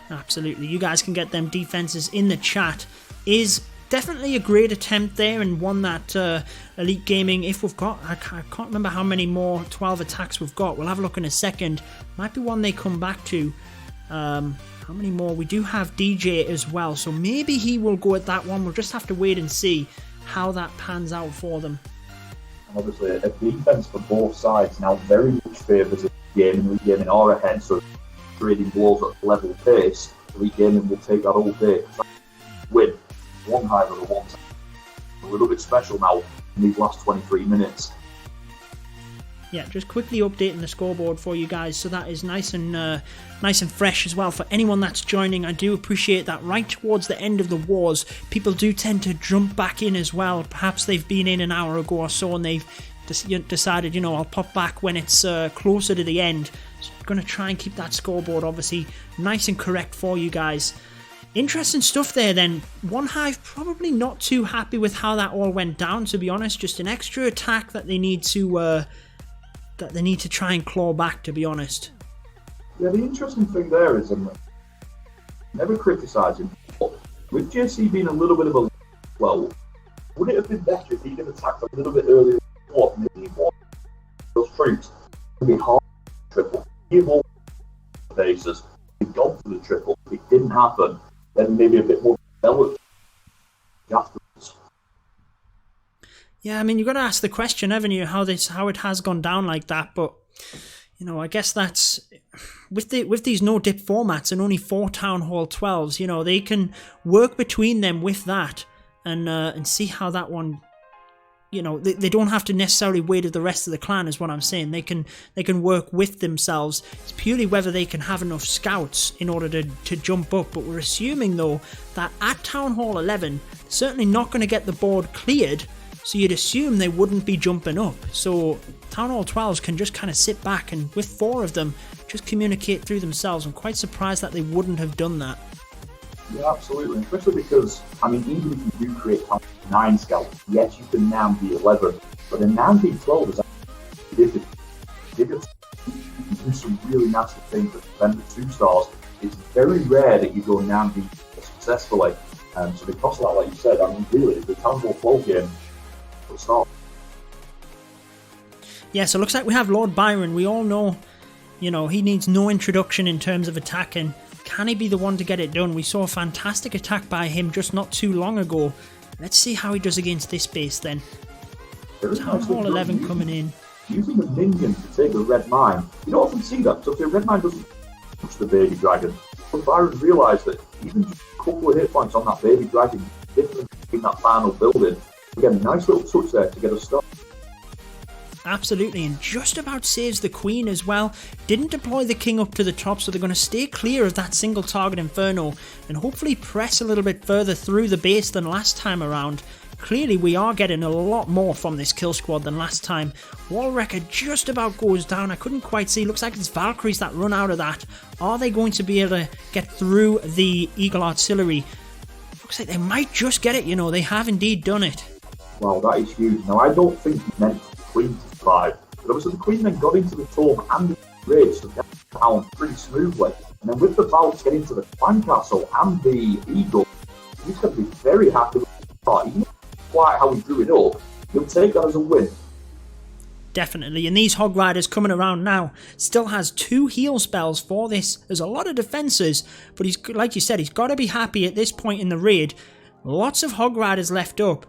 Absolutely. You guys can get them defenses in the chat. Is definitely a great attempt there, and one that Elite Gaming, if we've got, I can't remember how many more 12 attacks we've got. We'll have a look in a second. Might be one they come back to. How many more? We do have DJ as well, so maybe he will go at that one. We'll just have to wait and see how that pans out for them. Obviously, a defense for both sides now very much favours Elite Gaming are ahead, so trading blows at level pace. Elite Gaming will take that all day. Win. OneHive are the ones a little bit special now in these last 23 minutes. Yeah, just quickly updating the scoreboard for you guys, so that is nice and fresh as well for anyone that's joining. I do appreciate that. Right towards the end of the wars, people do tend to jump back in as well. Perhaps they've been in an hour ago or so, and they've decided, you know, I'll pop back when it's closer to the end. So I'm going to try and keep that scoreboard obviously nice and correct for you guys. Interesting stuff there then. OneHive probably not too happy with how that all went down, to be honest. Just an extra attack that they need to try and claw back, to be honest. Yeah, the interesting thing there is, never criticise him, but with JC being a little bit of a, well, would it have been better if he'd have attacked a little bit earlier? Maybe 1 troops. It'd be hard to triple. You've all bases. You've gone for the triple. If it didn't happen, then maybe a bit more developed afterwards. Yeah, I mean, you've got to ask the question, haven't you, how it has gone down like that, but you know, I guess that's with these no dip formats and only 4 Town Hall 12s, you know, they can work between them with that and see how that one, you know, they don't have to necessarily wait with the rest of the clan is what I'm saying. They can work with themselves. It's purely whether they can have enough scouts in order to jump up. But we're assuming though that at Town Hall 11, certainly not going to get the board cleared. So you'd assume they wouldn't be jumping up. So Town Hall 12s can just kind of sit back and with 4 of them just communicate through themselves. I'm quite surprised that they wouldn't have done that. Yeah, absolutely. Especially because, I mean, even if you do create 9 scouts, yes, you can now be 11, but a 9v12 is actually difficult. You can do some really nasty things that prevent the 2 stars. It's very rare that you go 9v successfully. So because of that, like you said, I mean, really, the Town Hall 12 game will start. Yeah, so it looks like we have Lord Byron. We all know, you know, he needs no introduction in terms of attacking. Can he be the one to get it done? We saw a fantastic attack by him just not too long ago. Let's see how he does against this base then. Town Hall 11 coming in. Using a minion to take a red mine. You don't often see that. So if the red mine doesn't touch the baby dragon, but Byron realised that even just a couple of hit points on that baby dragon, different in that final building, again, nice little touch there to get us started. Absolutely, and just about saves the queen as well. Didn't deploy the king up to the top, so they're going to stay clear of that single target inferno and hopefully press a little bit further through the base than last time around. Clearly we are getting a lot more from this kill squad than last time. Wall Wrecker just about goes down. I couldn't quite see. Looks like it's Valkyries that run out of that. Are they going to be able to get through the Eagle Artillery? Looks like they might just get it, you know. They have indeed done it. Wow, that is huge. Now, I don't think he meant the queen to survive, but obviously the queen then got into the tomb and the bridge to get down pretty smoothly. And then with the Valks getting to the clan castle and the eagle, he's going to be very happy with the start. Even quite how he drew it up, he'll take that as a win. Definitely, and these Hog Riders coming around now still has 2 heal spells for this. There's a lot of defences, but he's, like you said, he's got to be happy at this point in the raid. Lots of Hog Riders left up.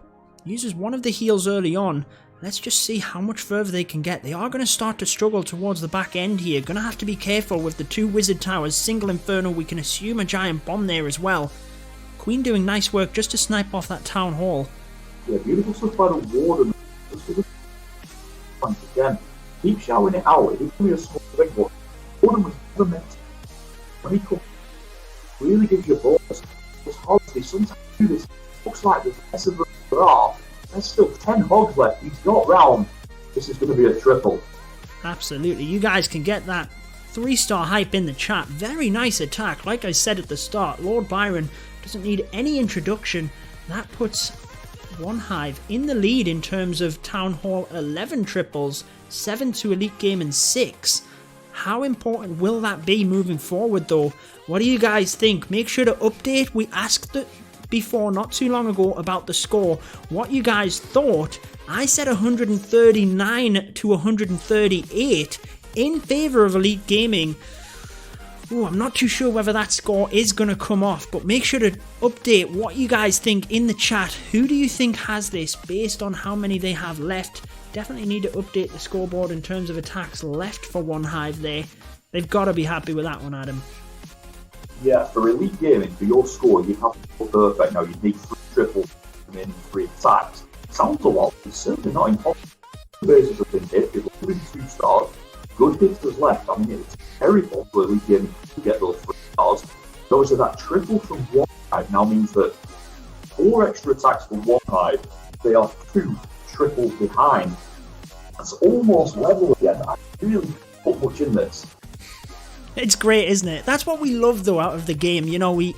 Uses one of the heals early on. Let's just see how much further they can get. They are going to start to struggle towards the back end here. Going to have to be careful with the 2 wizard towers. Single inferno, we can assume a giant bomb there as well. Queen doing nice work just to snipe off that town hall. Yeah, beautiful stuff by the warden. Once again, keep shouting it out. It is going to be a small thing, but warden was never meant to. When he comes, really gives you a bonus. It's hard to sometimes do this. Looks like there's less of a draft. There's still 10 hogs left. He's got round. This is going to be a triple. Absolutely. You guys can get that 3-star hype in the chat. Very nice attack. Like I said at the start, Lord Byron doesn't need any introduction. That puts OneHive in the lead in terms of Town Hall 11 triples. 7 to Elite Game and 6. How important will that be moving forward though? What do you guys think? Make sure to update. We asked it before not too long ago about the score, what you guys thought. I said 139 to 138 in favour of Elite Gaming. Ooh, I'm not too sure whether that score is going to come off, but make sure to update what you guys think in the chat. Who do you think has this based on how many they have left? Definitely need to update the scoreboard in terms of attacks left for OneHive there. They've got to be happy with that one, Adam. Yeah, for Elite Gaming, for your score, you have to go perfect. Now, you need 3 triples and then 3 attacks. Sounds a lot, but certainly not impossible. The bases have been hit, it's only 2 stars. Good hitters left. I mean, it's terrible for Elite Gaming to get those 3 stars. So obviously that triple from OneHive now means that 4 extra attacks for OneHive, they are 2 triples behind. That's almost level again. I really put much in this. It's great, isn't it? That's what we love though out of the game. You know, we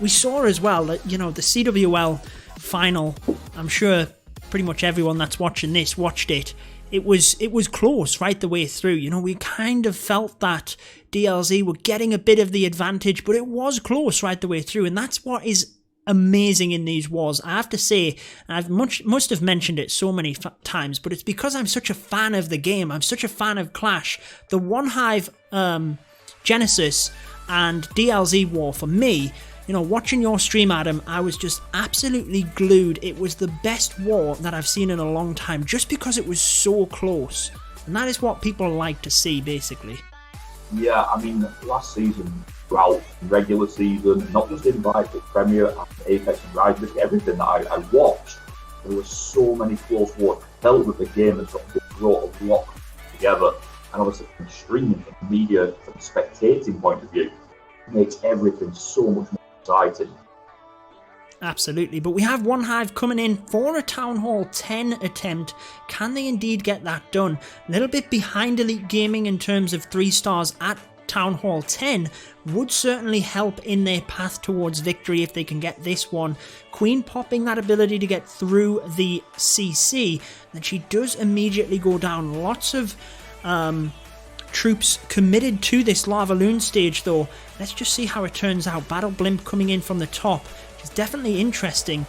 saw as well that, you know, the CWL final, I'm sure pretty much everyone that's watching this watched it. It was close right the way through. You know, we kind of felt that DLZ were getting a bit of the advantage, but it was close right the way through, and that's what is amazing in these wars. I have to say, I've must have mentioned it so many times, but it's because I'm such a fan of the game. I'm such a fan of Clash. The OneHive Genesis and DLZ war, for me, you know, watching your stream, Adam, I was just absolutely glued. It was the best war that I've seen in a long time, just because it was so close. And that is what people like to see, basically. Yeah, I mean, last season, throughout regular season, not just in like the Premier and Apex and Rise, just everything that I watched, there were so many close wars. I felt that the game has brought a lot together, and obviously from streaming, from media, from a spectating point of view, it makes everything so much more exciting. Absolutely, but we have OneHive coming in for a Town Hall 10 attempt. Can they indeed get that done? A little bit behind Elite Gaming in terms of 3 stars at Town Hall 10 would certainly help in their path towards victory if they can get this one. Queen popping that ability to get through the CC, then she does immediately go down. Lots of troops committed to this Lava Loon stage though. Let's just see how it turns out. Battle Blimp coming in from the top. It's definitely interesting.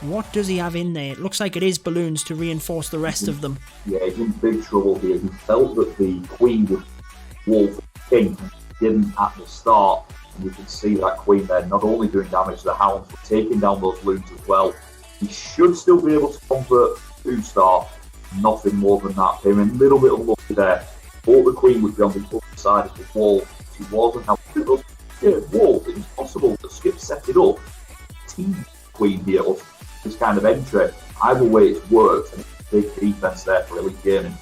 What does he have in there? It looks like it is balloons to reinforce the rest of them. Yeah, he's in big trouble here. He felt that the Queen would wall for the King. He didn't at the start. And you can see that Queen there not only doing damage to the Hounds, but taking down those loons as well. He should still be able to convert 2-star. Nothing more than that. Came in a little bit unlucky there. Thought the Queen would be on the other side of the wall. She wasn't. Now, wall, it was possible to skip set it up. Team Queen here, or this kind of entry. Either way, it's worked, and it's a big defense there for Elite Gaming.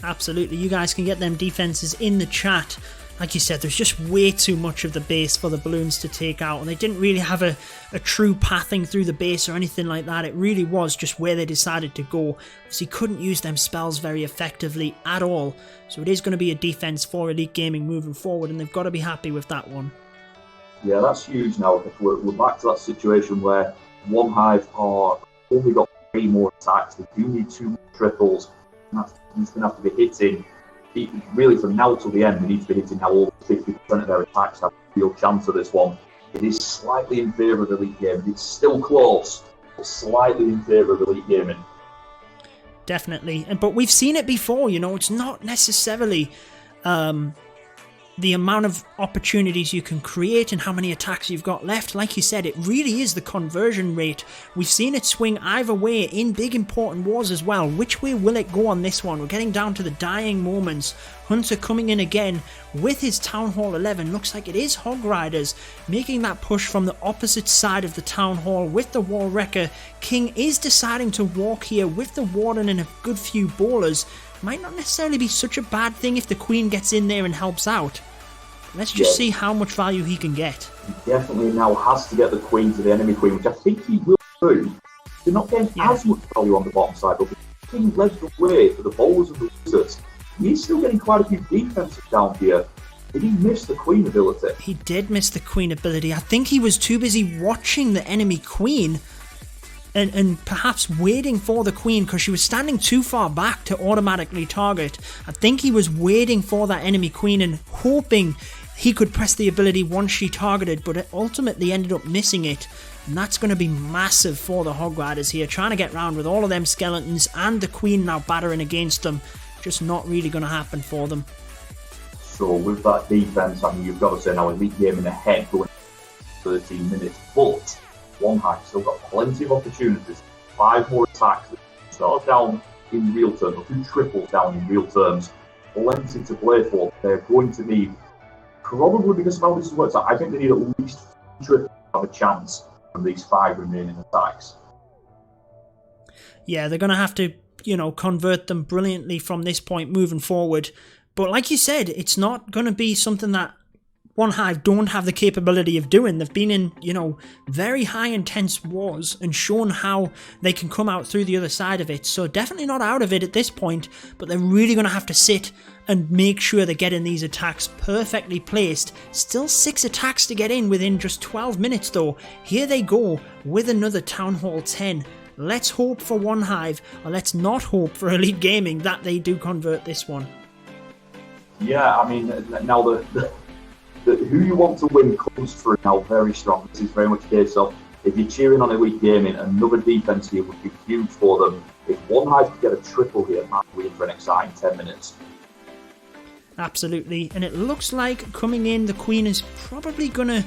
Absolutely, you guys can get them defenses in the chat. Like you said, there's just way too much of the base for the balloons to take out, and they didn't really have a true pathing through the base or anything like that. It really was just where they decided to go, because he couldn't use them spells very effectively at all. So it is going to be a defense for Elite Gaming moving forward, and they've got to be happy with that one. Yeah, that's huge now, because we're back to that situation where OneHive are only got 3 more attacks. They do need 2 more triples, and he's going to have to be hitting. Really, from now till the end, they need to be hitting now over 50% of their attacks to have a real chance of this one. It is slightly in favour of Elite Gaming. It's still close, but slightly in favour of Elite Gaming. Definitely, but we've seen it before, you know, it's not necessarily the amount of opportunities you can create and how many attacks you've got left. Like you said, it really is the conversion rate. We've seen it swing either way in big important wars as well. Which way will it go on this one? We're getting down to the dying moments. Hunter coming in again with his Town Hall 11. Looks like it is Hog Riders making that push from the opposite side of the Town Hall with the Wall Wrecker. King is deciding to walk here with the Warden and a good few bowlers. Might not necessarily be such a bad thing if the Queen gets in there and helps out. Let's just see how much value he can get. He definitely now has to get the Queen to the enemy Queen, which I think he will do. They're not getting as much value on the bottom side, but the King led the way for the bowlers and the wizards. He's still getting quite a few defenses down here. Did he miss the Queen ability? He did miss the Queen ability. I think he was too busy watching the enemy Queen and perhaps waiting for the Queen, because she was standing too far back to automatically target. I think he was waiting for that enemy Queen and hoping he could press the ability once she targeted, but it ultimately ended up missing it. And that's going to be massive for the Hog Riders here, trying to get round with all of them skeletons and the Queen now battering against them. Just not really going to happen for them. So with that defense, I mean, you've got to say now Elite Gaming ahead going 13 minutes, but OneHive still got plenty of opportunities. 5 more attacks that start down in real terms, or 2 triples down in real terms. Plenty to play for. They're going to need, probably because of how this works out, I think they need at least 3 triples to have a chance from these 5 remaining attacks. Yeah, they're going to have to, you know, convert them brilliantly from this point moving forward. But like you said, it's not going to be something that OneHive don't have the capability of doing. They've been in, you know, very high intense wars and shown how they can come out through the other side of it. So definitely not out of it at this point, but they're really going to have to sit and make sure they're getting these attacks perfectly placed. Still 6 attacks to get in within just 12 minutes though. Here they go with another Town Hall 10. Let's hope for OneHive, or let's not hope for Elite Gaming that they do convert this one. Yeah, I mean, now who you want to win comes through now very strong. This is very much a case of, if you're cheering on Elite Gaming, another defense here would be huge for them. If OneHive could get a triple here, might win for an exciting 10 minutes. Absolutely, and it looks like coming in, the Queen is probably going to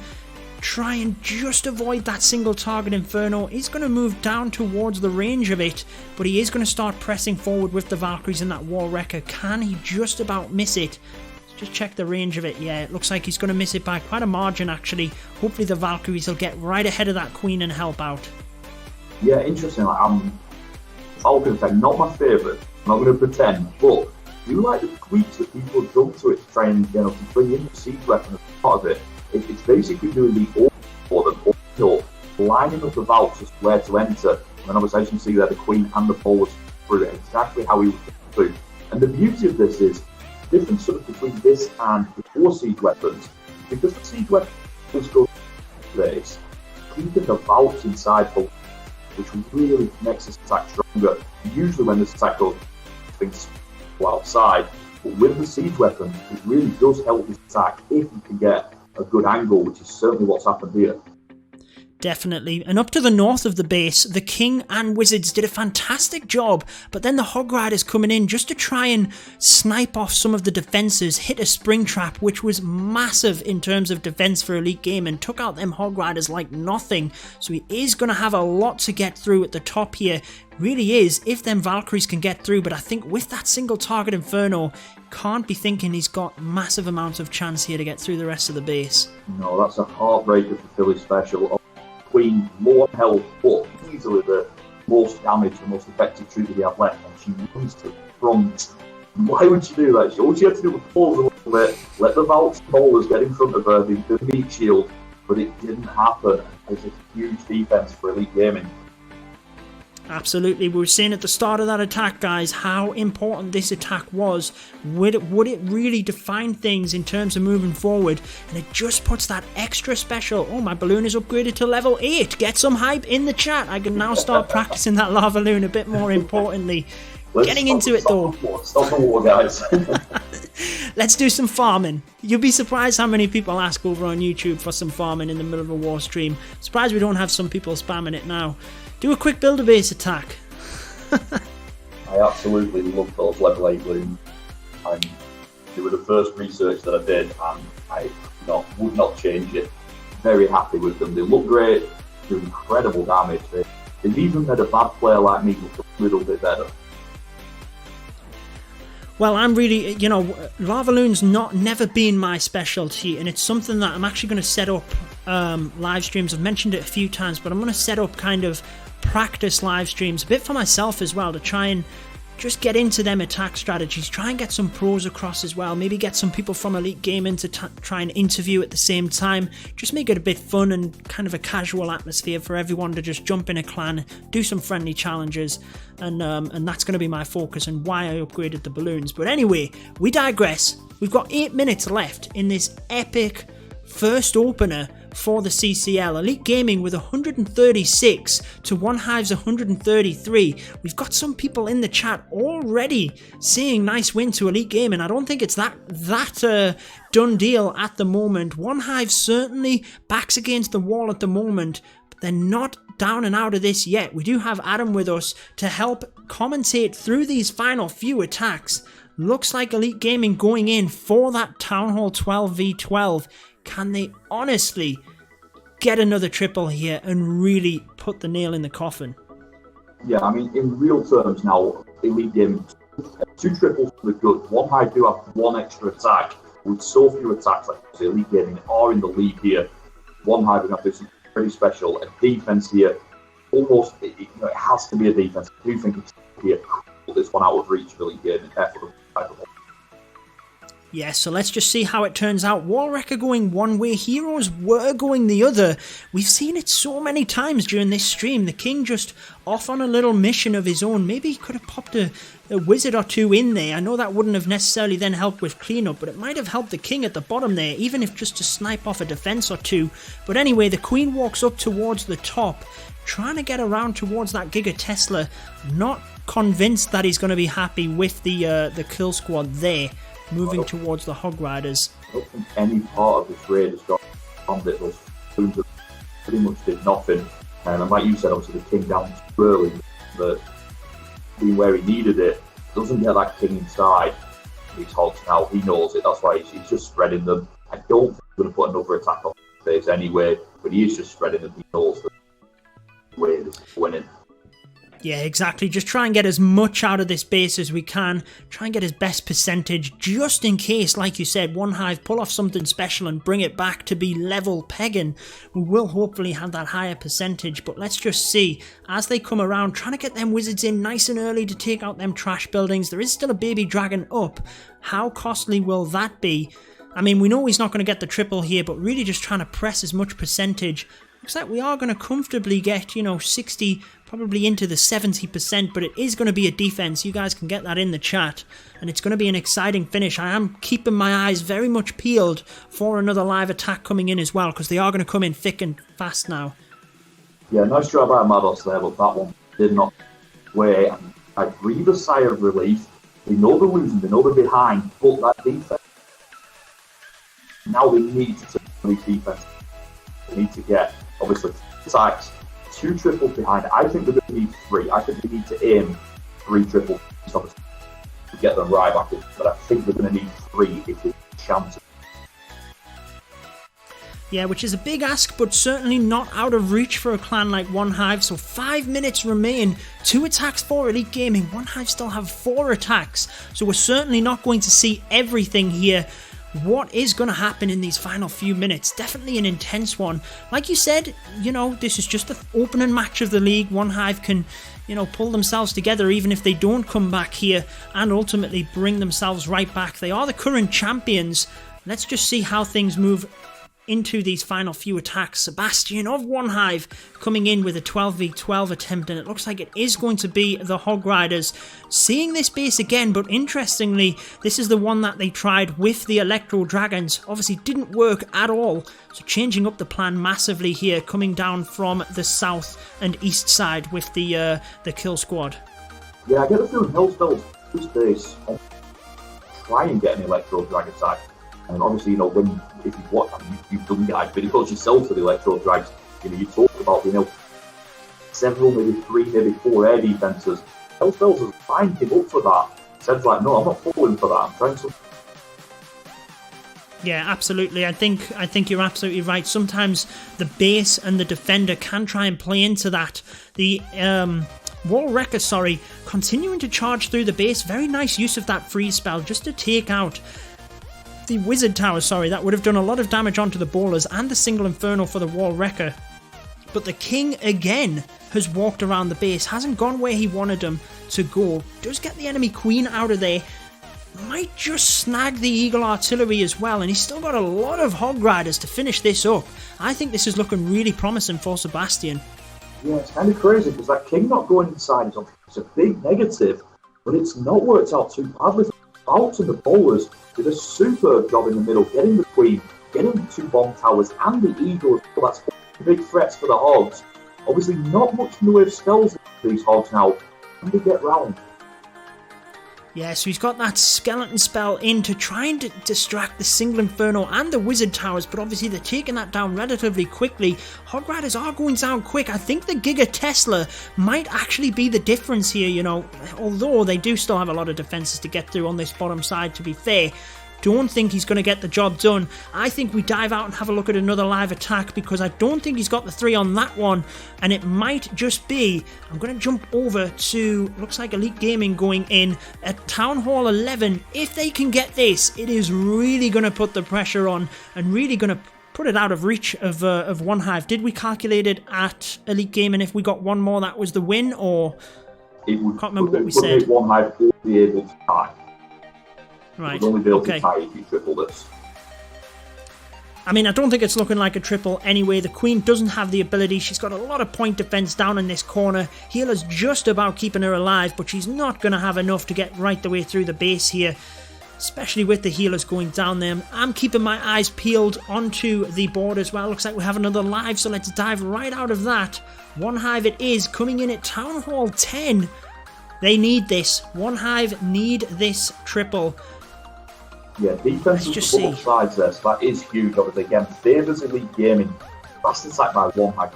try and just avoid that single target Inferno. He's going to move down towards the range of it, but he is going to start pressing forward with the Valkyries and that Wall Wrecker. Can he just about miss it? Just check the range of it. Yeah, it looks like he's going to miss it by quite a margin, actually. Hopefully the Valkyries will get right ahead of that Queen and help out. Yeah, interesting. Falcon's not my favourite. I'm not going to pretend, but I do like the tweaks that people have done to it to try and to bring in the siege weapon as part of it. It's basically doing the order for them, lining up the vaults as to where to enter. And obviously, as you can see there, the Queen and the forwards through it, exactly how he was through. And the beauty of this is, difference sort of between this and the 4 siege weapons, because the siege weapons go this, keeping the vaults inside for, which really makes this attack stronger. Usually when this attack goes, things go outside, but with the siege weapon, it really does help this attack if you can get a good angle, which is certainly what's happened here. Definitely. And up to the north of the base, the King and Wizards did a fantastic job, but then the Hog Riders coming in just to try and snipe off some of the defences, hit a spring trap, which was massive in terms of defence for Elite Gaming, took out them Hog Riders like nothing. So he is going to have a lot to get through at the top here. Really is, if them Valkyries can get through, but I think with that single target Inferno, can't be thinking he's got massive amounts of chance here to get through the rest of the base. No, that's a heartbreaker for Philly Special. Queen, more health, but easily the most damage, the most effective trooper they have left, and she runs to the front. Why would she do that? All she had to do was pause a little bit, let the Valks bowlers get in front of her, the meat shield, but it didn't happen. It's a huge defense for Elite Gaming. Absolutely, we were saying at the start of that attack, guys, how important this attack was. Would it really define things in terms of moving forward? And it just puts that extra special. Oh, my balloon is upgraded to level 8. Get some hype in the chat. I can now start practicing that lava balloon a bit more importantly. Getting into it though. Stop the war, guys. Let's do some farming. You'll be surprised how many people ask over on YouTube for some farming in the middle of a war stream. Surprised we don't have some people spamming it now. Do a quick builder base attack. I absolutely love those level 8 balloons. They were the first research that I did, and I would not change it. Very happy with them. They look great, do incredible damage. They've even made a bad player like me look a little bit better. Well, I'm really, Lava Loon's never been my specialty, and it's something that I'm actually going to set up live streams. I've mentioned it a few times, but I'm going to set up kind of practice live streams, a bit for myself as well, to try and just get into them attack strategies, try and get some pros across as well, maybe get some people from Elite Gaming to try and interview at the same time, just make it a bit fun and kind of a casual atmosphere for everyone to just jump in a clan, do some friendly challenges, and that's going to be my focus and why I upgraded the balloons. But anyway, we digress. We've got 8 minutes left in this epic first opener for the CCL. Elite Gaming with 136 to OneHive's 133. We've got some people in the chat already saying nice win to Elite Gaming. I don't think it's that done deal at the moment. OneHive certainly backs against the wall at the moment, but they're not down and out of this yet. We do have Adam with us to help commentate through these final few attacks. Looks like Elite Gaming going in for that Town Hall 12v12. Can they honestly get another triple here and really put the nail in the coffin? Yeah, I mean, in real terms now, Elite Gaming, 2 triples for the good. OneHive do have 1 extra attack. With so few attacks, like Elite Gaming are in the lead here. OneHive are going to do something pretty special. A defense here, almost, it has to be a defense. I do think it's here. Put this one out of reach for Elite Gaming. Yeah, so let's just see how it turns out. Wall Wrecker going one way, Heroes were going the other. We've seen it so many times during this stream. The King just off on a little mission of his own. Maybe he could have popped a wizard or 2 in there. I know that wouldn't have necessarily then helped with cleanup, but it might have helped the King at the bottom there, even if just to snipe off a defense or 2. But anyway, the Queen walks up towards the top, trying to get around towards that Giga Tesla. Not convinced that he's going to be happy with the kill squad there. moving towards the Hog Riders. I don't think any part of this raid has got on it. Those spoons pretty much did nothing. And like you said, obviously the king down too early, but being where he needed it, doesn't get that king inside these hogs now. He knows it, that's why he's just spreading them. I don't think he's going to put another attack on his face anyway, but he is just spreading them. He knows the way this is winning. Yeah, exactly. Just try and get as much out of this base as we can. Try and get his best percentage, just in case, like you said, OneHive pull off something special and bring it back to be level pegging. We will hopefully have that higher percentage, but let's just see. As they come around, trying to get them wizards in nice and early to take out them trash buildings. There is still a baby dragon up. How costly will that be? I mean, we know he's not going to get the triple here, but really just trying to press as much percentage. Looks like we are going to comfortably get, 60, probably into the 70%, but it is going to be a defense. You guys can get that in the chat, and it's going to be an exciting finish. I am keeping my eyes very much peeled for another live attack coming in as well, because they are going to come in thick and fast now. Yeah, nice job by Mados there, but that one did not weigh. I breathe a sigh of relief. They know they're losing, they know they're behind, but that defense, now they need to take these defense. They need to get, obviously, attacks, 2 triples behind. I think they're going to need 3. I think they need to aim 3 triples to get them right back in. But I think they're going to need 3 if they chance it. Yeah, which is a big ask, but certainly not out of reach for a clan like OneHive. So 5 minutes remain. 2 attacks for Elite Gaming. OneHive still have 4 attacks. So we're certainly not going to see everything here. What is going to happen in these final few minutes? Definitely an intense one. Like you said, this is just the opening match of the league. OneHive can, pull themselves together even if they don't come back here and ultimately bring themselves right back. They are the current champions. Let's just see how things move into these final few attacks. Sebastian of OneHive coming in with a 12v12 attempt, and it looks like it is going to be the Hog Riders. Seeing this base again, but interestingly, this is the one that they tried with the Electro Dragons. Obviously didn't work at all, so changing up the plan massively here, coming down from the south and east side with the kill squad. Yeah, I get the feeling Hellspell's this base try and get an Electro Dragon attack. And obviously, when if you've watched, you've done guys videos yourself for the Electro Drags, you talk about, several, maybe 3, maybe 4 air defenses. Hellspells has lined him up for that. Seb's like, no, I'm not falling for that. I'm trying to. Yeah, absolutely. I think you're absolutely right. Sometimes the base and the defender can try and play into that. The Wall Wrecker, continuing to charge through the base. Very nice use of that freeze spell just to take out the Wizard Tower, that would have done a lot of damage onto the ballers and the single Inferno for the Wall Wrecker. But the King again has walked around the base, hasn't gone where he wanted him to go, does get the enemy Queen out of there, might just snag the Eagle Artillery as well, and he's still got a lot of Hog Riders to finish this up. I think this is looking really promising for Sebastian. Yeah, it's kind of crazy because that King not going inside is a big negative, but it's not worked out too badly. Out and the bowlers did a superb job in the middle, getting the Queen, getting the 2 bomb towers and the Eagle. That's big threats for the Hogs. Obviously, not much in the way of spells for these Hogs now. Can they get round? Yeah, so he's got that skeleton spell in to try and distract the single Inferno and the Wizard Towers, but obviously they're taking that down relatively quickly. Hog Riders are going down quick. I think the Giga Tesla might actually be the difference here, although they do still have a lot of defenses to get through on this bottom side, to be fair. Don't think he's going to get the job done. I think we dive out and have a look at another live attack because I don't think he's got the 3 on that one, and it might just be, I'm going to jump over to, looks like Elite Gaming going in at Town Hall 11. If they can get this, it is really going to put the pressure on and really going to put it out of reach of OneHive. Did we calculate it at Elite Gaming? If we got one more, that was the win, or It would, can't remember what we said. OneHive will be able to tie. Right. Only be able to tie if you triple this. I mean, I don't think it's looking like a triple anyway. The Queen doesn't have the ability. She's got a lot of point defense down in this corner. Healer's just about keeping her alive, but she's not going to have enough to get right the way through the base here, especially with the healers going down there. I'm keeping my eyes peeled onto the board as well. Looks like we have another live, so let's dive right out of that. OneHive it is, coming in at Town Hall 10. They need this. OneHive need this triple. Yeah, defense on both sides there, so that is huge. Obviously, again, favours Elite Gaming. Fast attack by OneHive.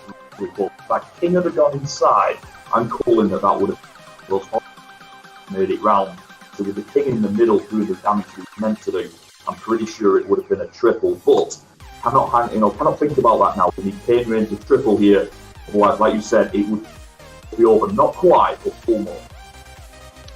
That King would have gone inside. I'm calling that would have made it round. So with the King in the middle doing the damage he was meant to do, I'm pretty sure it would have been a triple. But cannot think about that now. We need Kane range to triple here. Otherwise, like you said, it would be over. Not quite, but almost.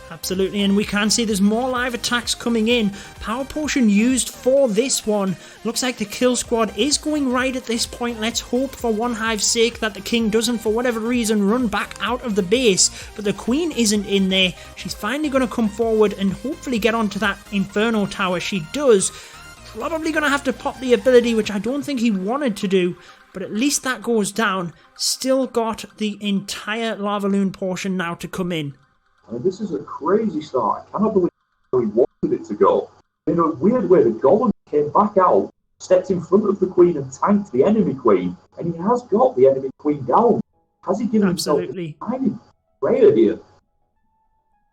Absolutely, and we can see there's more live attacks coming in. Power Potion used for this one. Looks like the kill squad is going right at this point. Let's hope for OneHive's sake that the King doesn't, for whatever reason, run back out of the base. But the Queen isn't in there. She's finally going to come forward and hopefully get onto that Inferno Tower. She does. Probably going to have to pop the ability, which I don't think he wanted to do. But at least that goes down. Still got the entire Lava Loon portion now to come in. I mean, this is a crazy start. I cannot believe how he wanted it to go. In a weird way, the Golem came back out, stepped in front of the Queen and tanked the enemy Queen, and he has got the enemy Queen down. Has he given himself a tiny prayer here?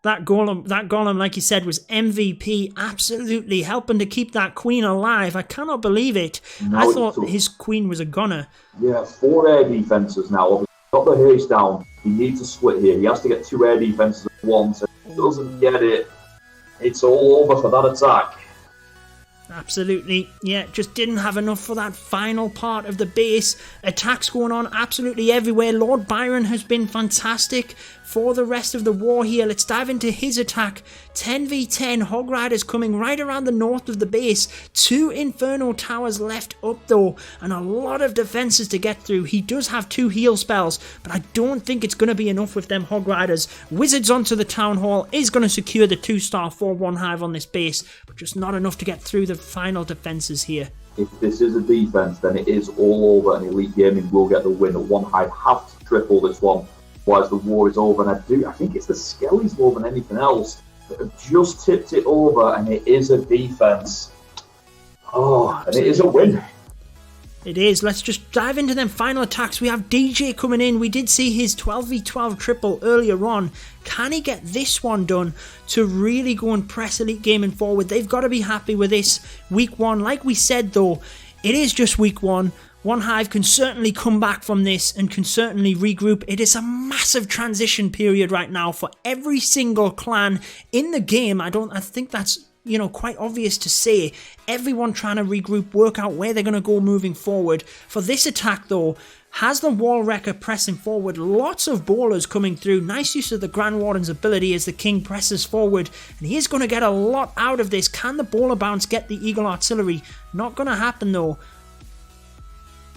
That golem, like you said, was MVP, absolutely helping to keep that Queen alive. I cannot believe it. I thought his Queen was a goner. Yeah, 4 air defences now. Got the haste down. He needs to split here. He has to get 2 air defences at once. If he doesn't get it, it's all over for that attack. Absolutely, yeah, just didn't have enough for that final part of the base. Attacks going on absolutely everywhere. Lord Byron has been fantastic for the rest of the war here. Let's dive into his attack. 10v10 Hog Riders coming right around the north of the base. 2 Inferno Towers left up though, and a lot of defenses to get through. He does have 2 heal spells, but I don't think it's going to be enough with them Hog Riders. Wizards onto the Town Hall is going to secure the 2-star for OneHive on this base, but just not enough to get through the final defenses here. If this is a defense, then it is all over, and Elite Gaming will get the win. OneHive have to triple this one, otherwise the war is over. And I think it's the Skellies more than anything else that have just tipped it over, and it is a defense. Oh, absolutely. And it is a win. It is. Let's just dive into them final attacks. We have DJ coming in. We did see his 12v12 triple earlier on. Can he get this one done to really go and press Elite Gaming forward? They've got to be happy with this week 1. Like we said though, it is just week 1. OneHive can certainly come back from this and can certainly regroup. It is a massive transition period right now for every single clan in the game. I think that's quite obvious to say. Everyone trying to regroup, work out where they're going to go moving forward. For this attack though, has the Wall Wrecker pressing forward, lots of bowlers coming through. Nice use of the Grand Warden's ability as the King presses forward, and he is going to get a lot out of this. Can the bowler bounce get the Eagle Artillery? Not going to happen though.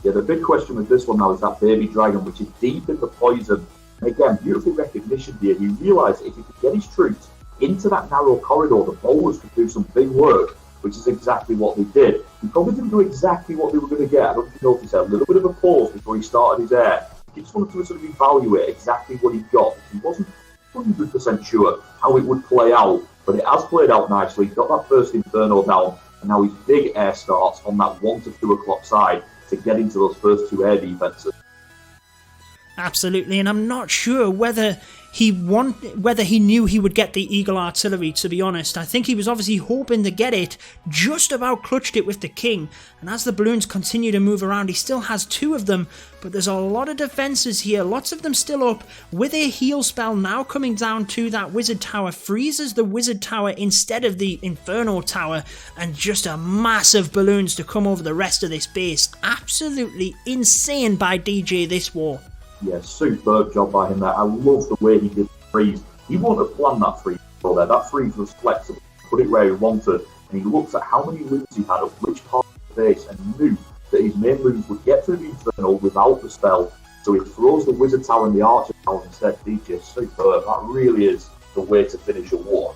Yeah, the big question with this one now is that Baby Dragon, which is deep in the poison. And again, beautiful recognition here. He realised if he could get his troops into that narrow corridor, the bowlers could do some big work, which is exactly what they did. He probably didn't know exactly what they were going to get. I don't know if you noticed a little bit of a pause before he started his air. He just wanted to sort of evaluate exactly what he got. He wasn't 100% sure how it would play out, but it has played out nicely. He got that first Inferno down, and now his big air starts on that 1 to 2 o'clock side to get into those first 2 air defences. Absolutely, and I'm not sure whether he knew he would get the Eagle Artillery, to be honest. I think he was obviously hoping to get it, just about clutched it with the King, and as the balloons continue to move around, he still has 2 of them, but there's a lot of defences here, lots of them still up, with a heal spell now coming down to that Wizard Tower, freezes the Wizard Tower instead of the Inferno Tower, and just a massive balloons to come over the rest of this base. Absolutely insane by DJ this war. Yeah, superb job by him there. I love the way he did the freeze. He wouldn't have planned that freeze there. That freeze was flexible, put it where he wanted, and he looked at how many loons he had at which part of the base and knew that his main loons would get through the Inferno without the spell. So he throws the Wizard Tower and the Archer Tower instead. DJ, superb. That really is the way to finish a war.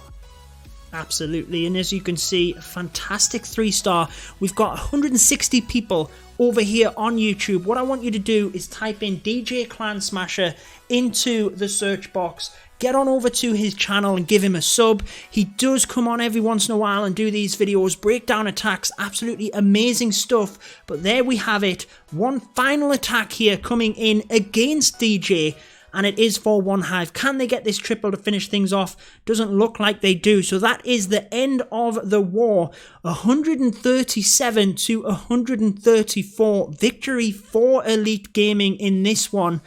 Absolutely, and as you can see, a fantastic 3-star. We've got 160 people over here on YouTube. What I want you to do is type in DJ Clan Smasher into the search box. Get on over to his channel and give him a sub. He does come on every once in a while and do these videos, breakdown attacks, absolutely amazing stuff. But there we have it, one final attack here coming in against DJ. and it is for OneHive. Can they get this triple to finish things off? Doesn't look like they do. So that is the end of the war. 137 to 134. Victory for Elite Gaming in this one.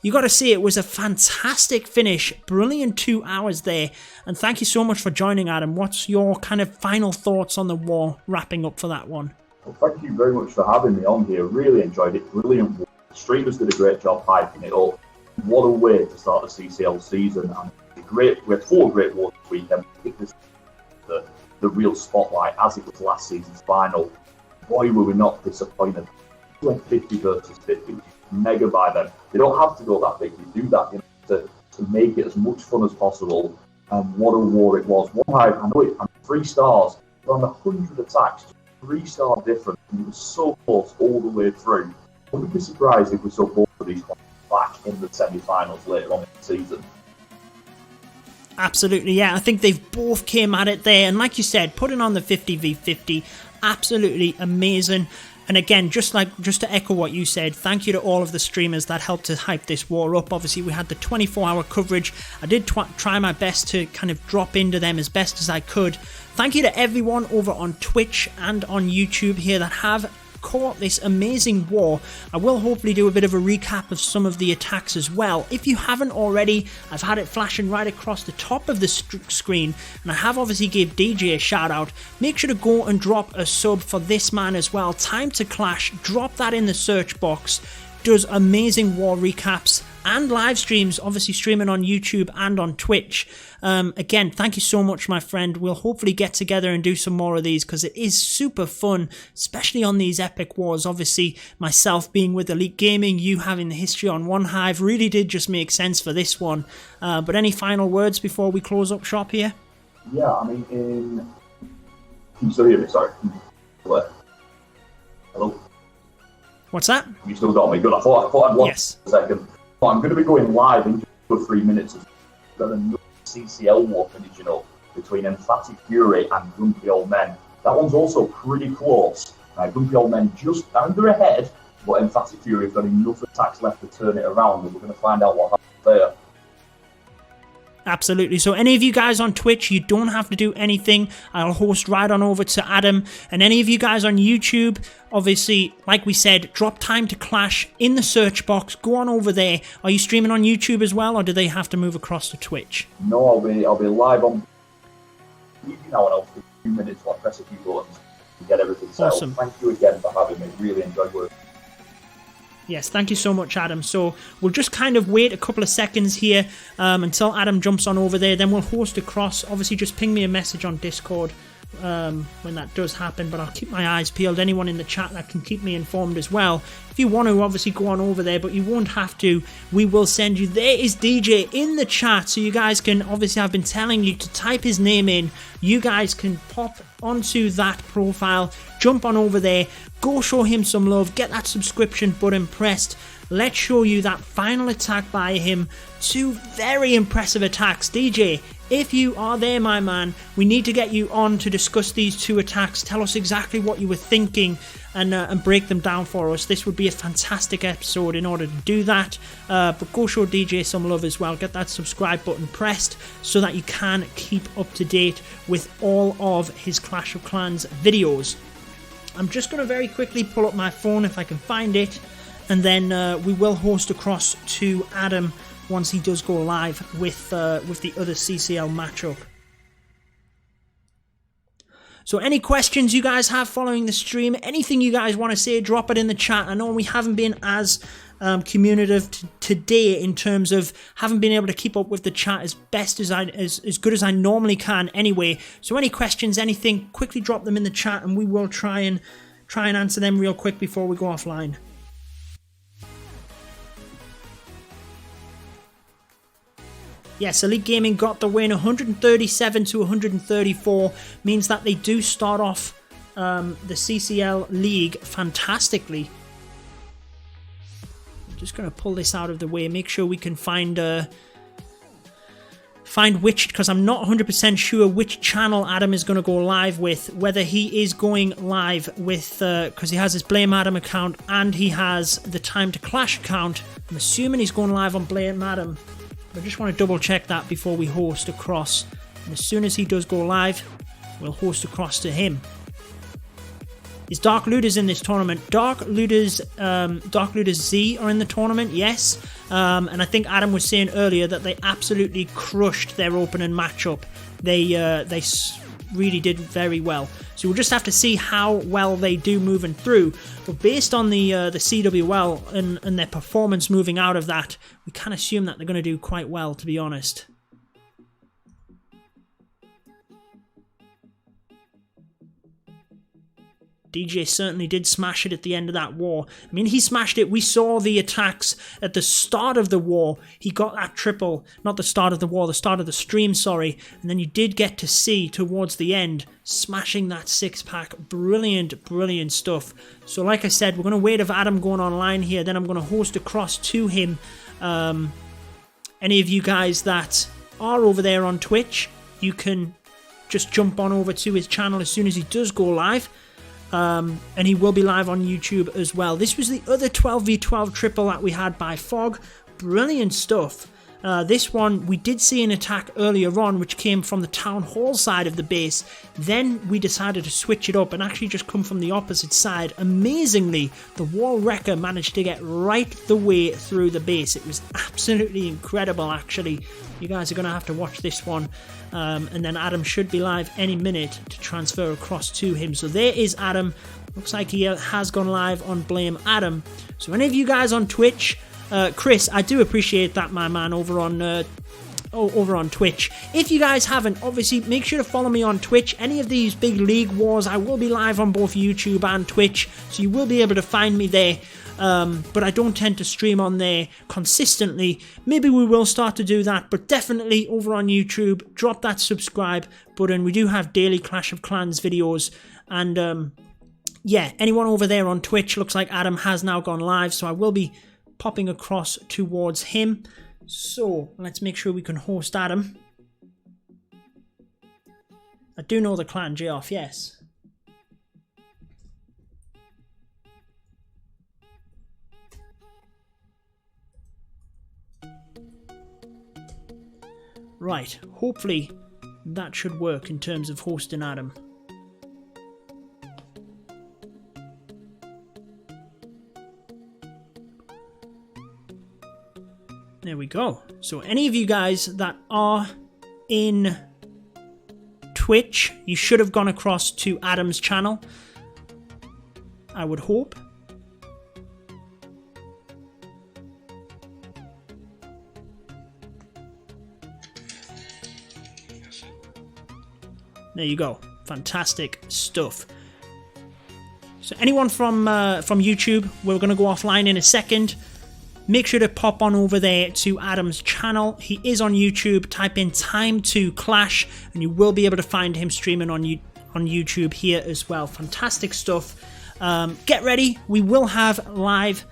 You got to say, it was a fantastic finish. Brilliant 2 hours there. And thank you so much for joining, Adam. What's your kind of final thoughts on the war, wrapping up for that one? Well, thank you very much for having me on here. Really enjoyed it. Brilliant war. The streamers did a great job hyping it up. What a way to start the CCL season. And we had 4 great wars this weekend. I think this is the real spotlight, as it was last season's final. Boy, were we not disappointed. We went 50 versus 50. Mega by them. They don't have to go that big. They do that, to make it as much fun as possible. And what a war it was. OneHive, I know it, 3 stars. On 100 attacks, 3-star difference. And it was so close all the way through. I wouldn't be surprised if we saw both of these back in the semi-finals later on in the season. Absolutely, yeah. I think they've both came at it there. And like you said, putting on the 50v50, absolutely amazing. And again, just to echo what you said, thank you to all of the streamers that helped to hype this war up. Obviously, we had the 24-hour coverage. I did try my best to kind of drop into them as best as I could. Thank you to everyone over on Twitch and on YouTube here that have caught this amazing war. I will hopefully do a bit of a recap of some of the attacks as well. If you haven't already, I've had it flashing right across the top of the screen, and I have obviously gave DJ a shout out. Make sure to go and drop a sub for this man as well. Time2Clash, drop that in the search box. Does amazing war recaps and live streams, obviously streaming on YouTube and on Twitch. Again, thank you so much, my friend. We'll hopefully get together and do some more of these because it is super fun, especially on these epic wars. Obviously, myself being with Elite Gaming, you having the history on OneHive really did just make sense for this one. But any final words before we close up shop here? Yeah, I mean, can you still hear me? Sorry. Hello? What's that? You still got me? Good. I thought I'd lost a second. But I'm going to be going live in just 3 minutes. Got another CCL war finishing up between Emphatic Fury and Grumpy Old Men. That one's also pretty close. Grumpy Old Men just under ahead, but Emphatic Fury have got enough attacks left to turn it around, and we're going to find out what happens there. Absolutely. So any of you guys on Twitch, you don't have to do anything. I'll host right on over to Adam. And any of you guys on YouTube, obviously, like we said, drop Time2Clash in the search box. Go on over there. Are you streaming on YouTube as well, or do they have to move across to Twitch? No, I'll be live on YouTube now, and I'll take a few minutes while I press a few buttons to get everything set. Awesome. Thank you again for having me. Really enjoyed working. Yes, thank you so much, Adam. So we'll just kind of wait a couple of seconds here until Adam jumps on over there. Then we'll host across. Obviously, just ping me a message on Discord when that does happen. But I'll keep my eyes peeled. Anyone in the chat that can keep me informed as well. If you want to, obviously, go on over there, but you won't have to. We will send you. There is DJ in the chat, so you guys can, obviously, I've been telling you to type his name in. You guys can pop onto that profile, jump on over there, go show him some love, get that subscription button pressed. Let's show you that final attack by him. 2 very impressive attacks. DJ, if you are there, my man, we need to get you on to discuss these 2 attacks. Tell us exactly what you were thinking and break them down for us. This would be a fantastic episode in order to do that. But go show DJ some love as well. Get that subscribe button pressed so that you can keep up to date with all of his Clash of Clans videos. I'm just going to very quickly pull up my phone if I can find it, and then we will host across to Adam once he does go live with the other CCL matchup. So any questions you guys have following the stream, anything you guys want to say, drop it in the chat. I know we haven't been as communicative today in terms of haven't been able to keep up with the chat as best as as good as I normally can anyway. So any questions, anything, quickly drop them in the chat and we will try and answer them real quick before we go offline. Yes, Elite Gaming got the win, 137 to 134, means that they do start off the CCL League fantastically. I'm just going to pull this out of the way, make sure we can find find which, because I'm not 100% sure which channel Adam is going to go live with, whether he is going live with, because he has his Blame Adam account and he has the Time2Clash account. I'm assuming he's going live on Blame Adam. I just want to double check that before we host across. And as soon as he does go live, we'll host across to him. Is Dark Looters in this tournament? Dark Looters Z are in the tournament, yes. And I think Adam was saying earlier that they absolutely crushed their opening matchup. They really did very well. So we'll just have to see how well they do moving through. But based on the CWL and their performance moving out of that, we can assume that they're going to do quite well, to be honest. DJ certainly did smash it at the end of that war. I mean, he smashed it. We saw the attacks at the start of the war. He got that triple, not the start of the war, the start of the stream, sorry. And then you did get to see towards the end, smashing that 6-pack. Brilliant, brilliant stuff. So like I said, we're going to wait for Adam going online here. Then I'm going to host across to him. Any of you guys that are over there on Twitch, you can just jump on over to his channel as soon as he does go live. And he will be live on YouTube as well. This was the other 12v12 triple that we had by Fog. Brilliant stuff. This one, we did see an attack earlier on, which came from the Town Hall side of the base. Then we decided to switch it up and actually just come from the opposite side. Amazingly, the Wall Wrecker managed to get right the way through the base. It was absolutely incredible, actually. You guys are going to have to watch this one. And then Adam should be live any minute to transfer across to him. So there is Adam. Looks like he has gone live on Blame Adam. So any of you guys on Twitch, Chris, I do appreciate that, my man, over on Twitch. If you guys haven't, obviously, make sure to follow me on Twitch. Any of these big league wars, I will be live on both YouTube and Twitch, so you will be able to find me there. But I don't tend to stream on there consistently. Maybe we will start to do that, but definitely over on YouTube, drop that subscribe button. We do have daily Clash of Clans videos, and yeah, anyone over there on Twitch, looks like Adam has now gone live, so I will be popping across towards him. So let's make sure we can host Adam. I do know the clan J off, yes. Right, hopefully that should work in terms of hosting Adam. There we go. So any of you guys that are in Twitch, you should have gone across to Adam's channel, I would hope. There you go. Fantastic stuff. So anyone from YouTube, we're going to go offline in a second. Make sure to pop on over there to Adam's channel. He is on YouTube. Type in Time2Clash and you will be able to find him streaming on YouTube here as well. Fantastic stuff. Get ready. We will have live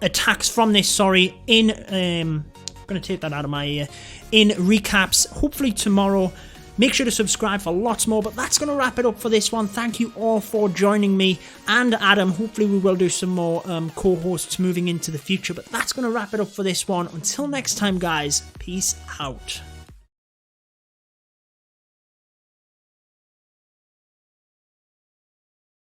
attacks from this, sorry, in... I'm going to take that out of my ear. In recaps, hopefully tomorrow. Make sure to subscribe for lots more, but that's going to wrap it up for this one. Thank you all for joining me and Adam. Hopefully we will do some more co-hosts moving into the future, but that's going to wrap it up for this one. Until next time, guys, peace out.